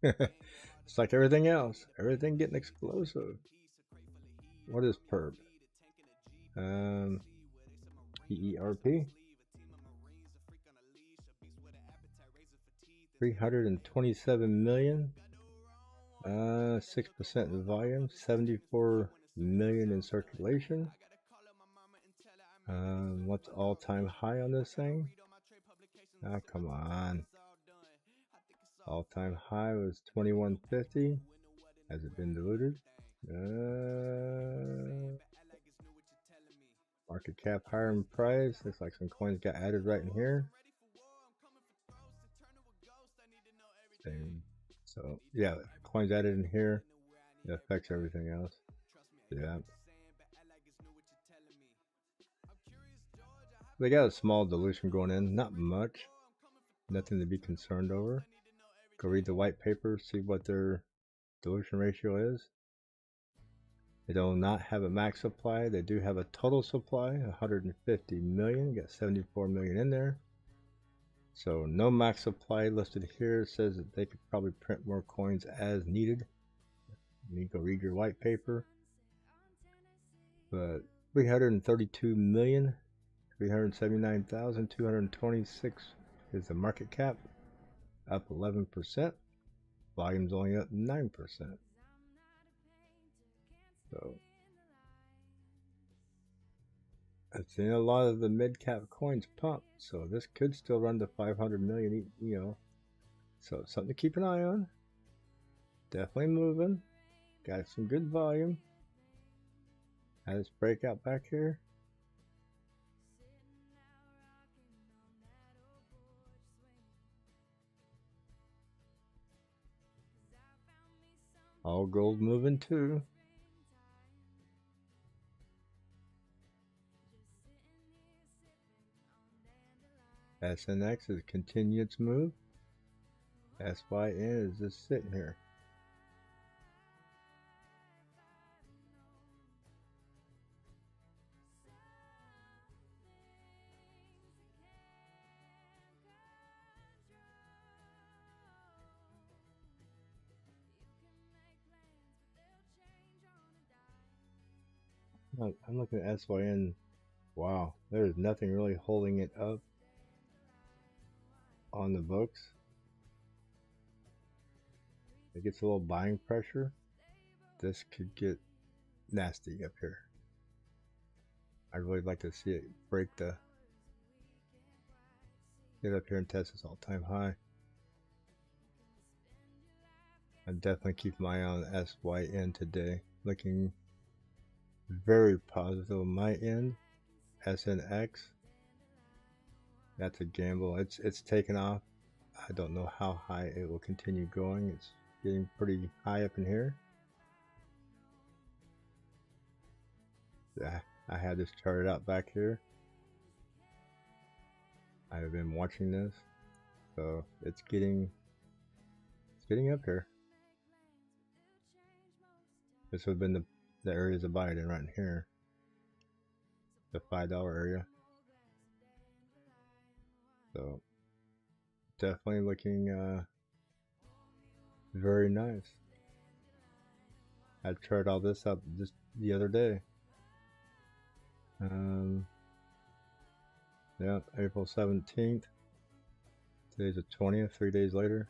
It's like everything else. Everything getting explosive. What is perp? PERP. 327 million. 6% in volume. 74 million in circulation. What's all-time high on this thing? Ah, come on. All-time high was 2150. Has it been diluted? Market cap higher in price. Looks like some coins got added right in here. Same. So yeah, coins added in here. It affects everything else. Yeah. They got a small dilution going in, not much. Nothing to be concerned over. Go read the white paper, see what their dilution ratio is. They do not have a max supply. They do have a total supply, 150 million. Got 74 million in there. So no max supply listed here. It says that they could probably print more coins as needed. You need to go read your white paper. But 332 million, 379,226 is the market cap, up 11%. Volume's only up 9%. So I've seen a lot of the mid-cap coins pump, so this could still run to 500 million, so something to keep an eye on. Definitely moving. Got some good volume. Had this breakout back here. All gold moving too. SNX is continuing its move. SYN is just sitting here. I'm looking at SYN. Wow, there's nothing really holding it up on the books. It gets a little buying pressure. This could get nasty up here. I'd really like to see it break the, get up here and test this all-time high. I'm definitely keeping my eye on SYN today. Looking very positive on my end. SNX, that's a gamble. It's taken off. I don't know how high it will continue going. It's getting pretty high up in here. I had this charted out back here. I have been watching this, so it's getting up here. This would have been the areas of buy in right in here, the $5 area. So definitely looking very nice. I charted all this up just the other day. Yeah, April 17th. Today's the 20th, 3 days later.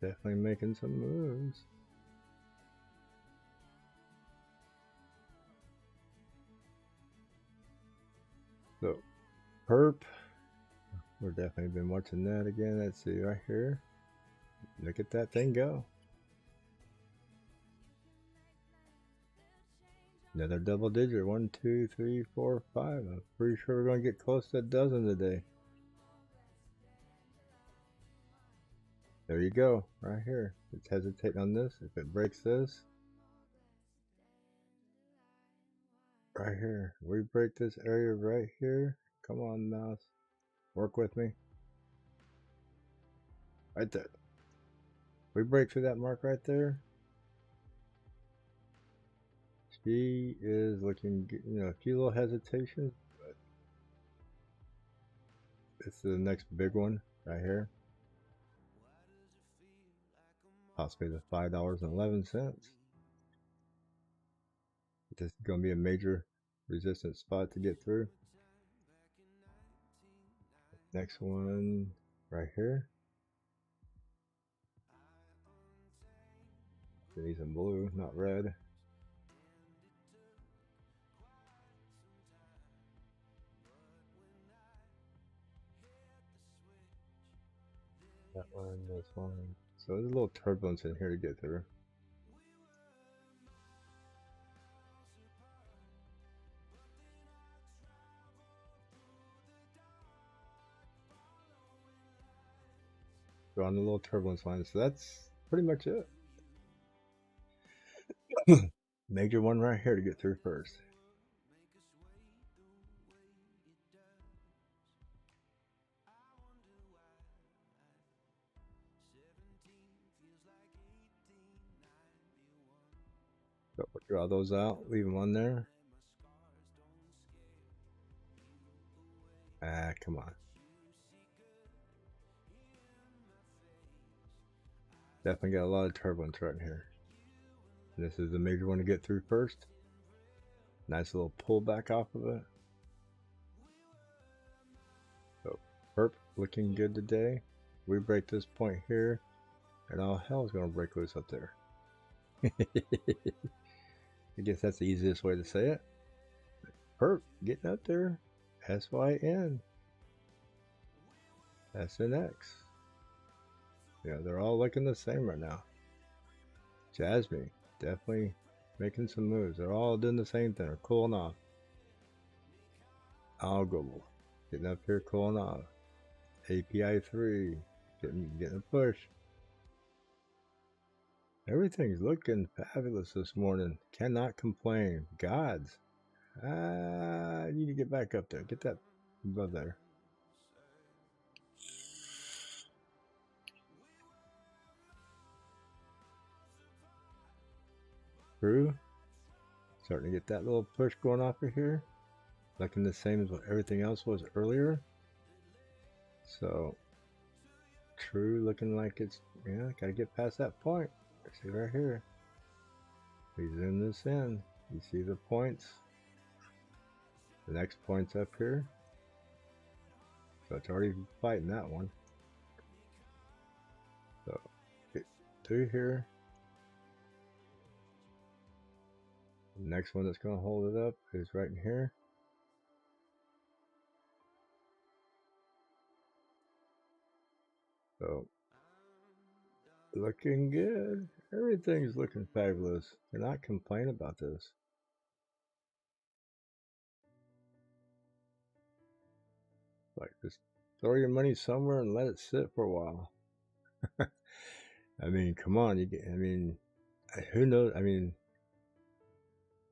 Definitely making some moves. So, perp. We're definitely been watching that again. Let's see right here. Look at that thing go. Another double digit. 1, 2, 3, 4, 5. I'm pretty sure we're going to get close to a dozen today. There you go, right here. It's hesitating on this. If it breaks this, right here, we break this area right here. Come on, mouse, work with me. Right there. We break through that mark right there. She is looking, you know, a few little hesitations, but this is the next big one right here. Possibly the $5.11. This is going to be a major resistance spot to get through. Next one right here. Need some blue, not red. That one, this one. So there's a little turbulence in here to get through. So on the little turbulence line, so that's pretty much it. Major one right here to get through first. So we'll draw those out, leave them on there. Ah, come on. Definitely got a lot of turbulence right here. This is the major one to get through first. Nice little pullback off of it. So perp looking good today. We break this point here, and all hell is going to break loose up there. I guess that's the easiest way to say it. Perp getting up there. SYN. SNX. Yeah, they're all looking the same right now. Jasmine definitely making some moves. They're all doing the same thing. They're cooling off. All global. Getting up here, cooling off. API 3, getting a push. Everything's looking fabulous this morning. Cannot complain. Gods. I need to get back up there. Get that above there. True. Starting to get that little push going off of here. Looking the same as what everything else was earlier. So, true looking like it's, yeah, gotta get past that point. See right here. We zoom this in. You see the points. The next point's up here. So it's already fighting that one. So, get through here. The next one that's going to hold it up is right in here. So, looking good. Everything's looking fabulous. Cannot complain about this. Like, just throw your money somewhere and let it sit for a while. I mean, come on. Who knows? I mean,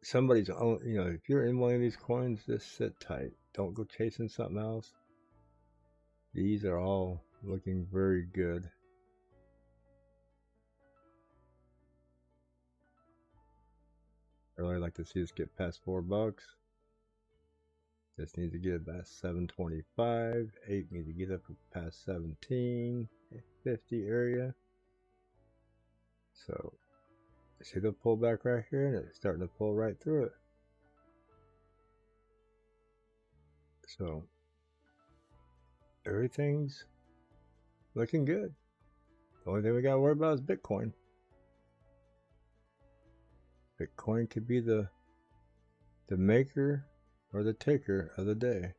somebody's own, if you're in one of these coins, just sit tight. Don't go chasing something else. These are all looking very good. I really like to see us get past $4. This needs to get about 725. 8 needs to get up past 1750 area. So, see the pullback right here, and it's starting to pull right through it. So, everything's looking good. The only thing we got to worry about is Bitcoin. Bitcoin could be the maker or the taker of the day.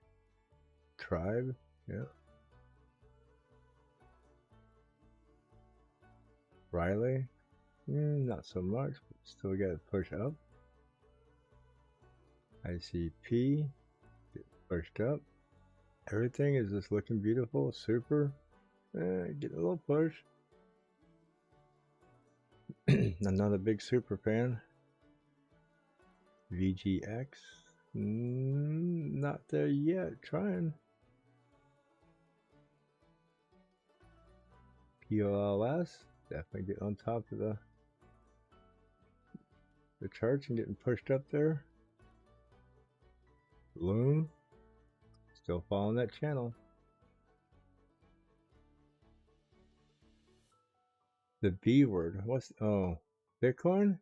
Tribe, yeah. Riley, not so much, but still got to push up. ICP, get pushed up. Everything is just looking beautiful, super. Getting a little push. I'm not a big super fan. VGX, not there yet, trying. POLS, definitely get on top of the charts and getting pushed up there. Loom, still following that channel. The B word, Bitcoin?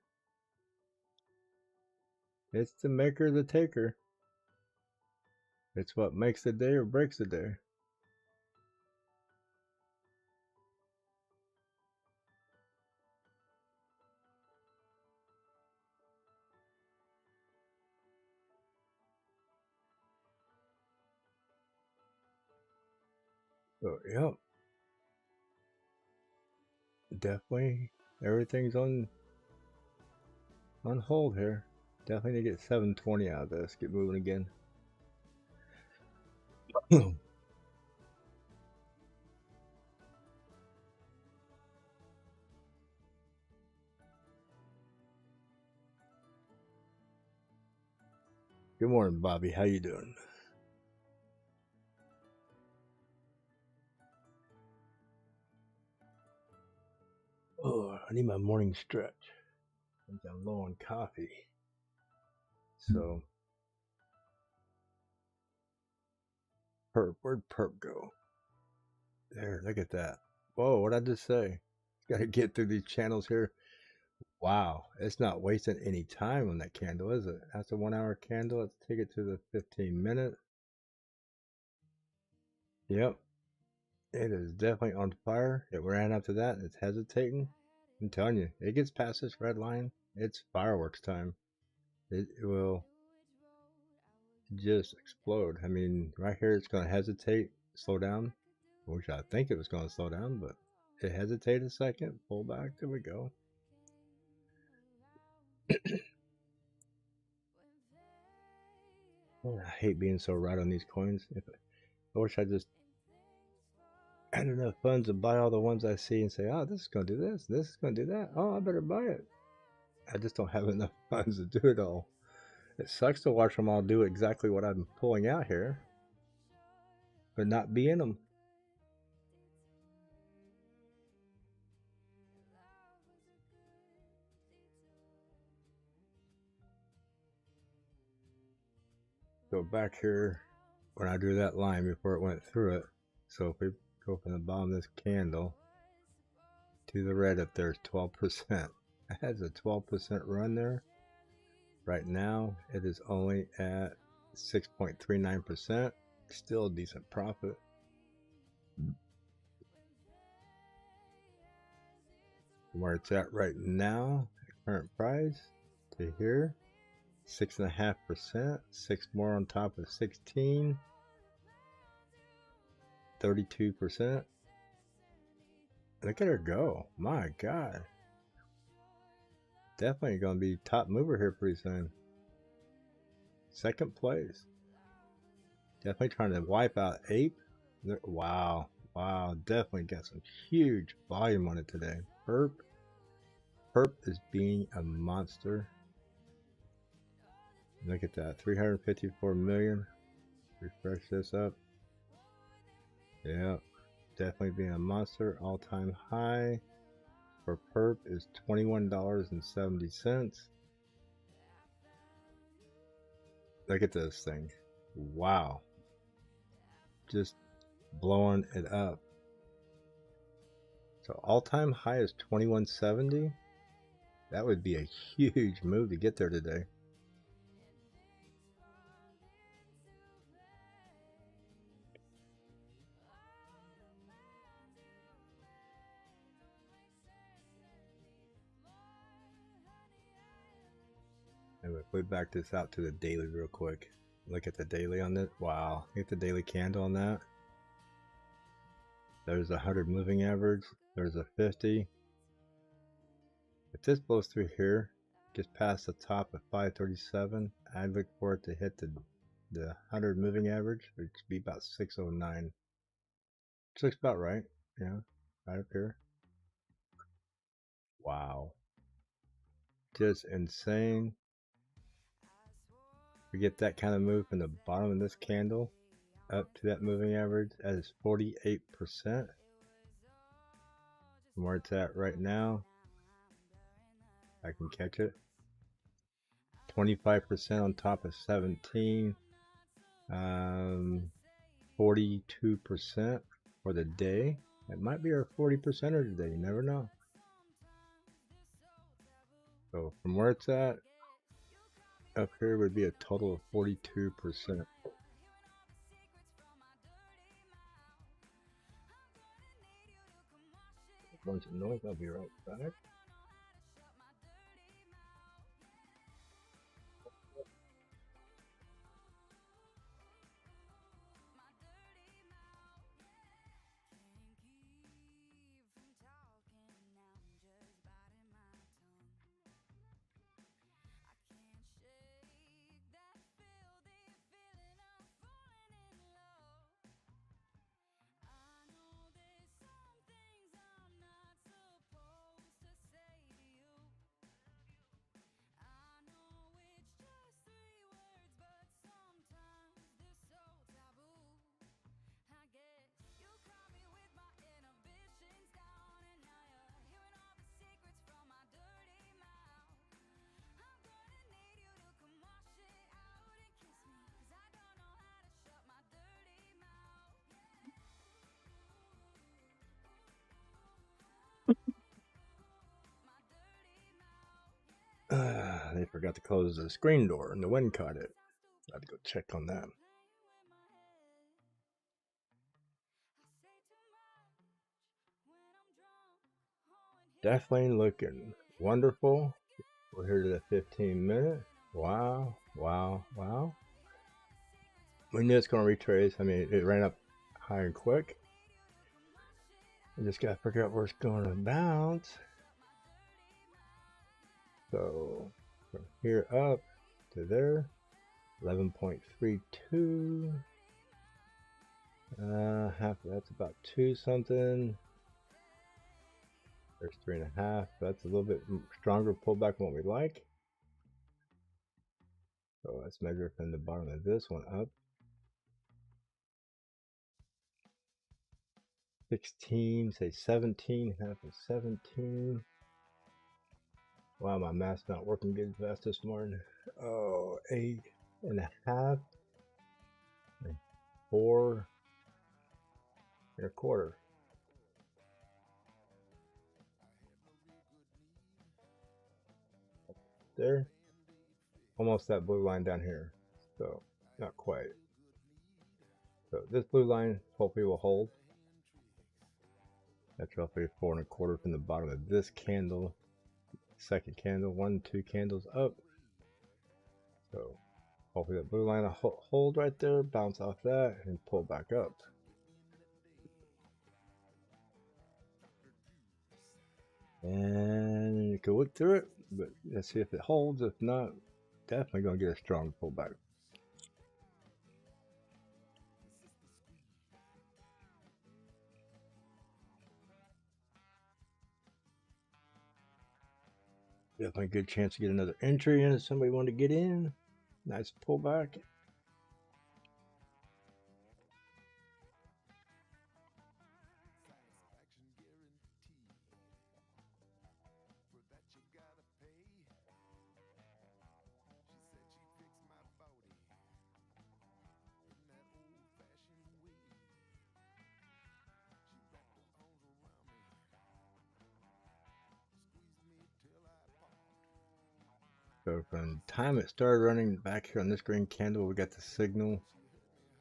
It's the maker, the taker. It's what makes the day or breaks the day. So, yep. Definitely everything's on hold here. Definitely need to get 720 out of this. Get moving again. Good morning, Bobby. How you doing? Oh, I need my morning stretch. I think I'm low on coffee. So, Perp, where'd Perp go? There, look at that. Whoa, what'd I just say? Got to get through these channels here. Wow, it's not wasting any time on that candle, is it? That's a 1 hour candle. Let's take it to the 15-minute. Yep, it is definitely on fire. It ran up to that and it's hesitating. I'm telling you, it gets past this red line. It's fireworks time. It will just explode. I mean, right here it's going to hesitate, slow down. Which I think it was going to slow down, but it hesitated a second, pull back. There we go. I hate being so right on these coins. I wish I just had enough funds to buy all the ones I see and say, oh, this is going to do this. This is going to do that. Oh, I better buy it. I just don't have enough funds to do it all. It sucks to watch them all do exactly what I'm pulling out here, but not be in them. Go back here when I drew that line before it went through it. So if we go from the bottom of this candle to the red up there is 12%. It has a 12% run there. Right now it is only at 6.39%. Still a decent profit. From where it's at right now, current price to here, 6.5%, 6 more on top of 16, 32%. Look at her go. My God. Definitely going to be top mover here pretty soon. Second place. Definitely trying to wipe out Ape. Wow. Wow. Definitely got some huge volume on it today. Perp is being a monster. Look at that. 354 million. Refresh this up. Yeah. Definitely being a monster. All-time high for perp is $21.70. Look at this thing. Wow. Just blowing it up. So all-time high is 21.70. That would be a huge move to get there today. And if we back this out to the daily real quick. Look at the daily on this. Wow. Look at the daily candle on that. There's a 100 moving average. There's a 50. If this blows through here, gets past the top of 537, I'd look for it to hit the 100 moving average, which would be about 609. Which looks about right. Yeah, right up here. Wow. Just insane. We get that kind of move from the bottom of this candle up to that moving average. That is 48%. From where it's at right now, I can catch it. 25% on top of 17. 42% for the day. It might be our 40%er today. You never know. So from where it's at, up here would be a total of 42%. A bunch of noise. I'll be right back. They forgot to close the screen door and the wind caught it. I had to go check on that. Definitely looking wonderful. We're here to the 15-minute. Wow, wow, wow. We knew it's going to retrace. I mean, it ran up high and quick. I just got to figure out where it's going to bounce. So from here up to there, 11.32. Half of that's about 2 something. There's 3.5. That's a little bit stronger pullback than what we like. So let's measure from the bottom of this one up. 16, say 17, half of 17. Wow, my math's not working good fast this morning. Oh, 8.5. And 4.25. There. Almost that blue line down here. So, not quite. So this blue line hopefully will hold. That's roughly 4.25 from the bottom of this candle. Second candle, 1, 2 candles up. So hopefully that blue line will hold right there, bounce off that, and pull back up. And you can look through it, but let's see if it holds. If not, definitely gonna get a strong pullback. Definitely a good chance to get another entry in if somebody wanted to get in. Nice pullback. So from the time it started running back here on this green candle, we got the signal.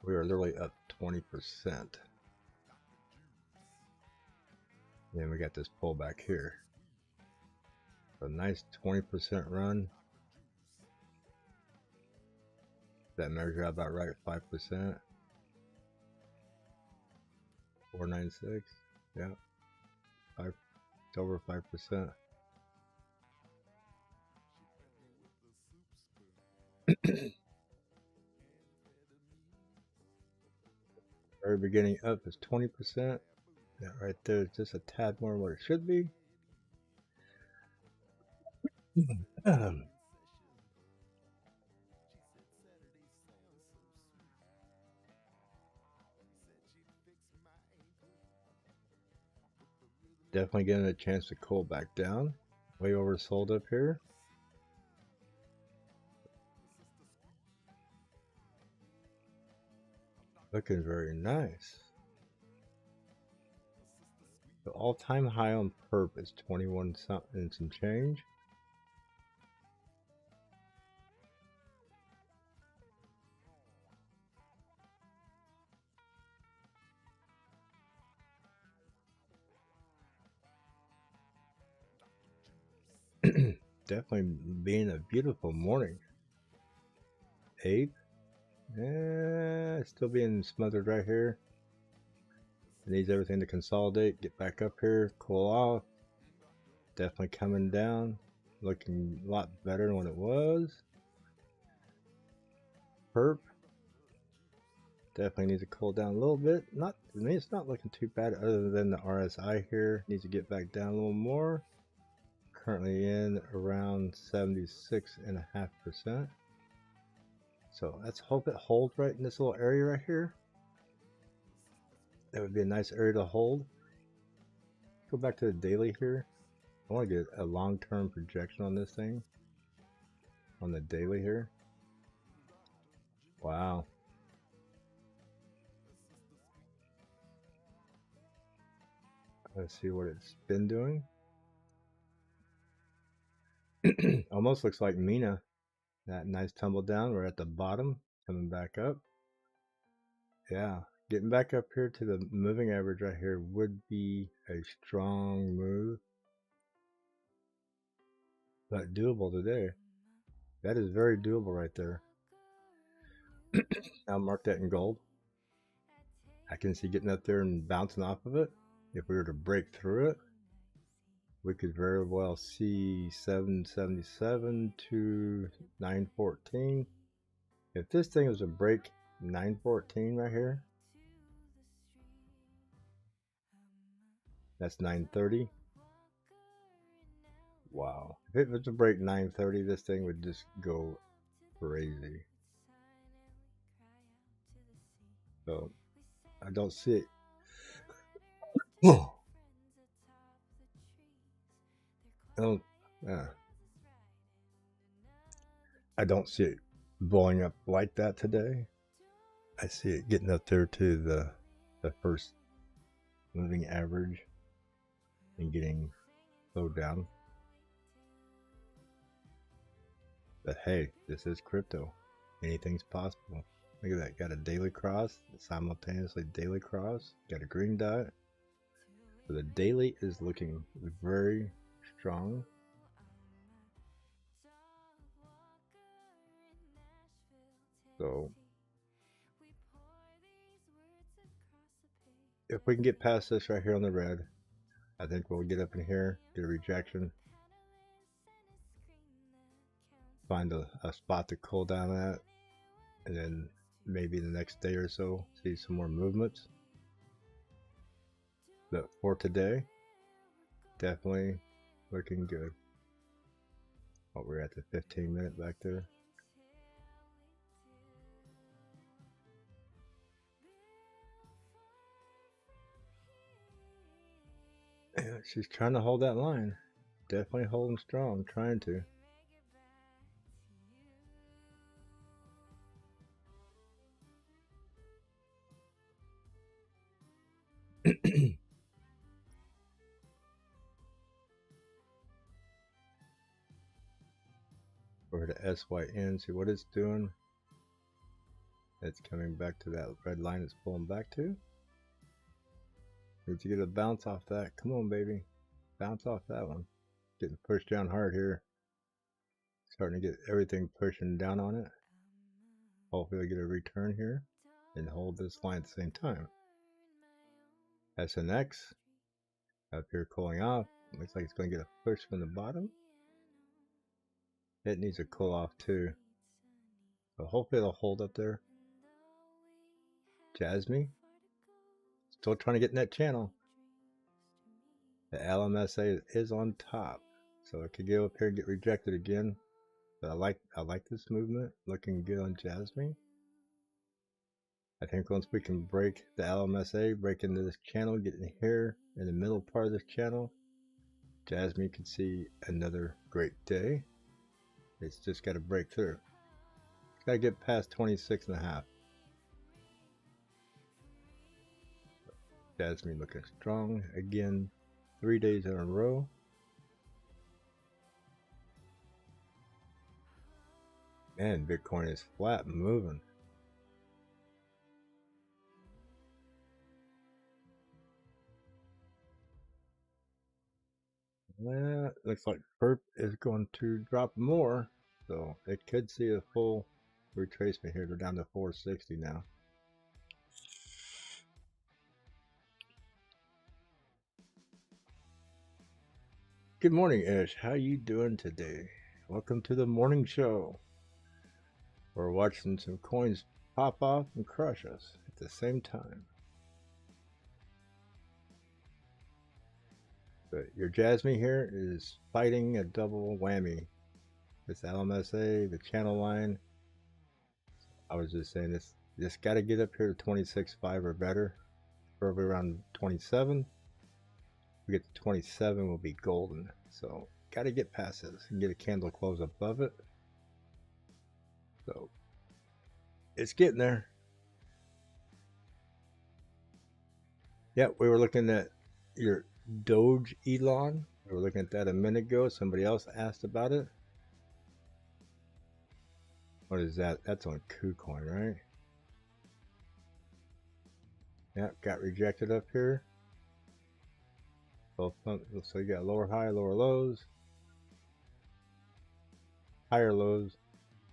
We are literally up 20%. Then we got this pullback here. So nice 20% run. That measure out about right at 5%. 496. Yeah. 5. It's over 5%. Very beginning up is 20%. That right there is just a tad more than what it should be. Definitely getting a chance to cool back down. Way oversold up here. Looking very nice. The all-time high on perp is 21 something and some change. Definitely being a beautiful morning. 8. Still being smothered right here. It needs everything to consolidate, get back up here, cool off. Definitely coming down, looking a lot better than what it was. Perp definitely needs to cool down a little bit. I mean, it's not looking too bad other than the RSI here needs to get back down a little more. Currently in around 76.5%. So let's hope it holds right in this little area right here. That would be a nice area to hold. Go back to the daily here. I want to get a long-term projection on this thing. On the daily here. Wow. Let's see what it's been doing. Almost looks like Mina. That nice tumble down. We're at the bottom, coming back up. Yeah, getting back up here to the moving average right here would be a strong move, but doable today. That is very doable right there. I'll mark that in gold. I can see getting up there and bouncing off of it. If we were to break through it, we could very well see 777 to 914. If this thing was a break 914 right here, That's 930. Wow. If it was to break 930, this thing would just go crazy. So I don't see it. Oh. I don't see it blowing up like that today. I see it getting up there to the first moving average and getting slowed down. But hey, this is crypto. Anything's possible. Look at that. Got a daily cross, simultaneously daily cross. Got a green dot. So the daily is looking very strong. So if we can get past this right here on the red, I think we'll get up in here, get a rejection, find a spot to cool down at, and then maybe the next day or so see some more movements. But for today, definitely looking good. Oh, we're at the 15-minute back there. Yeah, she's trying to hold that line. Definitely holding strong, trying to. Over to SYN, see what it's doing. It's coming back to that red line it's pulling back to. Need to get a bounce off that. Come on, baby. Bounce off that one. Getting pushed down hard here. Starting to get everything pushing down on it. Hopefully get a return here and hold this line at the same time. SNX up here cooling off. Looks like it's going to get a push from the bottom. It needs a cool off too. So hopefully it'll hold up there. Jasmine. Still trying to get in that channel. The LMSA is on top. So it could go up here and get rejected again. But I like this movement. Looking good on Jasmine. I think once we can break the LMSA, break into this channel, get in here in the middle part of this channel, Jasmine can see another great day. It's just got to break through. It's got to get past 26.5. Jasmine looking strong again, 3 days in a row. Man, Bitcoin is flat moving. Well, looks like Perp is going to drop more, so it could see a full retracement here. They're down to 460 now. Good morning, Ish. How you doing today? Welcome to the morning show. We're watching some coins pop off and crush us at the same time. But your Jasmine here is fighting a double whammy. This LMSA, the channel line. I was just saying this. Just got to get up here to 26.5 or better. Probably around 27. If we get to 27, we'll be golden. So got to get past this and get a candle close above it. So it's getting there. Yeah, we were looking at your Doge Elon. We were looking at that a minute ago. Somebody else asked about it. What is that? That's on KuCoin, right? Yeah, got rejected up here. Both, so you got lower high, lower lows, higher lows,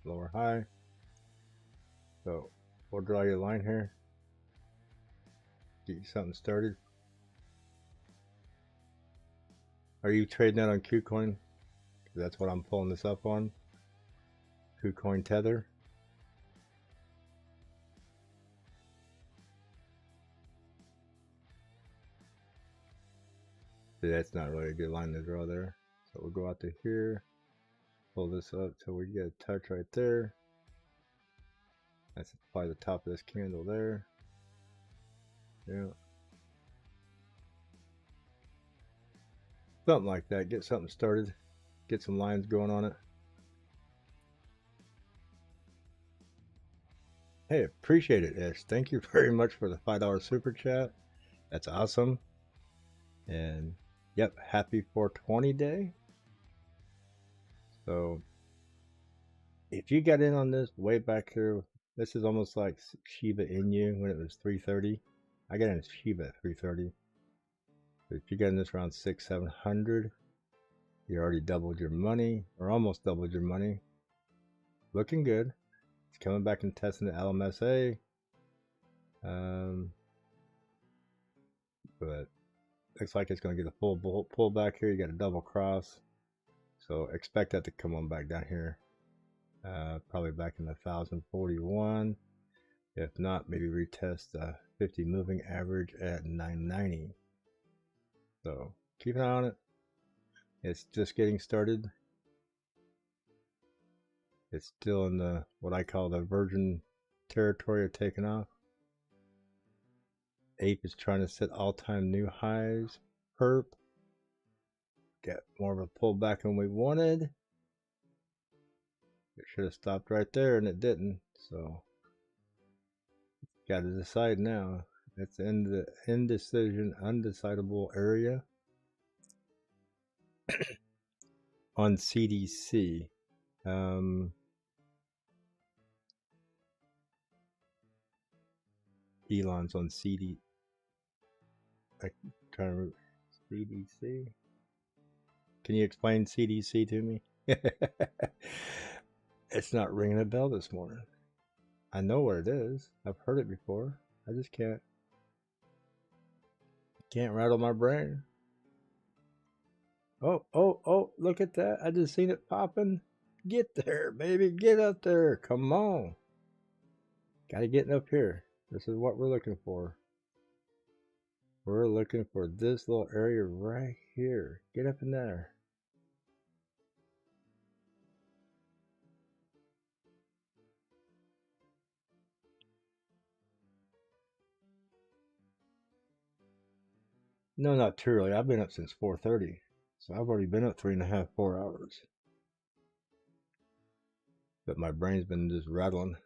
lower high. So we'll draw your line here. Get you something started. Are you trading that on KuCoin? That's what I'm pulling this up on. KuCoin Tether. See, that's not really a good line to draw there. So we'll go out to here, pull this up till we get a touch right there. That's probably the top of this candle there. Yeah. Something like that. Get something started. Get some lines going on it. Hey, appreciate it, Ish. Thank you very much for the $5 super chat. That's awesome. And yep, happy 420 day. So if you got in on this way back here, this is almost like Shiba Inu when it was 330. I got in Shiba at 330. So if you got in this around 600-700, you already doubled your money, or almost doubled your money. Looking good. It's coming back and testing the LMSA. But looks like it's going to get a full pull back here. You got a double cross. So expect that to come on back down here. Probably back in the 1041. If not, maybe retest the 50 moving average at 990. So keep an eye on it. It's just getting started. It's still in the what I call the virgin territory of taking off. Ape is trying to set all-time new highs. Perp. Get more of a pullback than we wanted. It should have stopped right there and it didn't. So got to decide now. It's in the indecision, undecidable area. On CDC. Elon's on CD. I'm trying to remember. CDC. Can you explain CDC to me? It's not ringing a bell this morning. I know what it is. I've heard it before. I just can't rattle my brain. Oh, look at that. I just seen it popping. Get there, baby. Get up there. Come on. Gotta get up here. This is what we're looking for. We're looking for this little area right here. Get up in there. No, not too early. I've been up since 4:30. So I've already been up 3.5, 4 hours. But my brain's been just rattling.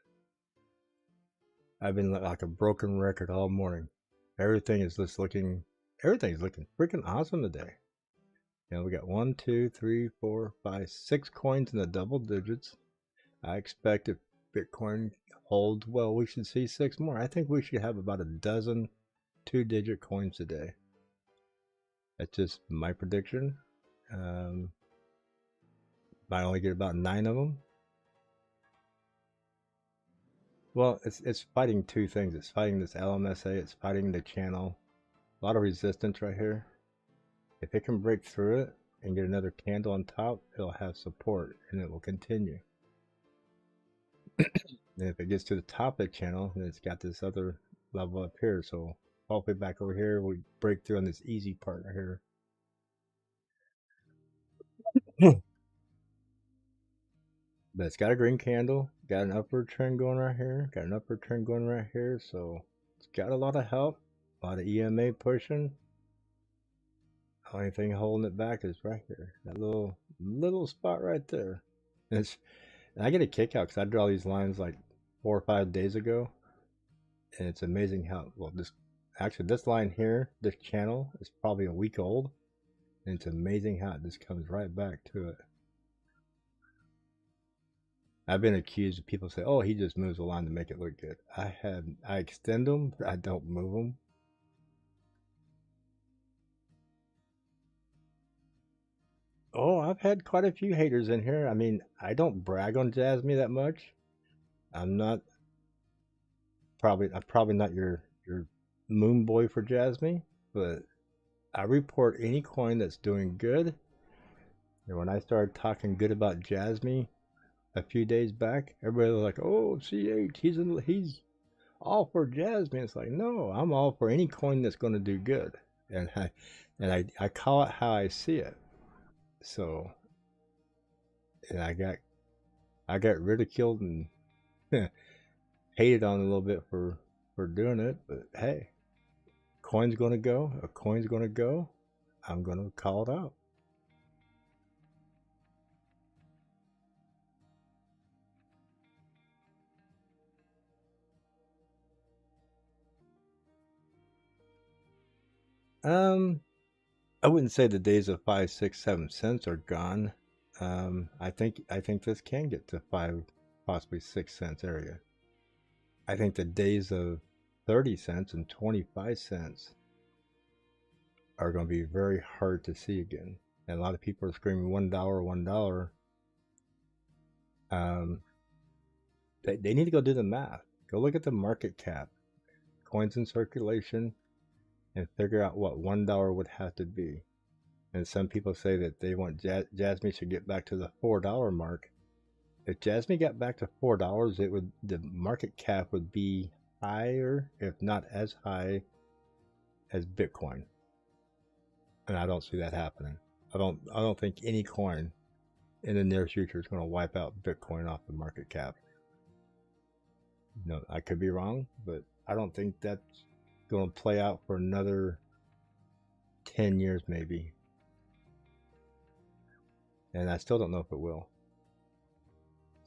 I've been like a broken record all morning. Everything's looking freaking awesome today. You know, we got 1, 2, 3, 4, 5, 6 coins in the double digits. I expect if Bitcoin holds well, we should see 6 more. I think we should have about a dozen 2-digit coins today. That's just my prediction. Might only get about 9 of them. Well, it's fighting two things. It's fighting this LMSA. It's fighting the channel. A lot of resistance right here. If it can break through it and get another candle on top, it'll have support and it will continue. And if it gets to the top of the channel, then it's got this other level up here. So all the way back over here, we break through on this easy part right here. But it's got a green candle, got an upward trend going right here, got an upward trend going right here. So it's got a lot of help, a lot of EMA pushing. The only thing holding it back is right here, that little spot right there. And I get a kick out because I draw these lines like 4 or 5 days ago, and it's amazing how well this line here, this channel is probably a week old, and it's amazing how it just comes right back to it. I've been accused of people say, "Oh, he just moves the line to make it look good." I extend them, but I don't move them. Oh, I've had quite a few haters in here. I mean, I don't brag on Jasmy that much. I'm probably not your moon boy for Jasmy, but I report any coin that's doing good. And when I started talking good about Jasmy a few days back, everybody was like, "Oh, CH, he's all for Jasmy." It's like, no, I'm all for any coin that's going to do good. And and I call it how I see it. So, and I got ridiculed and hated on a little bit for doing it, but hey, coin's gonna go. A coin's gonna go. I'm gonna call it out. I wouldn't say the days of 5, 6, 7 cents are gone. I think this can get to 5, possibly 6 cents area. I think the days of 30 cents and 25 cents are going to be very hard to see again. And a lot of people are screaming $1, $1. They need to go do the math. Go look at the market cap, coins in circulation, and figure out what $1 would have to be. And some people say that they want Jasmine should get back to the $4 mark. If Jasmine got back to $4, it would, the market cap would be higher, if not as high as Bitcoin. And I don't see that happening. I don't think any coin in the near future is going to wipe out Bitcoin off the market cap. No, I could be wrong, but I don't think that's going to play out for another 10 years maybe. And I still don't know if it will.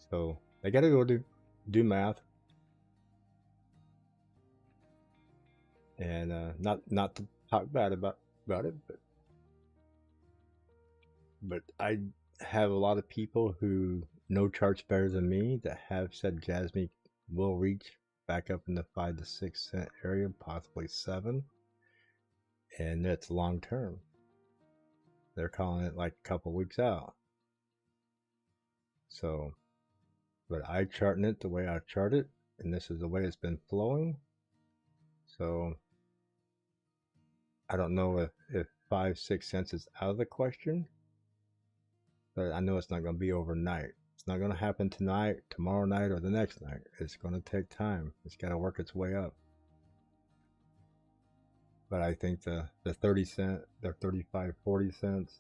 So they got to go do math, and not to talk bad about it, but I have a lot of people who know charts better than me that have said Jasmine will reach back up in the 5 to 6 cent area, possibly 7, and that's long term. They're calling it like a couple weeks out. So, but I charting it the way I chart it, and this is the way it's been flowing. So I don't know if 5, 6 cents is out of the question, but I know it's not going to be overnight. It's not going to happen tonight, tomorrow night, or the next night. It's going to take time. It's got to work its way up. But I think the 30 cent, the 35, 40 cents,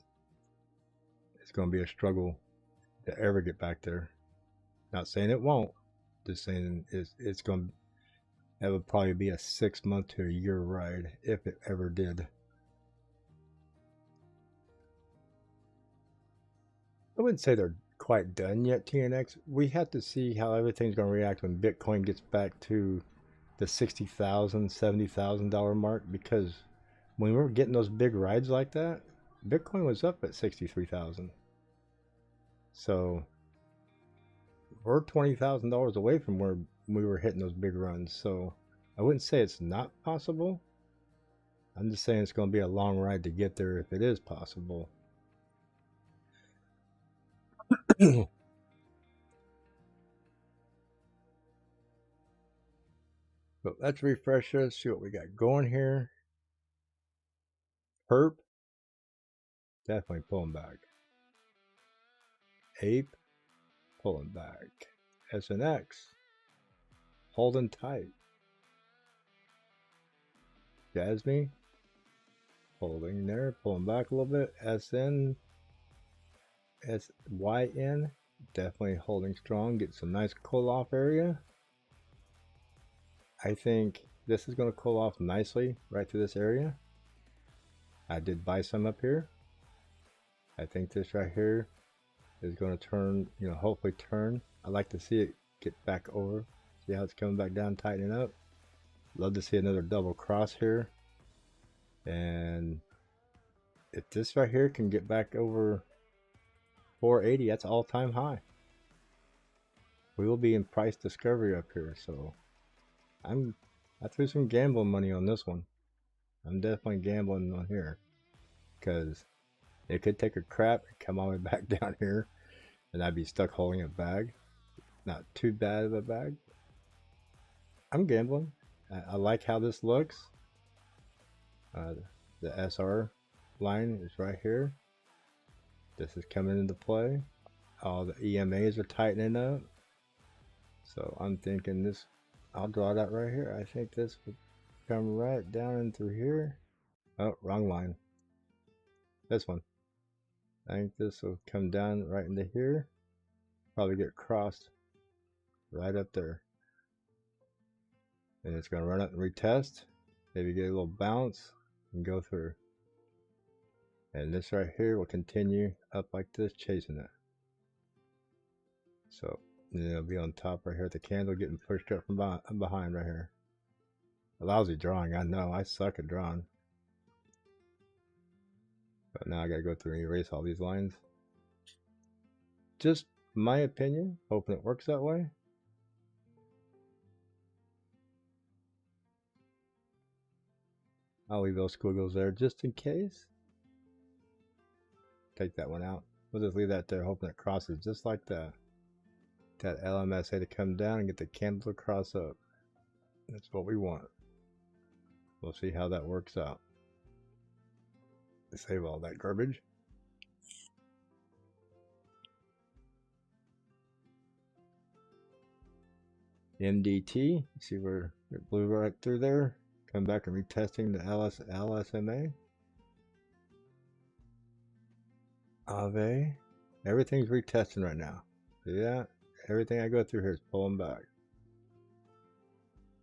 it's going to be a struggle to ever get back there. Not saying it won't, just saying it's going to, that would probably be a 6 month to a year ride if it ever did. I wouldn't say they're quite done yet, TNX. We have to see how everything's going to react when Bitcoin gets back to the $60,000, $70,000 mark, because when we were getting those big rides like that, Bitcoin was up at 63,000. So we're $20,000 away from where we were hitting those big runs. So I wouldn't say it's not possible. I'm just saying it's going to be a long ride to get there if it is possible. But let's refresh this, see what we got going here. Herp, definitely pulling back. Ape, pulling back. SNX, holding tight. Jasmine, holding there, pulling back a little bit. SYN, definitely holding strong, get some nice cool off area. I think this is going to cool off nicely right through this area. I did buy some up here. I think this right here is going to turn, hopefully turn. I like to see it get back over. See how it's coming back down, tightening up. Love to see another double cross here. And if this right here can get back over 480, that's all-time high. We will be in price discovery up here, so I threw some gambling money on this one. I'm definitely gambling on here, because it could take a crap and come all the way back down here, and I'd be stuck holding a bag. Not too bad of a bag. I'm gambling. I like how this looks. The SR line is right here. This is coming into play. All the EMAs are tightening up. So I'm thinking this, I'll draw that right here. I think this would come right down in through here. Oh, wrong line. This one. I think this will come down right into here. Probably get crossed right up there. And it's going to run up and retest. Maybe get a little bounce and go through. And this right here will continue up like this, chasing it. So then it'll be on top right here. The candle getting pushed up from behind right here. A lousy drawing, I know. I suck at drawing. But now I gotta go through and erase all these lines. Just my opinion, hoping it works that way. I'll leave those squiggles there just in case. Take that one out. We'll just leave that there, hoping it crosses just like that. That LMSA to come down and get the candle to cross up. That's what we want. We'll see how that works out. Save all that garbage. MDT, see where it blew right through there. Come back and retesting the LSMA. Ave. Everything's retesting right now. See that? Everything I go through here is pulling back.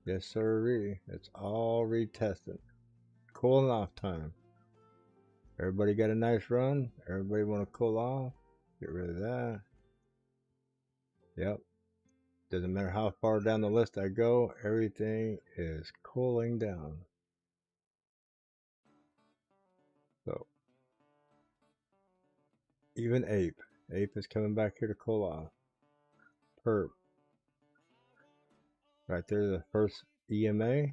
Yes, sir. It's all retesting. Cooling off time. Everybody got a nice run. Everybody want to cool off. Get rid of that. Yep. Doesn't matter how far down the list I go, everything is cooling down. So, even Ape. Ape is coming back here to cool off. Perp. Right there, the first EMA.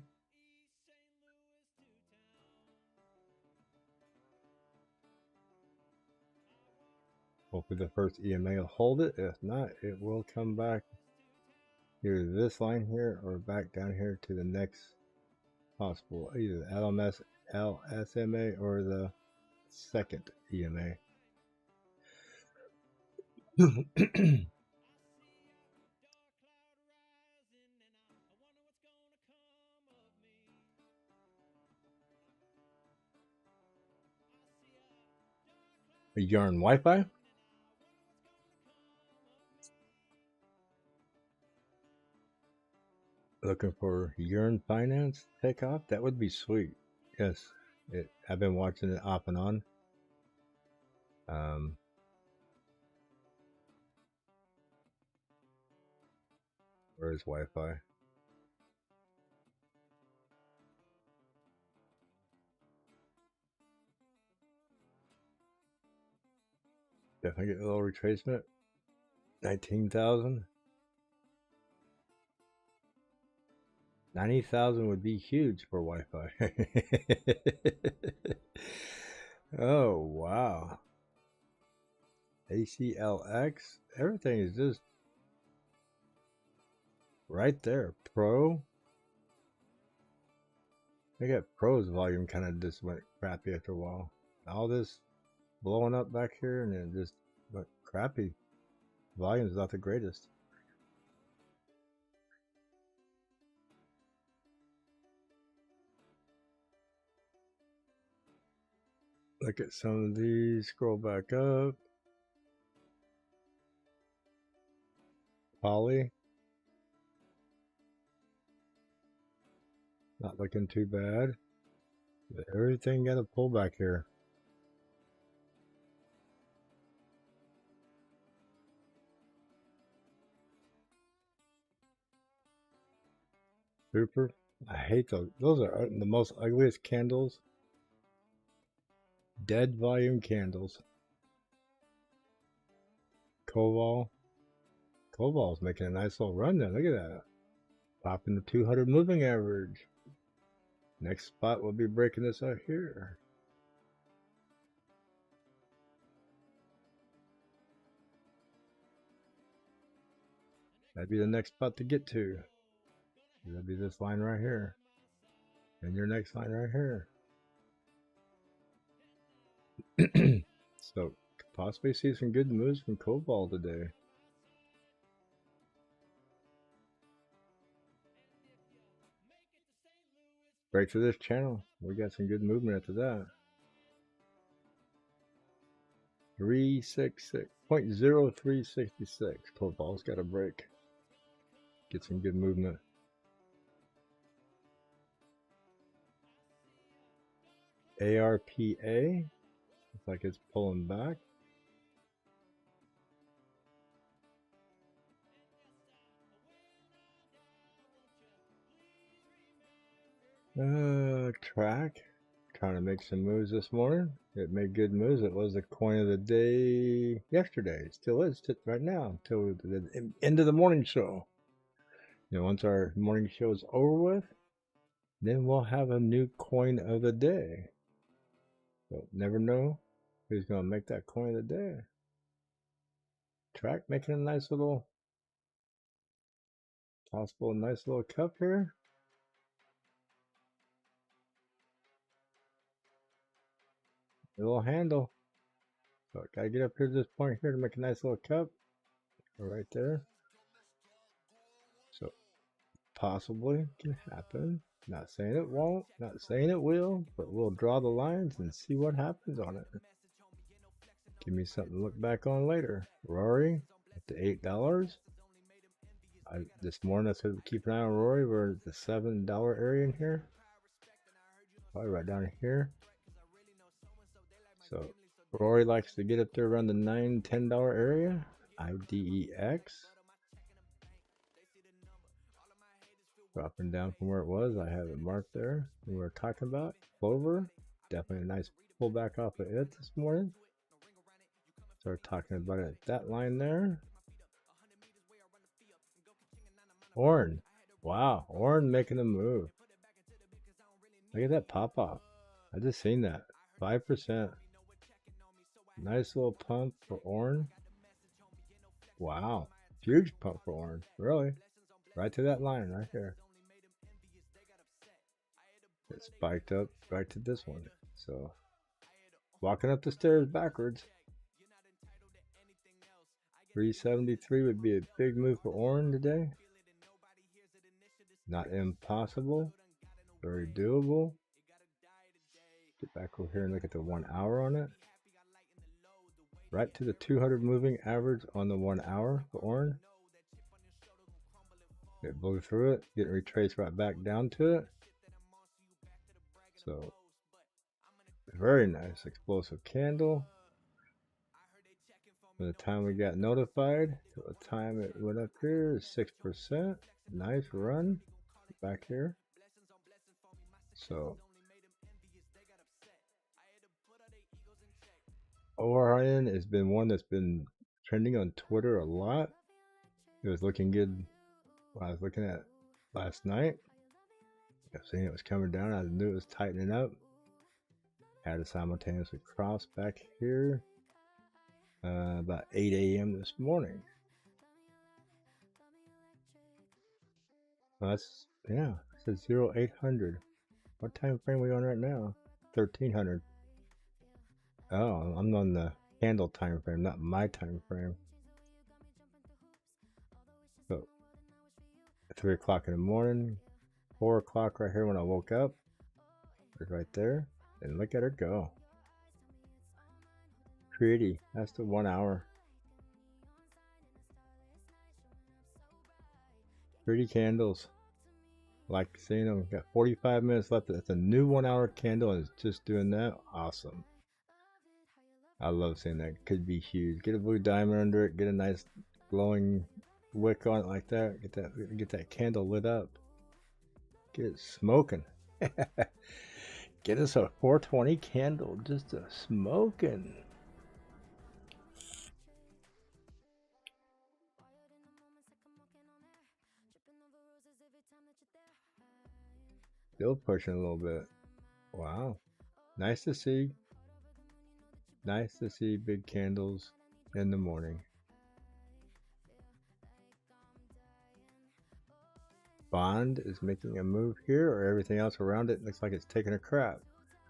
Hopefully the first EMA will hold it. If not, it will come back either this line here or back down here to the next possible, either the LSMA or the second EMA. A Yarn Wi-Fi? Looking for Yarn Finance takeoff? That would be sweet. Yes, I've been watching it off and on. Where's Wi-Fi? Definitely get a little retracement. 19,000. 90,000 would be huge for Wi-Fi. Oh, wow. ACLX. Everything is just right there. Pro. I got Pro's volume kind of just went crappy after a while. All this blowing up back here and then just went crappy. Volume's not the greatest. Look at some of these. Scroll back up. Poly. Not looking too bad. Everything got a pullback here. Super. I hate those. Those are the most ugliest candles. Dead volume candles. Koval. Koval's making a nice little run there. Look at that. Popping the 200 moving average. Next spot will be breaking this out here. That'd be the next spot to get to. That'd be this line right here. And your next line right here. So, could possibly see some good moves from Koval today. Right for this channel. We got some good movement after that. 366, 0.0366. Football's got a break. Get some good movement. ARPA. Looks like it's pulling back. Track. Trying to make some moves this morning. It made good moves. It was the coin of the day yesterday. It still is right now until the end of the morning show. You know, once our morning show is over with, then we'll have a new coin of the day. But never know who's going to make that coin of the day. Track making a nice little, possible nice little cup here. A little handle. So I gotta get up here to this point here to make a nice little cup. Right there. So possibly can happen. Not saying it won't, not saying it will, but we'll draw the lines and see what happens on it. Give me something to look back on later. Rory at the $8. This morning I said keep an eye on Rory. We're at the $7 area in here. Probably right down here. So Rory likes to get up there around the $9, $10 area. IDEX. Dropping down from where it was. I have it marked there. We were talking about Clover. Definitely a nice pullback off of it this morning. Start talking about it. That line there. Orn. Wow. Orn making a move. Look at that pop off. I just seen that. 5%. Nice little pump for Orn. Wow. Huge pump for Orn. Really. Right to that line right there. It spiked up right to this one. So walking up the stairs backwards. 373 would be a big move for Orn today. Not impossible. Very doable. Get back over here and look at the 1 hour on it. Right to the 200 moving average on the 1 hour for Orn. It blew through it, getting retraced right back down to it. So very nice explosive candle. By the time we got notified, to the time it went up here, 6%. Nice run back here. So ORIN has been one that's been trending on Twitter a lot. It was looking good when I was looking at last night. I was seeing it was coming down. I knew it was tightening up. Had a simultaneously cross back here about 8 a.m. this morning. Well, that's, yeah, it says 0800. What time frame are we on right now? 1300. Oh, I'm on the candle time frame, not my time frame. So 3 o'clock in the morning, 4 o'clock right here when I woke up. It's right there. And look at her go. Pretty. That's the 1 hour. Pretty candles. Like seeing them. Got 45 minutes left. That's a new 1 hour candle and it's just doing that. Awesome. I love seeing that. Could be huge. Get a blue diamond under it. Get a nice glowing wick on it like that. Get that candle lit up. Get it smoking. Get us a 420 candle. Just a smoking. Still pushing a little bit. Wow. Nice to see. Nice to see big candles in the morning. Bond is making a move here, or everything else around it looks like it's taking a crap.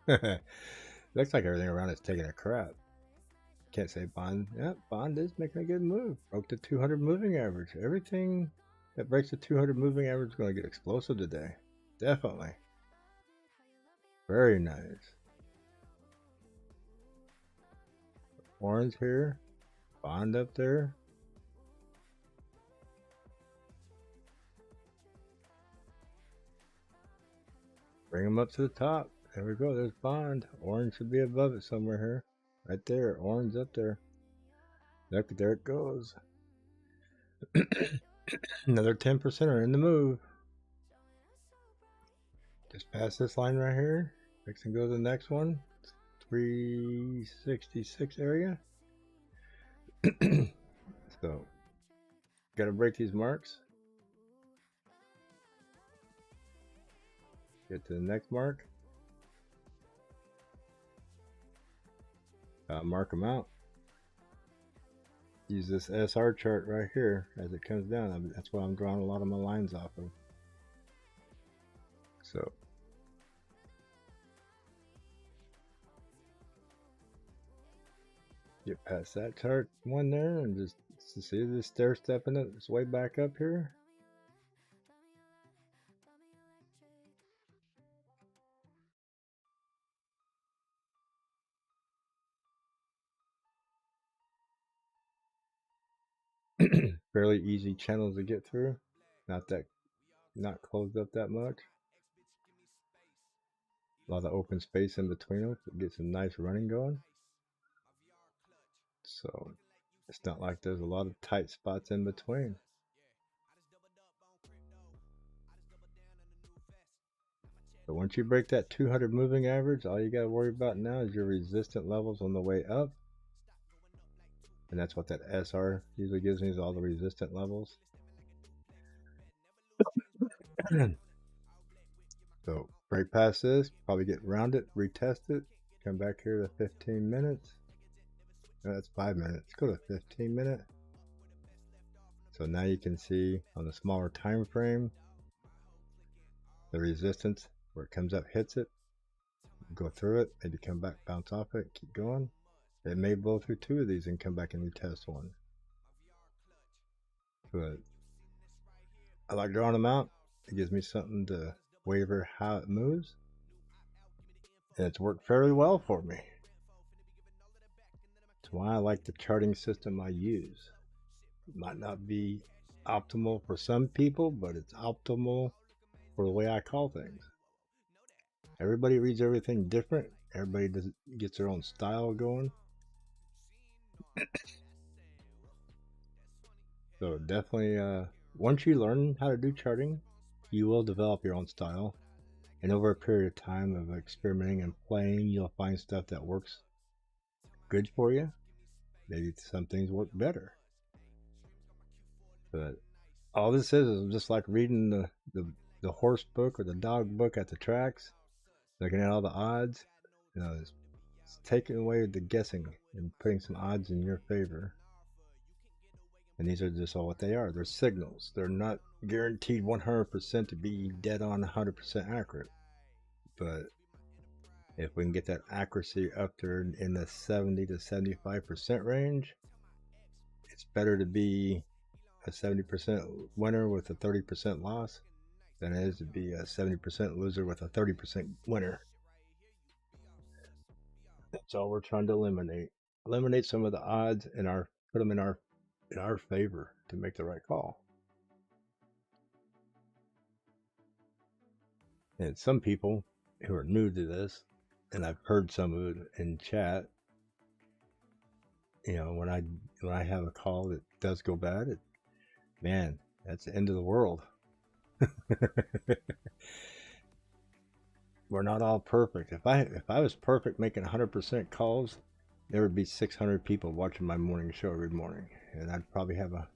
Looks like everything around it's taking a crap. Can't say Bond. Yeah, Bond is making a good move. Broke the 200 moving average. Everything that breaks the 200 moving average is going to get explosive today. Definitely. Very nice. Orange here, bond up there. Bring them up to the top. There we go. There's bond. Orange should be above it somewhere here. Right there. Orange up there. Look, there it goes. Another 10%er in the move. Just past this line right here. Fix and go to the next one. 366 area. So, gotta break these marks. Get to the next mark. Mark them out. Use this SR chart right here as it comes down. That's what I'm drawing a lot of my lines off of. So get past that chart one there and just see this stair stepping its way back up here. Fairly easy channels to get through. Not closed up that much. A lot of open space in between them to get some nice running going. So it's not like there's a lot of tight spots in between. But once you break that 200 moving average, all you got to worry about now is your resistant levels on the way up. And that's what that SR usually gives me, is all the resistant levels. So break past this, probably get around it, retest it, come back here to 15 minutes. No, that's 5 minutes. Go to 15 minute. So now you can see on the smaller time frame the resistance where it comes up, hits it, go through it, maybe come back, bounce off it, keep going. It may blow through 2 of these and come back and retest one. But I like drawing them out. It gives me something to waver how it moves. And it's worked fairly well for me. That's why I like the charting system I use. It might not be optimal for some people, but it's optimal for the way I call things. Everybody reads everything different. Everybody gets their own style going. So definitely, once you learn how to do charting, you will develop your own style. And over a period of time of experimenting and playing, you'll find stuff that works good for you. Maybe some things work better. But all this is just like reading the horse book or the dog book at the tracks, looking at all the odds. You know, it's taking away the guessing and putting some odds in your favor. And these are just all what they are. They're signals. They're not guaranteed 100% to be dead on 100% accurate. But if we can get that accuracy up there in the 70 to 75% range, it's better to be a 70% winner with a 30% loss than it is to be a 70% loser with a 30% winner. That's all we're trying to eliminate. Eliminate some of the odds and put them in our favor to make the right call. And some people who are new to this, and I've heard some of it in chat, you know, when I have a call that does go bad, man, that's the end of the world. We're not all perfect. If I was perfect making 100% calls, there would be 600 people watching my morning show every morning, and I'd probably have a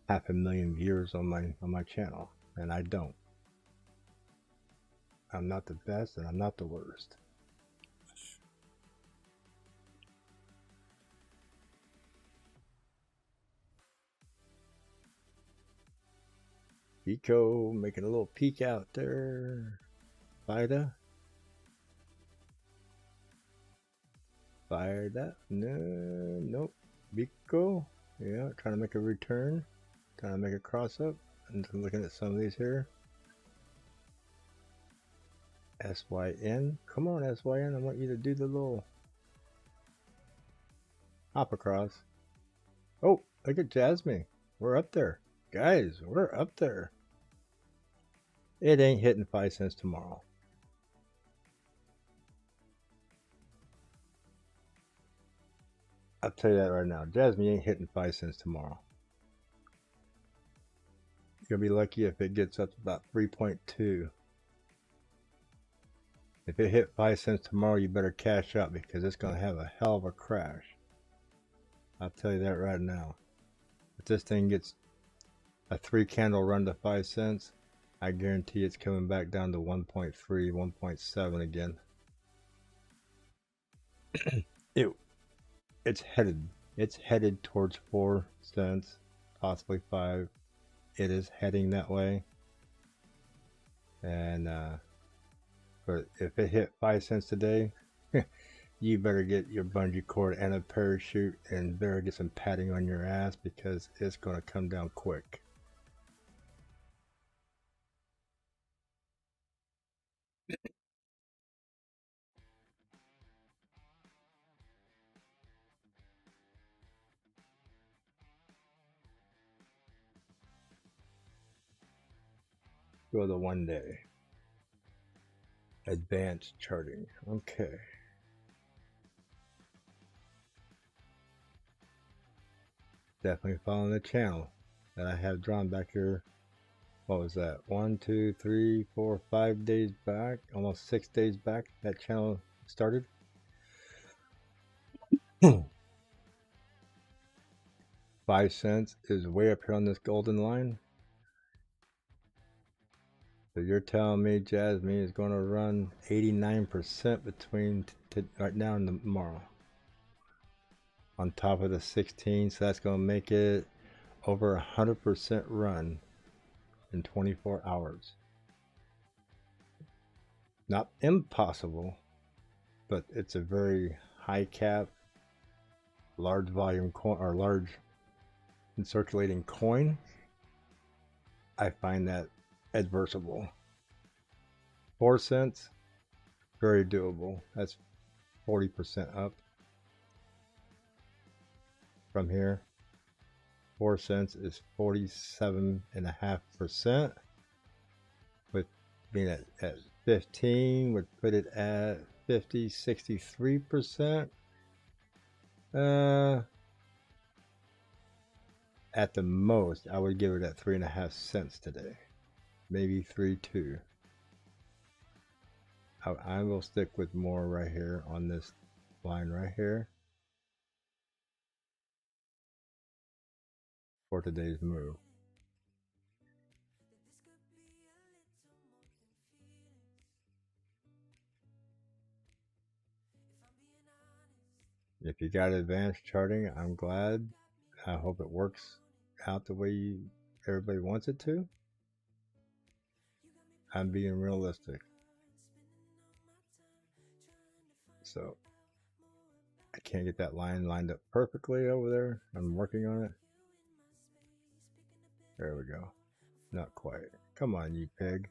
500,000 viewers on my channel, and I don't. I'm not the best, and I'm not the worst. Pico making a little peek out there. Fida. Fired up. No, nope. Pico. Yeah, trying to make a return. Trying to make a cross up. I'm looking at some of these here. SYN. Come on, SYN. I want you to do the little Hop across. Oh, look at Jasmine. We're up there. Guys, we're up there. It ain't hitting 5 cents tomorrow. I'll tell you that right now. Jasmine ain't hitting 5 cents tomorrow. You'll be lucky if it gets up to about 3.2. If it hit 5 cents tomorrow, you better cash out because it's going to have a hell of a crash. I'll tell you that right now. If this thing gets a 3 candle run to 5 cents, I guarantee it's coming back down to 1.3, 1.7 again. It's headed towards 4 cents, possibly 5. It is heading that way. And but if it hit 5 cents today, you better get your bungee cord and a parachute and better get some padding on your ass because it's going to come down quick. Go to 1 day. Advanced charting. Okay. Definitely following the channel that I have drawn back here. What was that? 1, 2, 3, 4, 5 days back, almost 6 days back. That channel started. 5 cents is way up here on this golden line. So you're telling me Jasmine is going to run 89% between right now and tomorrow. On top of the 16, so that's going to make it over 100% run in 24 hours. Not impossible, but it's a very high cap, large volume coin or large and circulating coin. I find that adversible. 4 cents, very doable. That's 40% up from here. 4 cents is 47.5%. With being at 15 would put it at 63%. At the most, I would give it at 3.5 cents today, maybe 3.2. I will stick with more right here on this line right here for today's move. If you got advanced charting, I'm glad. I hope it works out the way everybody wants it to. I'm being realistic. So I can't get that line lined up perfectly over there. I'm working on it. There we go. Not quite. Come on, you pig.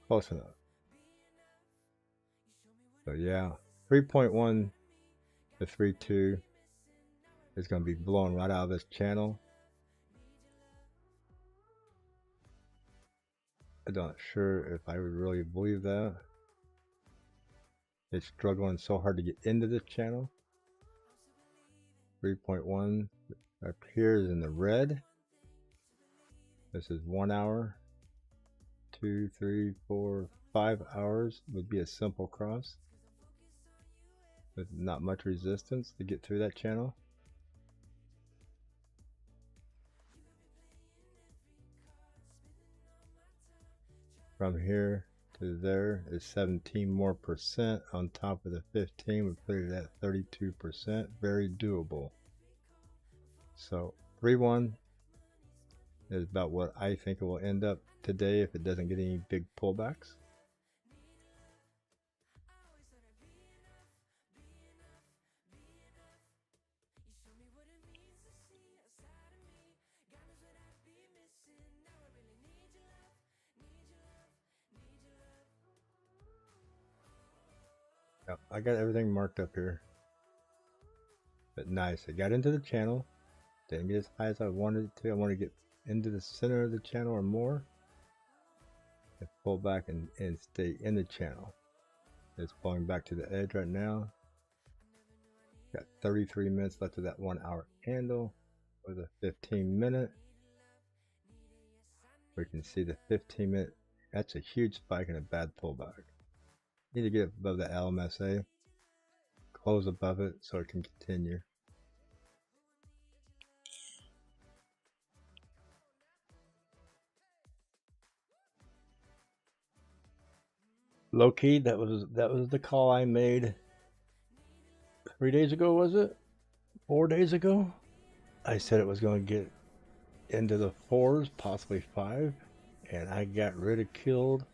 Close enough. So yeah, 3.1 to 3.2 is going to be blown right out of this channel. I'm not sure if I would really believe that. It's struggling so hard to get into this channel. 3.1 appears in the red. This is 1 hour. 2, 3, 4, 5 hours would be a simple cross with not much resistance to get through that channel. From here to there is 17% more on top of the 15. We put it at 32%. Very doable. So 3.1 is about what I think it will end up today if it doesn't get any big pullbacks. Yep, I got everything marked up here. But nice, I got into the channel. Didn't get as high as I wanted to. I want to get into the center of the channel or more. And pull back and stay in the channel. It's pulling back to the edge right now. Got 33 minutes left of that 1 hour candle with a 15-minute. We can see the 15-minute. That's a huge spike and a bad pullback. Need to get above the LMSA. Close above it so it can continue. Low key, that was the call I made 3 days ago, was it? 4 days ago? I said it was going to get into the 4s, possibly 5, and I got ridiculed.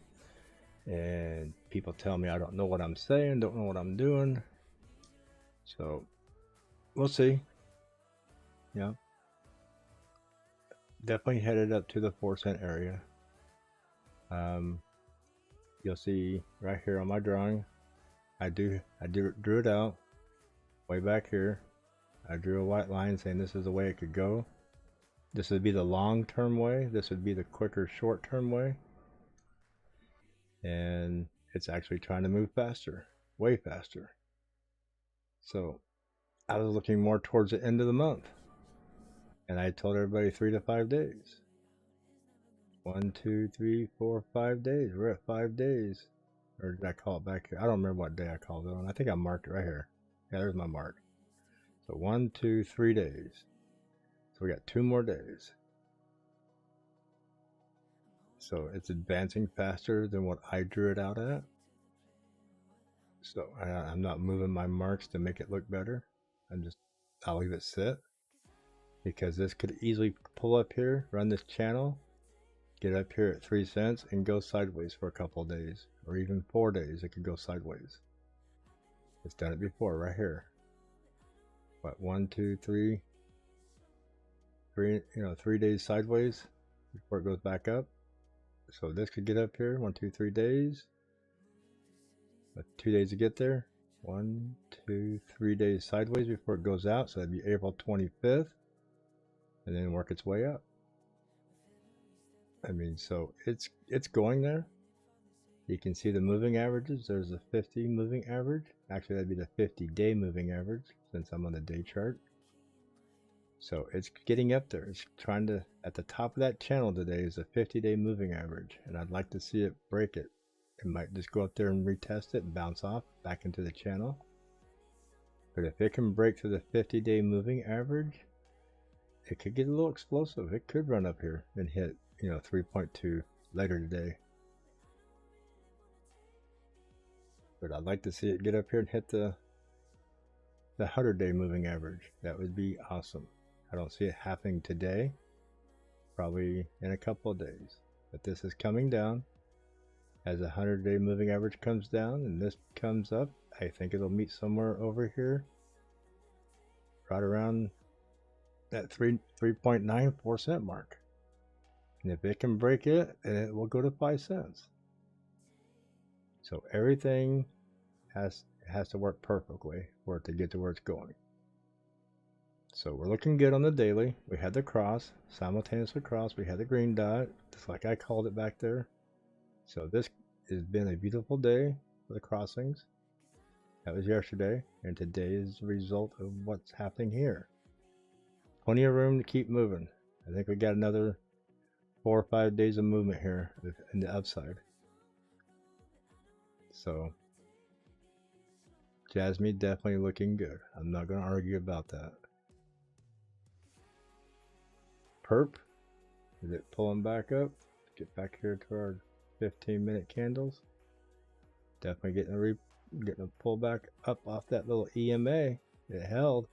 And people tell me I don't know what I'm saying, don't know what I'm doing. So we'll see. Yeah. Definitely headed up to the 4-cent area. You'll see right here on my drawing, I drew it out way back here. I drew a white line saying this is the way it could go. This would be the long-term way. This would be the quicker short-term way. And it's actually trying to move faster, way faster. So I was looking more towards the end of the month. And I told everybody 3 to 5 days. 1, 2, 3, 4, 5 days. We're at 5 days. Or did I call it back here? I don't remember what day I called it on. I think I marked it right here. Yeah, there's my mark. So 1, 2, 3 days. So we got 2 more days. So it's advancing faster than what I drew it out at. So I'm not moving my marks to make it look better. I'll leave it sit. Because this could easily pull up here, run this channel, get up here at 3 cents and go sideways for a couple of days, or even 4 days. It could go sideways. It's done it before right here. What, 1, 2, 3, 3 days sideways before it goes back up. So this could get up here 1, 2, 3 days. But 2 days to get there. 1, 2, 3 days sideways before it goes out. So that'd be April 25th, and then work its way up. I mean, so it's going there. You can see the moving averages. There's a 50 moving average. Actually, that'd be the 50-day moving average since I'm on the day chart. So it's getting up there. It's trying to, at the top of that channel today is a 50-day moving average. And I'd like to see it break it. It might just go up there and retest it and bounce off back into the channel. But if it can break through the 50-day moving average, it could get a little explosive. It could run up here and hit 3.2 later today. But I'd like to see it get up here and hit the 100-day moving average. That would be awesome. I don't see it happening today, probably in a couple of days. But this is coming down. As the 100-day moving average comes down and this comes up, I think it'll meet somewhere over here, right around that 3.94 cent mark. And if it can break it, then it will go to 5 cents. So everything has to work perfectly for it to get to where it's going. So we're looking good on the daily. We had the cross, simultaneously cross. We had the green dot, just like I called it back there. So this has been a beautiful day for the crossings. That was yesterday, and today is the result of what's happening here. Plenty of room to keep moving. I think we got another 4 or 5 days of movement here in the upside. So Jasmine definitely looking good. I'm not going to argue about that. Perp, is it pulling back up? Get back here to our 15-minute candles. Definitely getting a pullback up off that little EMA. It held.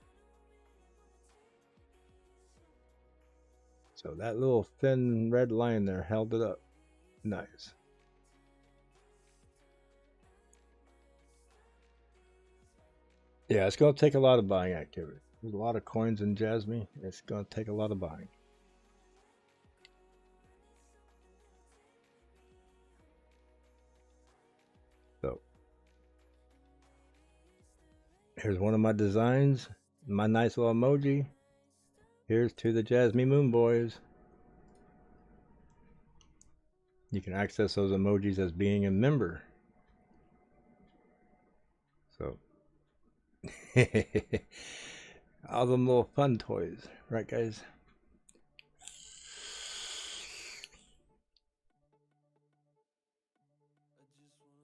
So that little thin red line there held it up. Nice. Yeah, it's going to take a lot of buying activity. There's a lot of coins in Jasmine. It's going to take a lot of buying. So Here's one of my designs, my nice little emoji. Here's to the Jasmine Moon Boys. You can access those emojis as being a member. So, all them little fun toys, right, guys?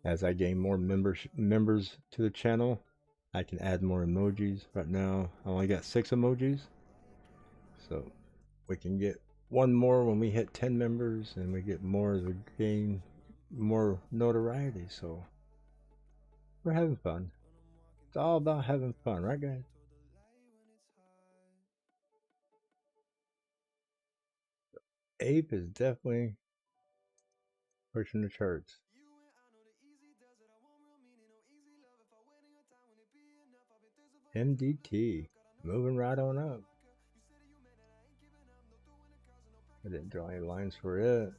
As I gain more members to the channel, I can add more emojis. Right now, I only got 6 emojis. So, we can get one more when we hit 10 members, and we get more as we gain more notoriety. So, we're having fun. It's all about having fun, right, guys? Ape is definitely pushing the charts. MDT, moving right on up. I didn't draw any lines for it.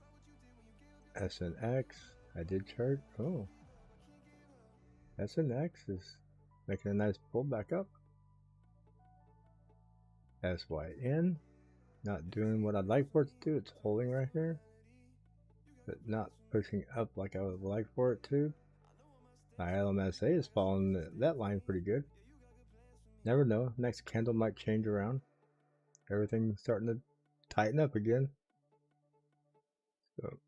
SNX, I did chart. Oh, SNX is making a nice pullback up. SYN, not doing what I'd like for it to do. It's holding right here, but not pushing up like I would like for it to. My LMSA is following that line pretty good. Never know, next candle might change around. Everything's starting to tighten up again. So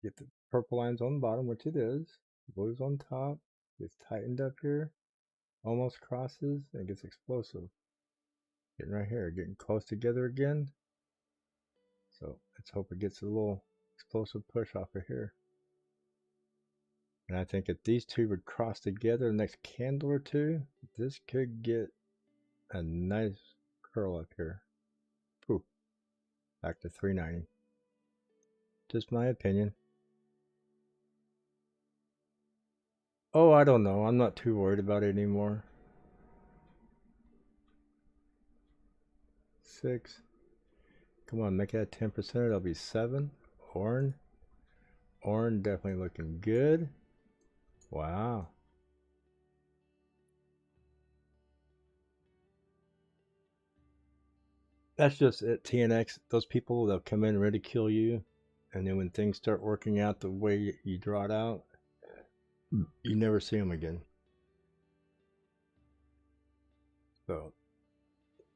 get the purple lines on the bottom, which it is. Blue's on top. It's tightened up here. Almost crosses and gets explosive. Getting right here, getting close together again. So let's hope it gets a little explosive push off of here. And I think if these two would cross together the next candle or two, this could get a nice curl up here. Poof. Back to 390. Just my opinion. Oh, I don't know. I'm not too worried about it anymore. 6. Come on, make that 10%. It'll be 7. Orange. Orange definitely looking good. Wow. That's just it, TNX. Those people, they'll come in and ridicule you. And then when things start working out the way you draw it out, you never see them again. So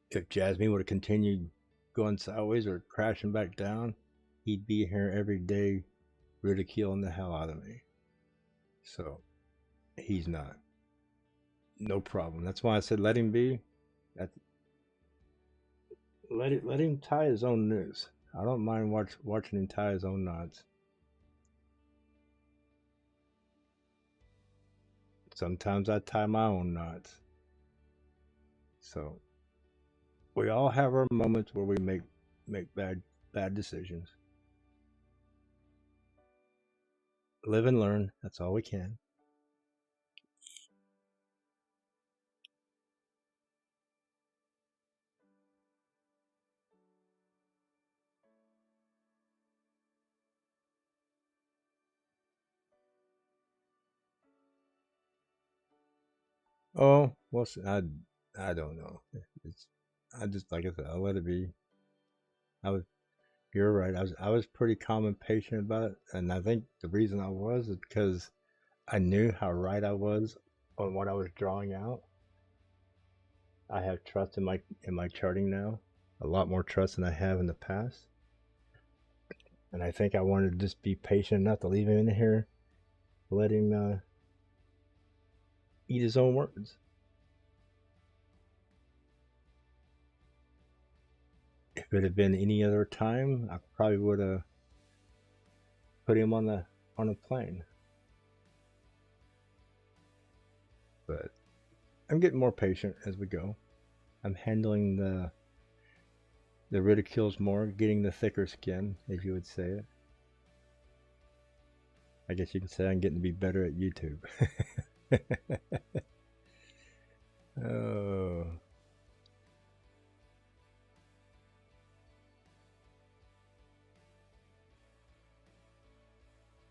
if Jasmine would have continued going sideways or crashing back down, he'd be here every day ridiculing the hell out of me. So he's not. No problem. That's why I said let him be. Let him tie his own noose. I don't mind watching him tie his own knots. Sometimes I tie my own knots. So we all have our moments where we make bad decisions. Live and learn. That's all we can. Oh, well, I don't know. I just, like I said, I let it be. You're right. I was pretty calm and patient about it, and I think the reason I was is because I knew how right I was on what I was drawing out. I have trust in my charting now, a lot more trust than I have in the past, and I think I wanted to just be patient enough to leave him in here, let him eat his own words. If it had been any other time, I probably would have put him on a plane. But I'm getting more patient as we go. I'm handling the ridicules more, getting the thicker skin, if you would say it. I guess you can say I'm getting to be better at YouTube. Oh.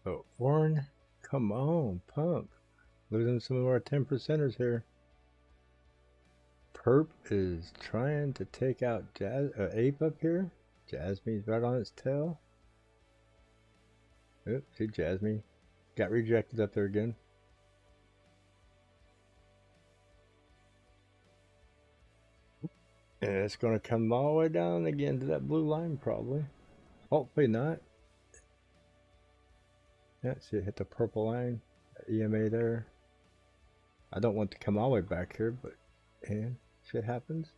So Warren Come on, pump. Losing some of our 10%ers here. Perp is trying to take out Ape up here. Jasmine's right on its tail. Oops, see Jasmine. Got rejected up there again. And it's going to come all the way down again to that blue line probably. Hopefully not. Yeah, see it hit the purple line. EMA there. I don't want to come all the way back here, but and shit happens.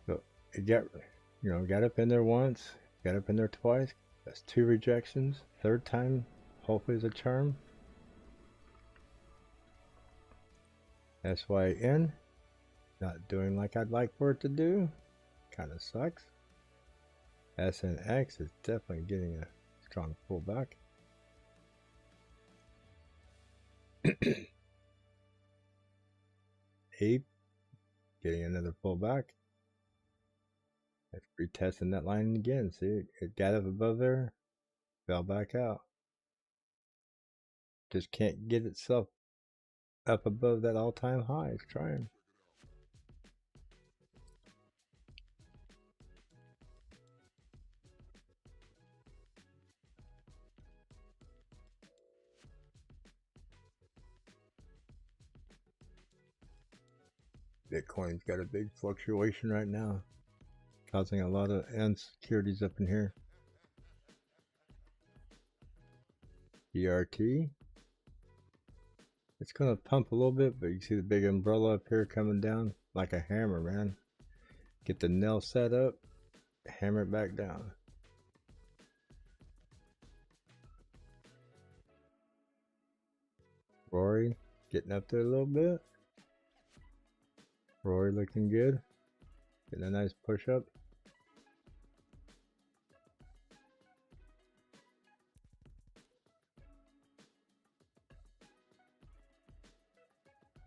So it got up in there once, got up in there twice. That's 2 rejections. Third time, hopefully is a charm. SYN, not doing like I'd like for it to do. Kind of sucks. SNX is definitely getting a strong pullback. Ape getting another pullback. It's retesting that line again. See, it got up above there, fell back out. Just can't get itself up above that all-time high. It's trying. Bitcoin's got a big fluctuation right now, causing a lot of insecurities up in here. ERT, it's going to pump a little bit, but you can see the big umbrella up here coming down like a hammer, man. Get the nail set up, hammer it back down. Rory getting up there a little bit. Rory looking good. Getting a nice push up.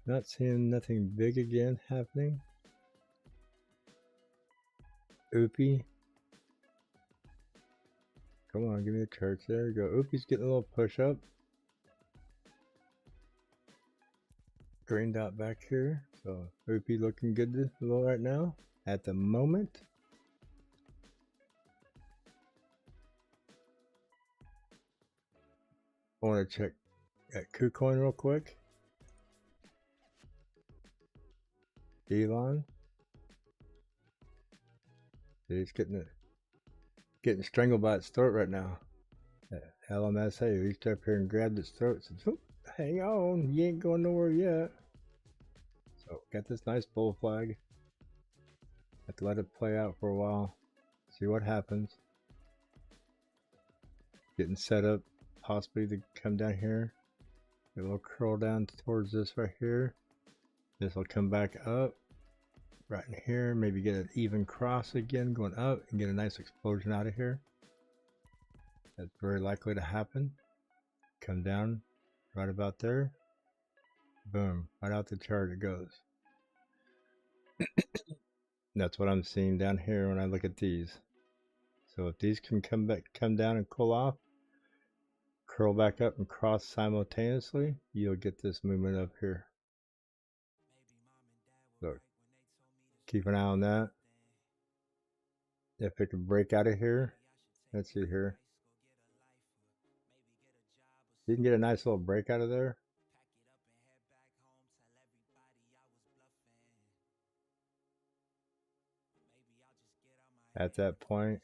Not seeing nothing big again happening. Oopie. Come on, give me the charts. There you go. Oopie's getting a little push up. Green dot back here. So Oopie looking good right now at the moment. I want to check at KuCoin real quick. Elon. He's getting strangled by its throat right now. LMSA reached up here and grabbed its throat and said, hang on, you ain't going nowhere yet. So got this nice bull flag. Have to let it play out for a while. See what happens. Getting set up possibly to come down here. It will curl down towards this right here. This will come back up right in here. Maybe get an even cross again going up and get a nice explosion out of here. That's very likely to happen. Come down right about there. Boom, right out the chart it goes. That's what I'm seeing down here when I look at these. So if these can come down and cool off, curl back up and cross simultaneously, you'll get this movement up here. So keep an eye on that. If it can break out of here, let's see here. You can get a nice little break out of there. At that point,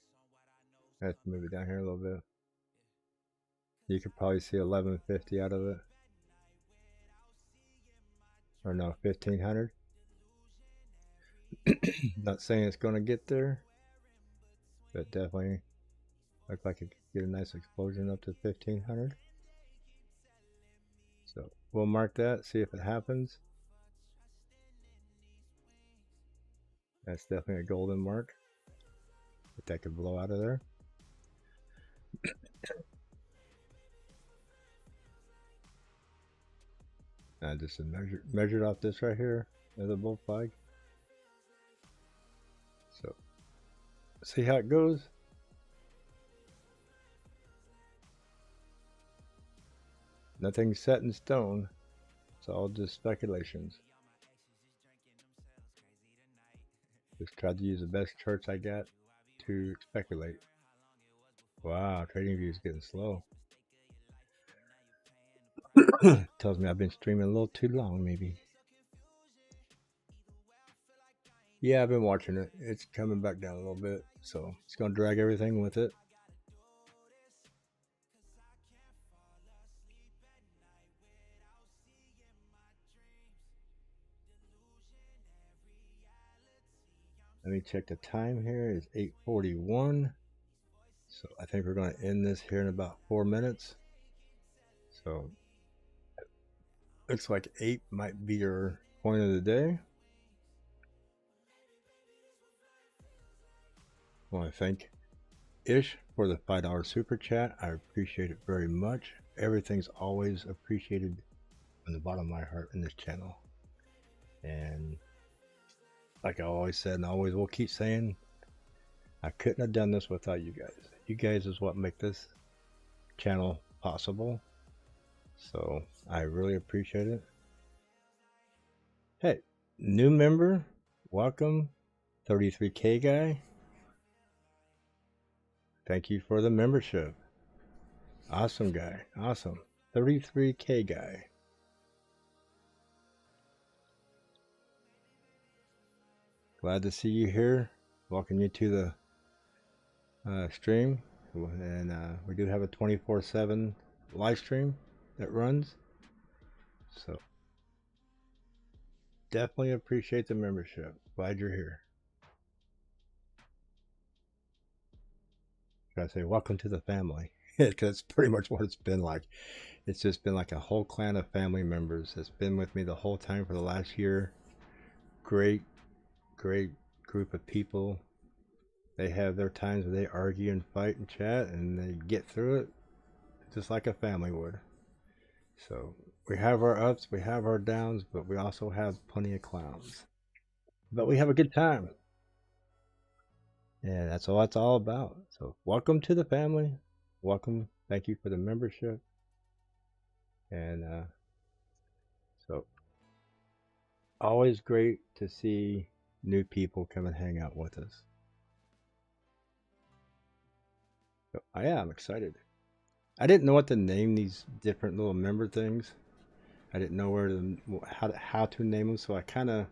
let's move it down here a little bit. You could probably see 1150 out of it. Or no, 1500. Not saying it's going to get there, but definitely look like it could get a nice explosion up to 1500. So we'll mark that, see if it happens. That's definitely a golden mark. But that could blow out of there. I just measured off this right here as a bull flag. So see how it goes. Nothing's set in stone. It's all just speculations. Just tried to use the best charts I got to speculate. Wow, TradingView is getting slow. Tells me I've been streaming a little too long, maybe. Yeah, I've been watching it. It's coming back down a little bit, so it's gonna drag everything with it. Let me check the time here. It's 8:41. So I think we're going to end this here in about 4 minutes. So looks like 8 might be your point of the day. I want to thank Ish for the $5 super chat. I appreciate it very much. Everything's always appreciated from the bottom of my heart in this channel. And like I always said and always will keep saying, I couldn't have done this without you guys. You guys is what make this channel possible. So I really appreciate it. Hey, new member, welcome, 33K guy. Thank you for the membership. Awesome guy, awesome. 33K guy. Glad to see you here. Welcome you to the stream. And we do have a 24/7 live stream that runs. So definitely appreciate the membership. Glad you're here. I say welcome to the family, because it's pretty much what it's been like. It's just been like a whole clan of family members that's been with me the whole time for the last year. Great group of people. They have their times where they argue and fight and chat, and they get through it just like a family would. So we have our ups, we have our downs, but we also have plenty of clowns. But we have a good time. And that's all it's all about. So welcome to the family. Welcome. Thank you for the membership. And so always great to see new people come and hang out with us. So I am excited. I didn't know what to name these different little member things. I didn't know where to how to name them, so I kind of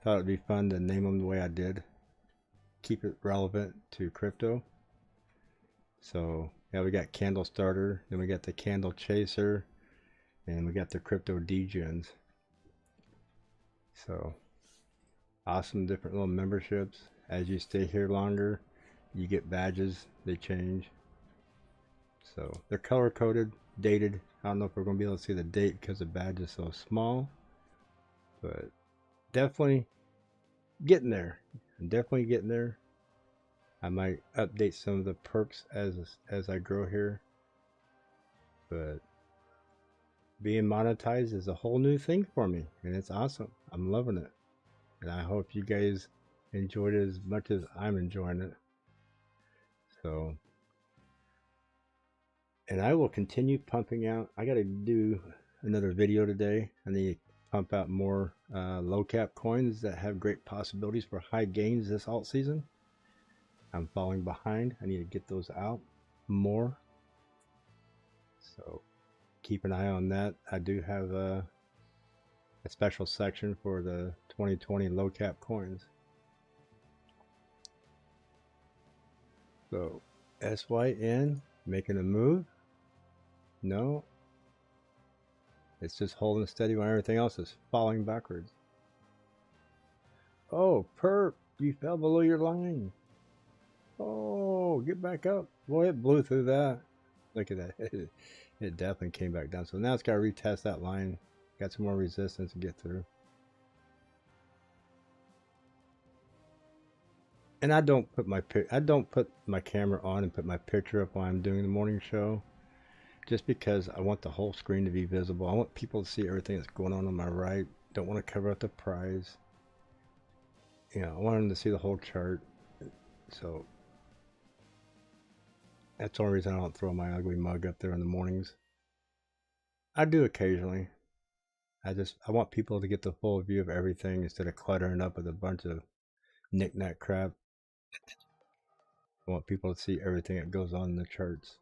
thought it'd be fun to name them the way I did. Keep it relevant to crypto. So yeah, we got Candle Starter, then we got the Candle Chaser, and we got the Crypto Degens. So awesome different little memberships. As you stay here longer, you get badges, they change. So they're color coded, dated. I don't know if we're going to be able to see the date because the badge is so small, but definitely getting there. I'm definitely getting there. I might update some of the perks as I grow here, but being monetized is a whole new thing for me, and it's awesome. I'm loving it, and I hope you guys enjoyed it as much as I'm enjoying it. So, and I will continue pumping out. I got to do another video today. I need to pump out more low cap coins that have great possibilities for high gains this alt season. I'm falling behind. I need to get those out more. So keep an eye on that. I do have a special section for the 2020 low cap coins. So SYN making a move. No, it's just holding steady when everything else is falling backwards. Oh, perp, you fell below your line. Oh, get back up. Boy, it blew through that. Look at that. It definitely came back down. So now it's got to retest that line. Got some more resistance to get through. And I don't put my camera on and put my picture up while I'm doing the morning show, just because I want the whole screen to be visible. I want people to see everything that's going on my right. Don't want to cover up the price. You know, I want them to see the whole chart. So that's the only reason I don't throw my ugly mug up there in the mornings. I do occasionally. I want people to get the full view of everything instead of cluttering up with a bunch of knick-knack crap. I want people to see everything that goes on in the charts.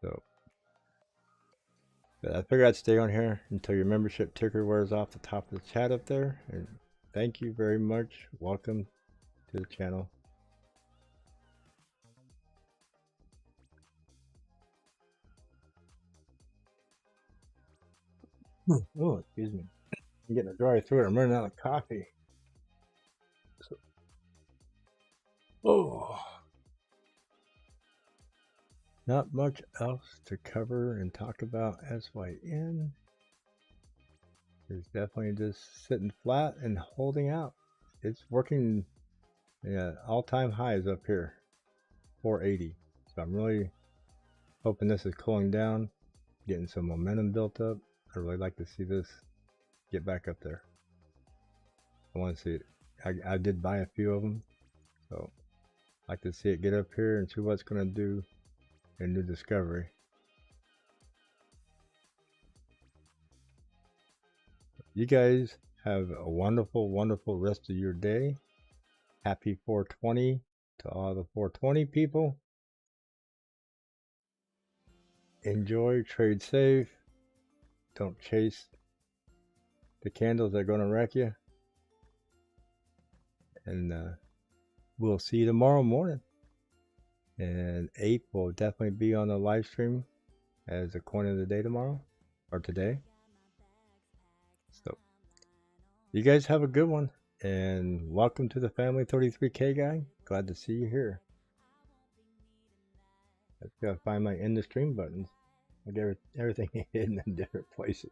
So, but I figured I'd stay on here until your membership ticker wears off the top of the chat up there. And thank you very much. Welcome to the channel. Oh, excuse me. I'm getting a dry throat. I'm running out of coffee. So, oh, not much else to cover and talk about SYN. It's definitely just sitting flat and holding out. It's working. Yeah, all-time highs up here, 480. So I'm really hoping this is cooling down, getting some momentum built up. I really like to see this get back up there. I want to see it. I did buy a few of them, so I like to see it get up here and see what it's going to do in new discovery. You guys have a wonderful, wonderful rest of your day. Happy 420 to all the 420 people. Enjoy, trade safe. Don't chase the candles that are going to wreck you. And we'll see you tomorrow morning. And Ape will definitely be on the live stream as a coin of the day tomorrow or today. So you guys have a good one, and welcome to the family, 33K guy. Glad to see you here. I just gotta find my end the stream buttons. I got everything hidden in different places.